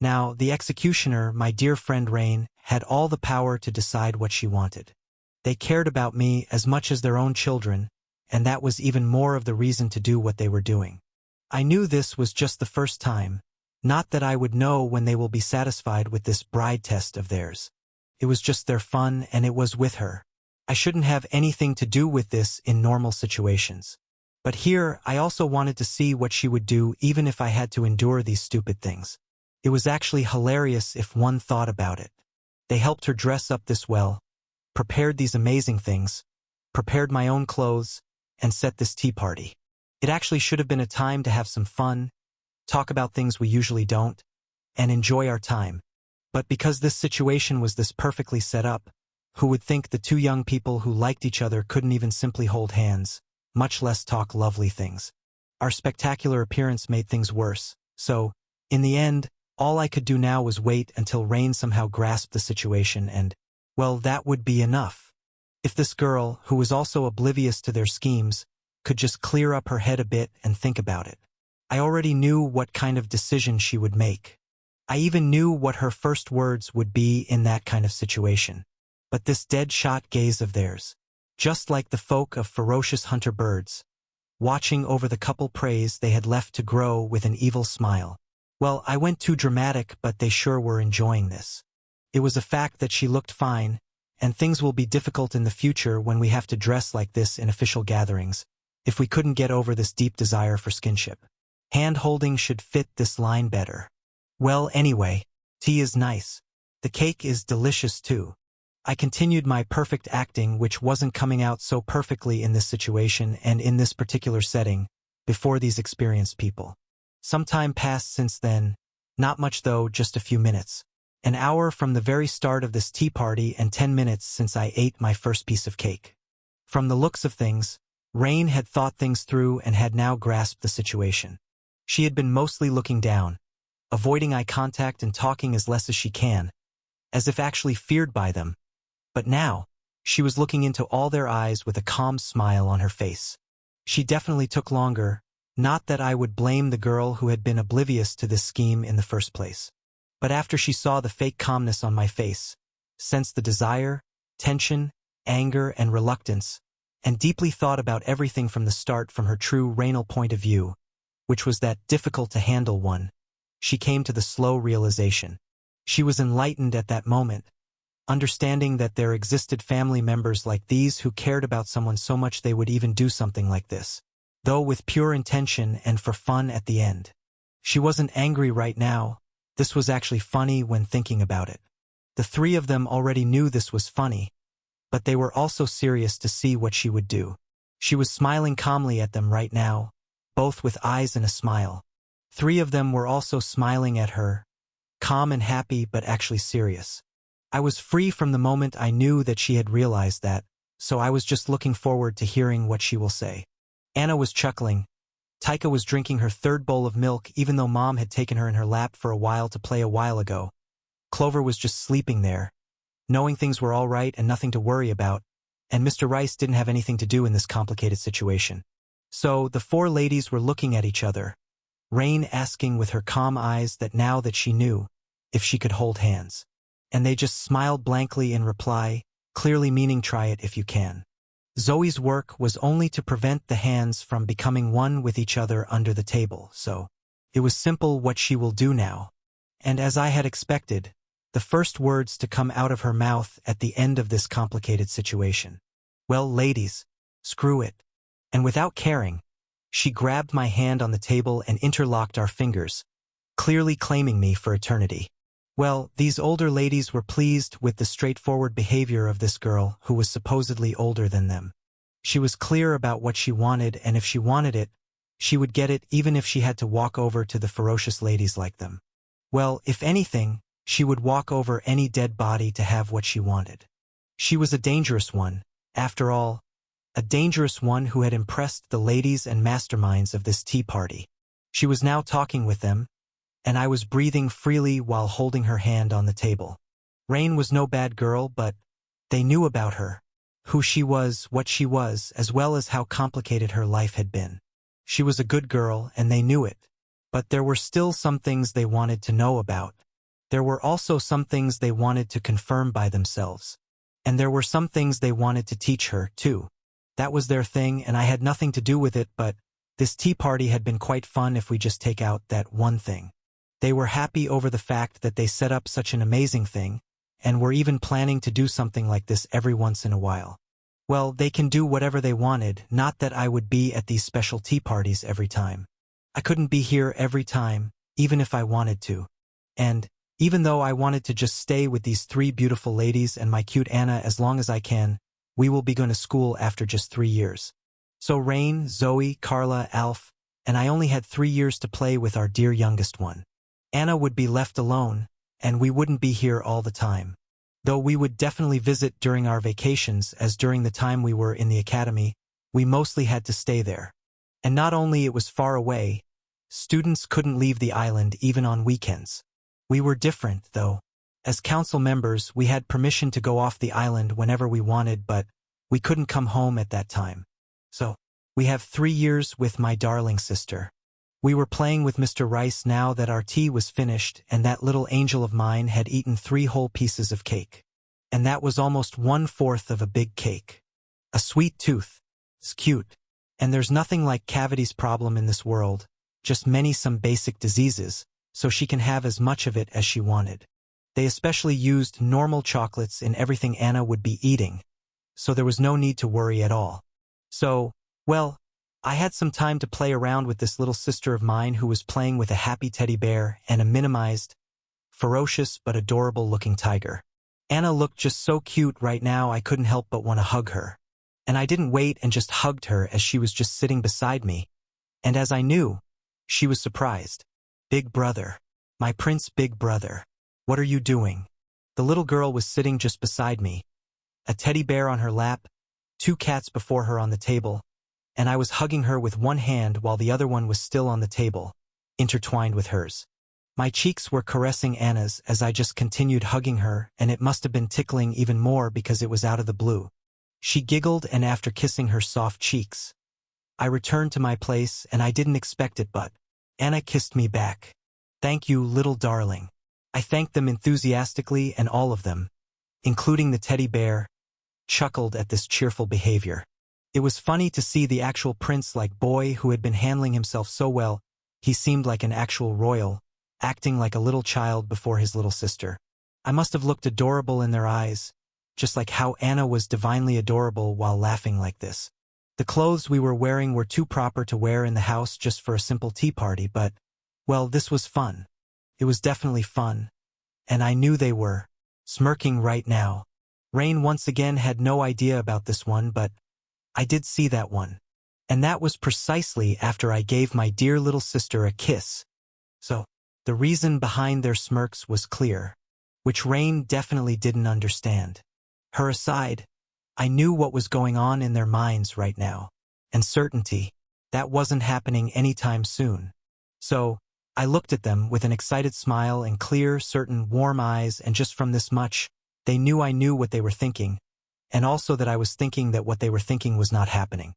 Now, the executioner, my dear friend Rain, had all the power to decide what she wanted. They cared about me as much as their own children, and that was even more of the reason to do what they were doing. I knew this was just the first time, not that I would know when they will be satisfied with this bride test of theirs. It was just their fun, and it was with her. I shouldn't have anything to do with this in normal situations. But here, I also wanted to see what she would do even if I had to endure these stupid things. It was actually hilarious if one thought about it. They helped her dress up this well, prepared these amazing things, prepared my own clothes, and set this tea party. It actually should have been a time to have some fun, talk about things we usually don't, and enjoy our time. But because this situation was this perfectly set up, who would think the two young people who liked each other couldn't even simply hold hands, much less talk lovely things? Our spectacular appearance made things worse, so, in the end, all I could do now was wait until Rain somehow grasped the situation and, well, that would be enough. If this girl, who was also oblivious to their schemes, could just clear up her head a bit and think about it. I already knew what kind of decision she would make. I even knew what her first words would be in that kind of situation. But this dead-shot gaze of theirs, just like the folk of ferocious hunter birds, watching over the couple praise they had left to grow with an evil smile. Well, I went too dramatic, but they sure were enjoying this. It was a fact that she looked fine, and things will be difficult in the future when we have to dress like this in official gatherings, if we couldn't get over this deep desire for skinship. Hand-holding should fit this line better. Well, anyway, tea is nice. The cake is delicious too. I continued my perfect acting, which wasn't coming out so perfectly in this situation and in this particular setting, before these experienced people. Some time passed since then, not much though, just a few minutes. An hour from the very start of this tea party and 10 minutes since I ate my first piece of cake. From the looks of things, Rain had thought things through and had now grasped the situation. She had been mostly looking down, avoiding eye contact and talking as less as she can, as if actually feared by them. But now, she was looking into all their eyes with a calm smile on her face. She definitely took longer, not that I would blame the girl who had been oblivious to this scheme in the first place. But after she saw the fake calmness on my face, sensed the desire, tension, anger, and reluctance, and deeply thought about everything from the start from her true Raynal point of view, which was that difficult-to-handle one, she came to the slow realization. She was enlightened at that moment, understanding that there existed family members like these who cared about someone so much they would even do something like this, though with pure intention and for fun at the end. She wasn't angry right now. This was actually funny when thinking about it. The three of them already knew this was funny, but they were also serious to see what she would do. She was smiling calmly at them right now, both with eyes and a smile. Three of them were also smiling at her, calm and happy but actually serious. I was free from the moment I knew that she had realized that, so I was just looking forward to hearing what she will say. Anna was chuckling. Taika was drinking her third bowl of milk even though Mom had taken her in her lap for a while to play a while ago. Clover was just sleeping there, knowing things were all right and nothing to worry about, and Mr. Rice didn't have anything to do in this complicated situation. So the four ladies were looking at each other, Rain asking with her calm eyes that now that she knew, if she could hold hands. And they just smiled blankly in reply, clearly meaning try it if you can. Zoe's work was only to prevent the hands from becoming one with each other under the table, so it was simple what she will do now. And as I had expected, the first words to come out of her mouth at the end of this complicated situation. Well, ladies, screw it. And without caring, she grabbed my hand on the table and interlocked our fingers, clearly claiming me for eternity. Well, these older ladies were pleased with the straightforward behavior of this girl who was supposedly older than them. She was clear about what she wanted, and if she wanted it, she would get it even if she had to walk over to the ferocious ladies like them. Well, if anything, she would walk over any dead body to have what she wanted. She was a dangerous one, after all, a dangerous one who had impressed the ladies and masterminds of this tea party. She was now talking with them, and I was breathing freely while holding her hand on the table. Rain was no bad girl, but they knew about her, who she was, what she was, as well as how complicated her life had been. She was a good girl, and they knew it, but there were still some things they wanted to know about. There were also some things they wanted to confirm by themselves. And there were some things they wanted to teach her, too. That was their thing, and I had nothing to do with it, but this tea party had been quite fun if we just take out that one thing. They were happy over the fact that they set up such an amazing thing, and were even planning to do something like this every once in a while. Well, they can do whatever they wanted, not that I would be at these special tea parties every time. I couldn't be here every time, even if I wanted to. And even though I wanted to just stay with these three beautiful ladies and my cute Anna as long as I can, we will be going to school after just 3 years. So Rain, Zoe, Carla, Alf, and I only had 3 years to play with our dear youngest one. Anna would be left alone, and we wouldn't be here all the time. Though we would definitely visit during our vacations, as during the time we were in the academy, we mostly had to stay there. And not only it was far away, students couldn't leave the island even on weekends. We were different, though. As council members, we had permission to go off the island whenever we wanted, but we couldn't come home at that time. So, we have 3 years with my darling sister. We were playing with Mr. Rice now that our tea was finished, and that little angel of mine had eaten 3 whole pieces of cake. And that was almost 1/4 of a big cake. A sweet tooth. It's cute. And there's nothing like Cavity's problem in this world, just some basic diseases, so she can have as much of it as she wanted. They especially used normal chocolates in everything Anna would be eating, so there was no need to worry at all. So, well, I had some time to play around with this little sister of mine who was playing with a happy teddy bear and a minimized, ferocious but adorable-looking tiger. Anna looked just so cute right now I couldn't help but want to hug her. And I didn't wait and just hugged her as she was just sitting beside me. And as I knew, she was surprised. Big brother. My prince big brother. What are you doing? The little girl was sitting just beside me. A teddy bear on her lap, 2 cats before her on the table, and I was hugging her with one hand while the other one was still on the table, intertwined with hers. My cheeks were caressing Anna's as I just continued hugging her, and it must have been tickling even more because it was out of the blue. She giggled, and after kissing her soft cheeks, I returned to my place, and I didn't expect it, but Anna kissed me back. Thank you, little darling. I thanked them enthusiastically, and all of them, including the teddy bear, chuckled at this cheerful behavior. It was funny to see the actual prince-like boy who had been handling himself so well. He seemed like an actual royal, acting like a little child before his little sister. I must have looked adorable in their eyes, just like how Anna was divinely adorable while laughing like this. The clothes we were wearing were too proper to wear in the house just for a simple tea party, but, well, this was fun. It was definitely fun. And I knew they were smirking right now. Rain once again had no idea about this one, but I did see that one. And that was precisely after I gave my dear little sister a kiss. So, the reason behind their smirks was clear, which Rain definitely didn't understand. Her aside, I knew what was going on in their minds right now, and certainty, that wasn't happening anytime soon. So, I looked at them with an excited smile and clear, certain, warm eyes, and just from this much, they knew I knew what they were thinking, and also that I was thinking that what they were thinking was not happening.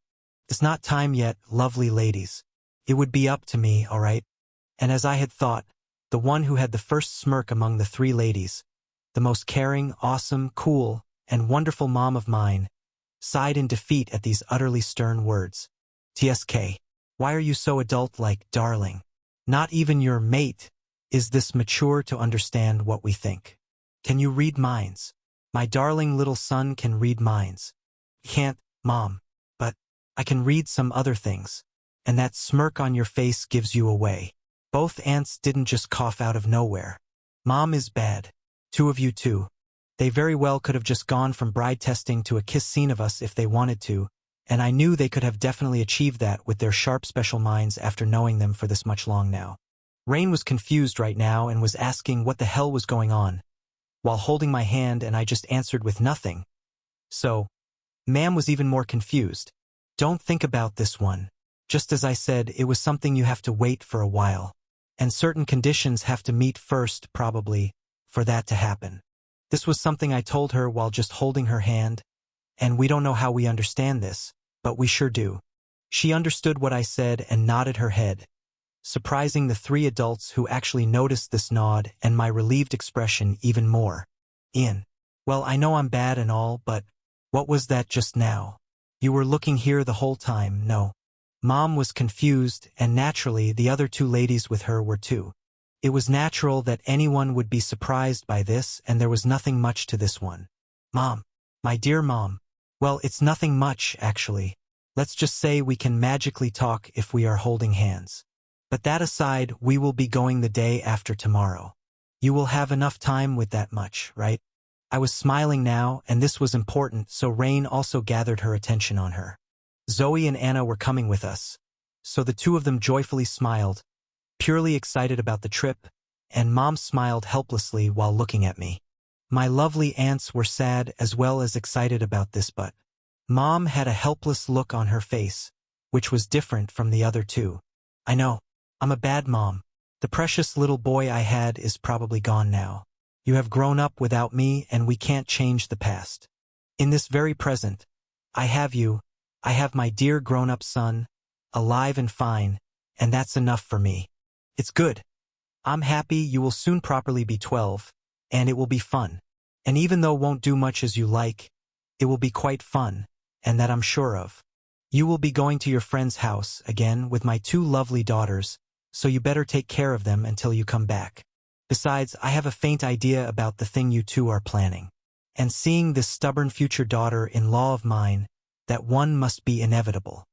It's not time yet, lovely ladies. It would be up to me, all right? And as I had thought, the one who had the first smirk among the three ladies, the most caring, awesome, cool, and wonderful mom of mine, sighed in defeat at these utterly stern words. TSK, why are you so adult-like, darling? Not even your mate is this mature to understand what we think. Can you read minds? My darling little son can read minds. Can't, Mom, but I can read some other things. And that smirk on your face gives you away. Both aunts didn't just cough out of nowhere. Mom is bad. Two of you too. They very well could have just gone from bride testing to a kiss scene of us if they wanted to, and I knew they could have definitely achieved that with their sharp special minds after knowing them for this much long now. Rain was confused right now and was asking what the hell was going on, while holding my hand, and I just answered with nothing. So, Ma'am was even more confused. Don't think about this one. Just as I said, it was something you have to wait for a while. And certain conditions have to meet first, probably, for that to happen. This was something I told her while just holding her hand, and we don't know how we understand this, but we sure do. She understood what I said and nodded her head, surprising the three adults who actually noticed this nod and my relieved expression even more. Ian, well, I know I'm bad and all, but what was that just now? You were looking here the whole time, no? Mom was confused, and naturally the other two ladies with her were too. It was natural that anyone would be surprised by this, and there was nothing much to this one. Mom, my dear Mom, well, it's nothing much, actually. Let's just say we can magically talk if we are holding hands. But that aside, we will be going the day after tomorrow. You will have enough time with that much, right? I was smiling now, and this was important, so Rain also gathered her attention on her. Zoe and Anna were coming with us, so the two of them joyfully smiled, purely excited about the trip, and Mom smiled helplessly while looking at me. My lovely aunts were sad as well as excited about this, but Mom had a helpless look on her face, which was different from the other two. I know, I'm a bad mom. The precious little boy I had is probably gone now. You have grown up without me, and we can't change the past. In this very present, I have you, I have my dear grown-up son, alive and fine, and that's enough for me. It's good. I'm happy you will soon properly be 12, and it will be fun. And even though won't do much as you like, it will be quite fun, and that I'm sure of. You will be going to your friend's house again with my two lovely daughters, so you better take care of them until you come back. Besides, I have a faint idea about the thing you two are planning. And seeing this stubborn future daughter-in-law of mine, that one must be inevitable.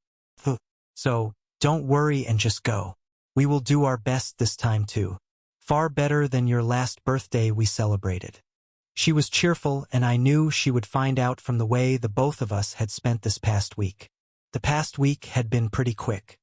So, don't worry and just go. We will do our best this time too. Far better than your last birthday we celebrated. She was cheerful, and I knew she would find out from the way the both of us had spent this past week. The past week had been pretty quick.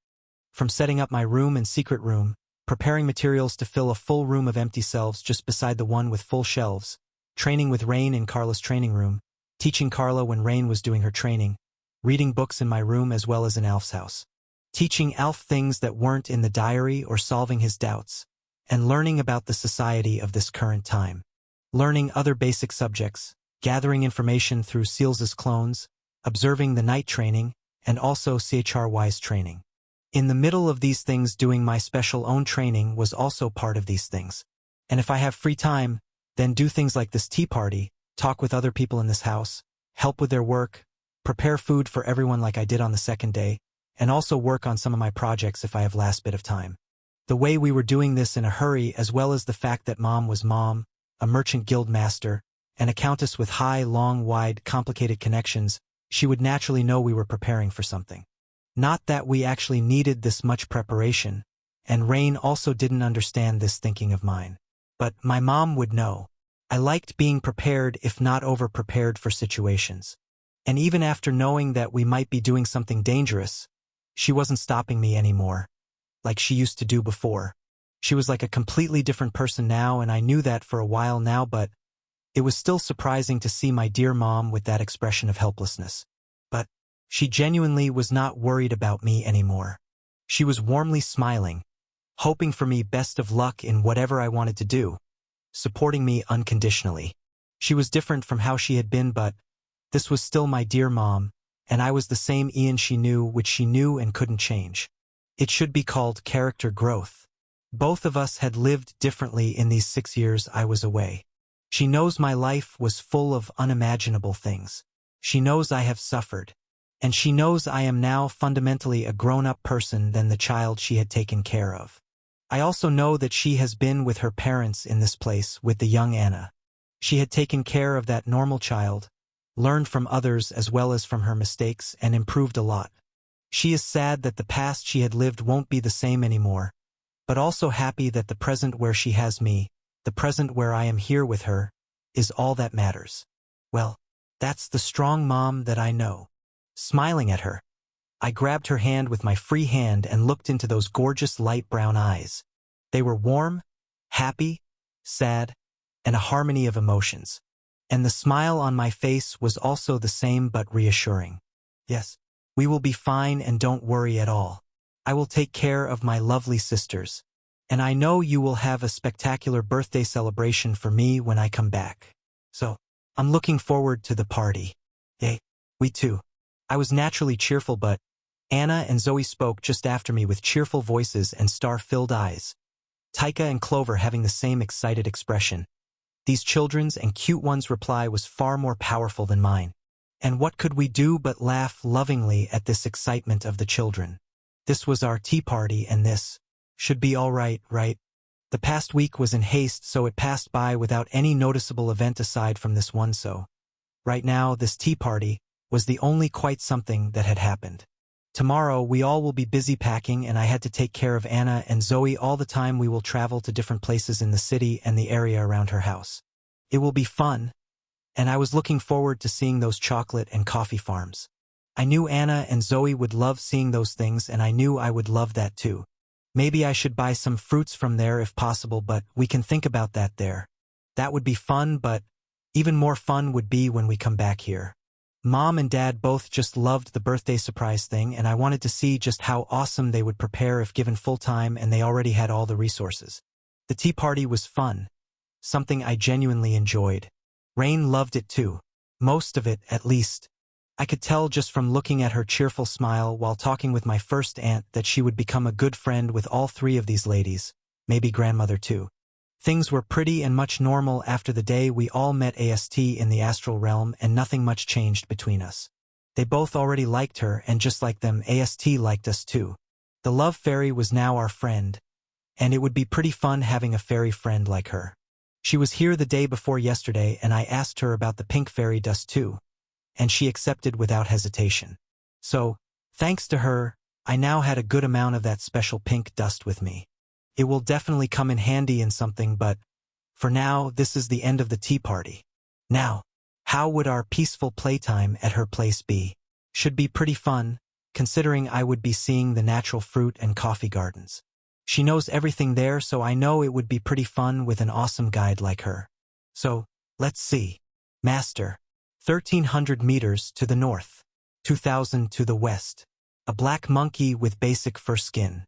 From setting up my room and secret room, preparing materials to fill a full room of empty shelves just beside the one with full shelves, training with Rain in Carla's training room, teaching Carla when Rain was doing her training, reading books in my room as well as in Alf's house, teaching Alf things that weren't in the diary or solving his doubts, and learning about the society of this current time, learning other basic subjects, gathering information through Seals's clones, observing the night training, and also CHRY's training. In the middle of these things, doing my special own training was also part of these things. And if I have free time, then do things like this tea party, talk with other people in this house, help with their work, prepare food for everyone like I did on the second day, and also work on some of my projects if I have last bit of time. The way we were doing this in a hurry, as well as the fact that Mom was Mom, a merchant guild master, and a countess with high, long, wide, complicated connections, she would naturally know we were preparing for something. Not that we actually needed this much preparation, and Rain also didn't understand this thinking of mine. But my mom would know. I liked being prepared, if not over-prepared, for situations. And even after knowing that we might be doing something dangerous, she wasn't stopping me anymore, like she used to do before. She was like a completely different person now, and I knew that for a while now, but it was still surprising to see my dear mom with that expression of helplessness. But she genuinely was not worried about me anymore. She was warmly smiling, hoping for me best of luck in whatever I wanted to do, supporting me unconditionally. She was different from how she had been, but this was still my dear mom, and I was the same Ian she knew, which she knew and couldn't change. It should be called character growth. Both of us had lived differently in these 6 years I was away. She knows my life was full of unimaginable things. She knows I have suffered. And she knows I am now fundamentally a grown-up person than the child she had taken care of. I also know that she has been with her parents in this place with the young Anna. She had taken care of that normal child, learned from others as well as from her mistakes, and improved a lot. She is sad that the past she had lived won't be the same anymore, but also happy that the present where she has me, the present where I am here with her, is all that matters. Well, that's the strong mom that I know. Smiling at her, I grabbed her hand with my free hand and looked into those gorgeous light brown eyes. They were warm, happy, sad, and a harmony of emotions. And the smile on my face was also the same but reassuring. Yes, we will be fine and don't worry at all. I will take care of my lovely sisters. And I know you will have a spectacular birthday celebration for me when I come back. So, I'm looking forward to the party. Yay, we too. I was naturally cheerful, but Anna and Zoe spoke just after me with cheerful voices and star-filled eyes. Taika and Clover having the same excited expression. These children's and cute ones' reply was far more powerful than mine. And what could we do but laugh lovingly at this excitement of the children? This was our tea party, and this should be all right, right? The past week was in haste, so it passed by without any noticeable event aside from this one, so right now, this tea party was the only quite something that had happened. Tomorrow, we all will be busy packing, and I had to take care of Anna and Zoe all the time. We will travel to different places in the city and the area around her house. It will be fun, and I was looking forward to seeing those chocolate and coffee farms. I knew Anna and Zoe would love seeing those things, and I knew I would love that too. Maybe I should buy some fruits from there if possible, but we can think about that there. That would be fun, but even more fun would be when we come back here. Mom and Dad both just loved the birthday surprise thing, and I wanted to see just how awesome they would prepare if given full time, and they already had all the resources. The tea party was fun, something I genuinely enjoyed. Rain loved it too. Most of it, at least. I could tell just from looking at her cheerful smile while talking with my first aunt that she would become a good friend with all three of these ladies, maybe grandmother too. Things were pretty and much normal after the day we all met AST in the astral realm, and nothing much changed between us. They both already liked her, and just like them, AST liked us too. The love fairy was now our friend, and it would be pretty fun having a fairy friend like her. She was here the day before yesterday, and I asked her about the pink fairy dust too, and she accepted without hesitation. So, thanks to her, I now had a good amount of that special pink dust with me. It will definitely come in handy in something, but for now, this is the end of the tea party. Now, how would our peaceful playtime at her place be? Should be pretty fun, considering I would be seeing the natural fruit and coffee gardens. She knows everything there, so I know it would be pretty fun with an awesome guide like her. So, let's see. Master. 1,300 meters to the north. 2,000 to the west. A black monkey with basic fur skin.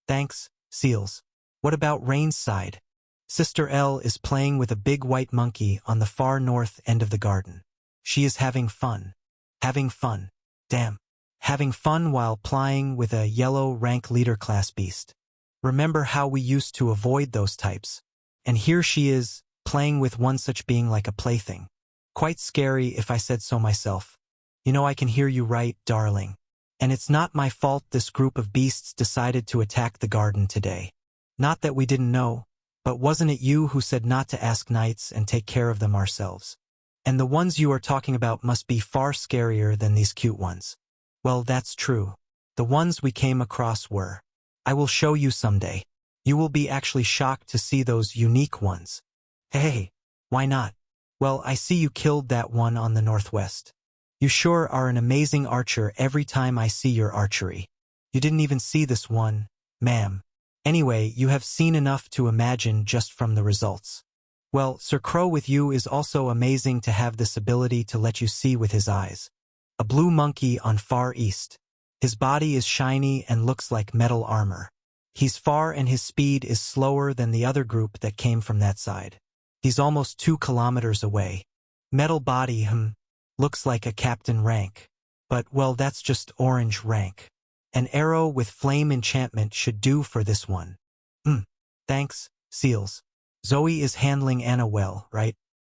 Thanks, Seals. What about Rain's side? Sister L is playing with a big white monkey on the far north end of the garden. She is having fun. Having fun. Damn. Having fun while plying with a yellow rank leader class beast. Remember how we used to avoid those types? And here she is, playing with one such being like a plaything. Quite scary if I said so myself. You know I can hear you right, darling. And it's not my fault this group of beasts decided to attack the garden today. Not that we didn't know, but wasn't it you who said not to ask knights and take care of them ourselves? And the ones you are talking about must be far scarier than these cute ones. Well, that's true. The ones we came across were. I will show you someday. You will be actually shocked to see those unique ones. Hey, why not? Well, I see you killed that one on the northwest. You sure are an amazing archer every time I see your archery. You didn't even see this one, ma'am. Anyway, you have seen enough to imagine just from the results. Well, Sir Crow with you is also amazing to have this ability to let you see with his eyes. A blue monkey on Far East. His body is shiny and looks like metal armor. He's far and his speed is slower than the other group that came from that side. He's almost 2 kilometers away. Metal body, looks like a captain rank. But, well, that's just orange rank. An arrow with flame enchantment should do for this one. Thanks, Seals. Zoe is handling Anna well, right?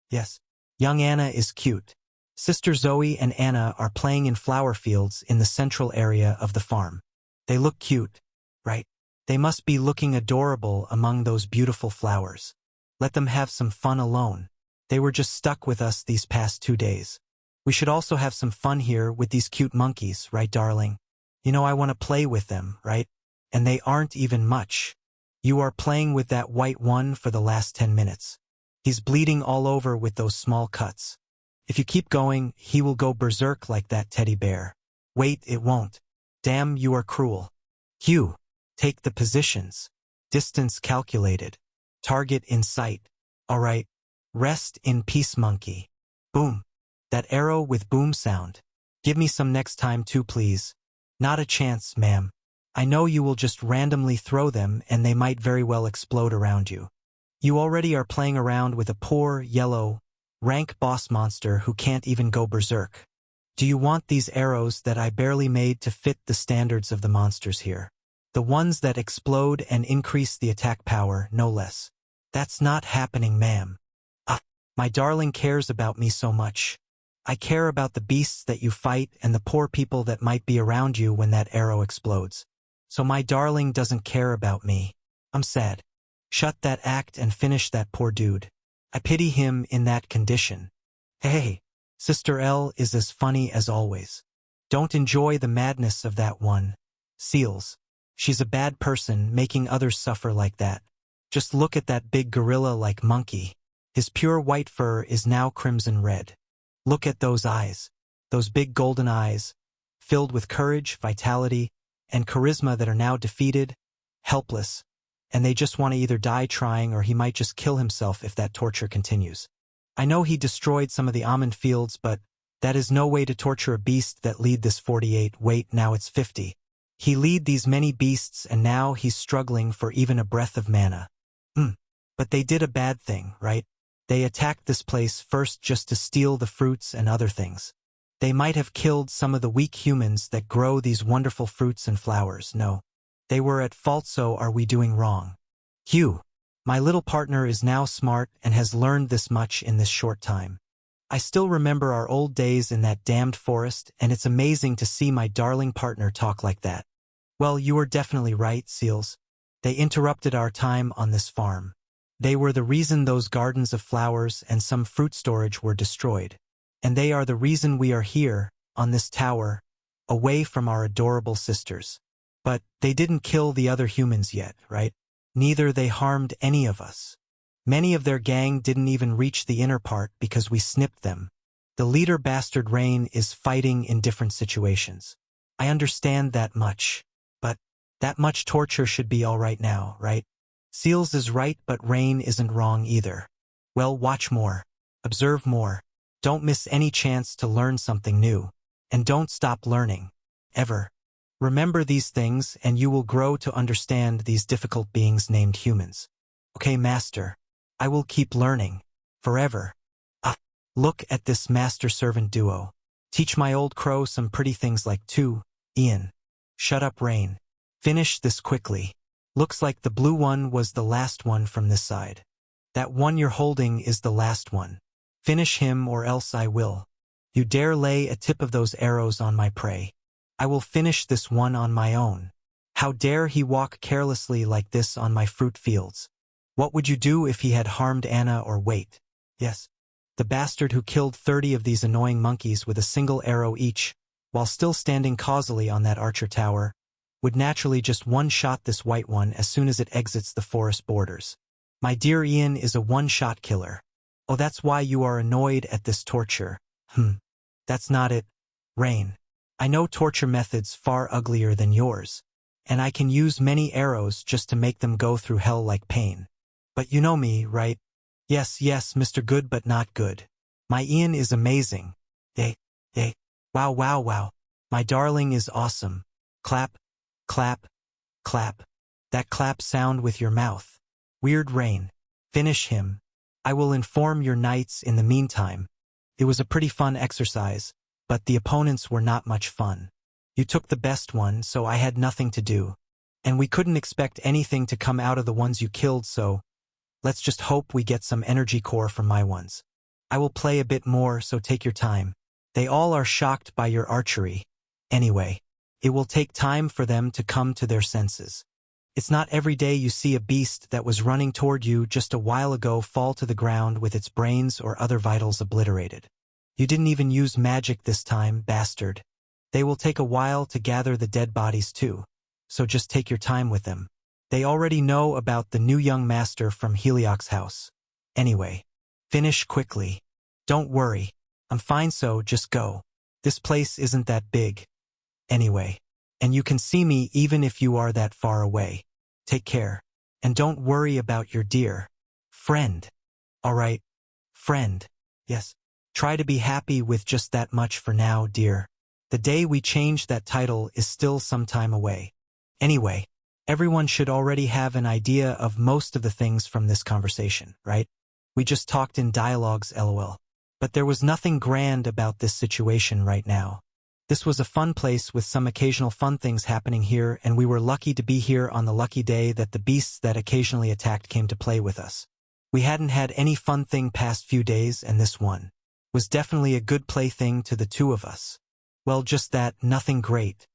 Yes. Young Anna is cute. Sister Zoe and Anna are playing in flower fields in the central area of the farm. They look cute, right? They must be looking adorable among those beautiful flowers. Let them have some fun alone. They were just stuck with us these past 2 days. We should also have some fun here with these cute monkeys, right, darling? You know I want to play with them, right? And they aren't even much. You are playing with that white one for the last 10 minutes. He's bleeding all over with those small cuts. If you keep going, he will go berserk like that teddy bear. Wait, it won't. Damn, you are cruel. Hugh, take the positions. Distance calculated. Target in sight. All right. Rest in peace, monkey. Boom. That arrow with boom sound. Give me some next time too, please. Not a chance, ma'am. I know you will just randomly throw them and they might very well explode around you. You already are playing around with a poor, yellow, rank boss monster who can't even go berserk. Do you want these arrows that I barely made to fit the standards of the monsters here? The ones that explode and increase the attack power, no less. That's not happening, ma'am. My darling cares about me so much. I care about the beasts that you fight and the poor people that might be around you when that arrow explodes. So my darling doesn't care about me. I'm sad. Shut that act and finish that poor dude. I pity him in that condition. Hey, Sister L is as funny as always. Don't enjoy the madness of that one. Seals. She's a bad person making others suffer like that. Just look at that big gorilla-like monkey. His pure white fur is now crimson red. Look at those eyes. Those big golden eyes, filled with courage, vitality, and charisma that are now defeated, helpless, and they just want to either die trying or he might just kill himself if that torture continues. I know he destroyed some of the almond fields, but that is no way to torture a beast that lead this 48, wait, now it's 50. He lead these many beasts and now he's struggling for even a breath of mana. But they did a bad thing, right? They attacked this place first just to steal the fruits and other things. They might have killed some of the weak humans that grow these wonderful fruits and flowers, no. They were at fault, so are we doing wrong? Hugh, my little partner is now smart and has learned this much in this short time. I still remember our old days in that damned forest, and it's amazing to see my darling partner talk like that. Well, you are definitely right, Seals. They interrupted our time on this farm. They were the reason those gardens of flowers and some fruit storage were destroyed. And they are the reason we are here, on this tower, away from our adorable sisters. But they didn't kill the other humans yet, right? Neither they harmed any of us. Many of their gang didn't even reach the inner part because we snipped them. The leader Bastard Rain is fighting in different situations. I understand that much. But that much torture should be all right now, right? Seals is right, but Rain isn't wrong either. Well, watch more. Observe more. Don't miss any chance to learn something new. And don't stop learning. Ever. Remember these things and you will grow to understand these difficult beings named humans. Okay, Master. I will keep learning. Forever. Look at this master-servant duo. Teach my old crow some pretty things like Ian. Shut up, Rain. Finish this quickly. Looks like the blue one was the last one from this side. That one you're holding is the last one. Finish him or else I will. You dare lay a tip of those arrows on my prey. I will finish this one on my own. How dare he walk carelessly like this on my fruit fields? What would you do if he had harmed Anna or wait? Yes. The bastard who killed 30 of these annoying monkeys with a single arrow each, while still standing causally on that Archer tower, would naturally just one-shot this white one as soon as it exits the forest borders. My dear Ian is a one-shot killer. Oh, that's why you are annoyed at this torture. That's not it. Rain. I know torture methods far uglier than yours, and I can use many arrows just to make them go through hell like pain. But you know me, right? Yes, Mr. Good but not good. My Ian is amazing. Wow, wow, wow. My darling is awesome. Clap, clap, clap. That clap sound with your mouth. Weird Rain. Finish him. I will inform your knights in the meantime. It was a pretty fun exercise, but the opponents were not much fun. You took the best one, so I had nothing to do. And we couldn't expect anything to come out of the ones you killed, so let's just hope we get some energy core from my ones. I will play a bit more, so take your time. They all are shocked by your archery. Anyway, it will take time for them to come to their senses. It's not every day you see a beast that was running toward you just a while ago fall to the ground with its brains or other vitals obliterated. You didn't even use magic this time, bastard. They will take a while to gather the dead bodies too, so just take your time with them. They already know about the new young master from Helioc's house. Anyway, finish quickly. Don't worry. I'm fine, so just go. This place isn't that big. Anyway. And you can see me even if you are that far away. Take care. And don't worry about your dear friend. Alright, friend. Yes. Try to be happy with just that much for now, dear. The day we change that title is still some time away. Anyway, everyone should already have an idea of most of the things from this conversation, right? We just talked in dialogues, lol. But there was nothing grand about this situation right now. This was a fun place with some occasional fun things happening here, and we were lucky to be here on the lucky day that the beasts that occasionally attacked came to play with us. We hadn't had any fun thing past few days, and this one was definitely a good plaything to the two of us. Well, just that, nothing great.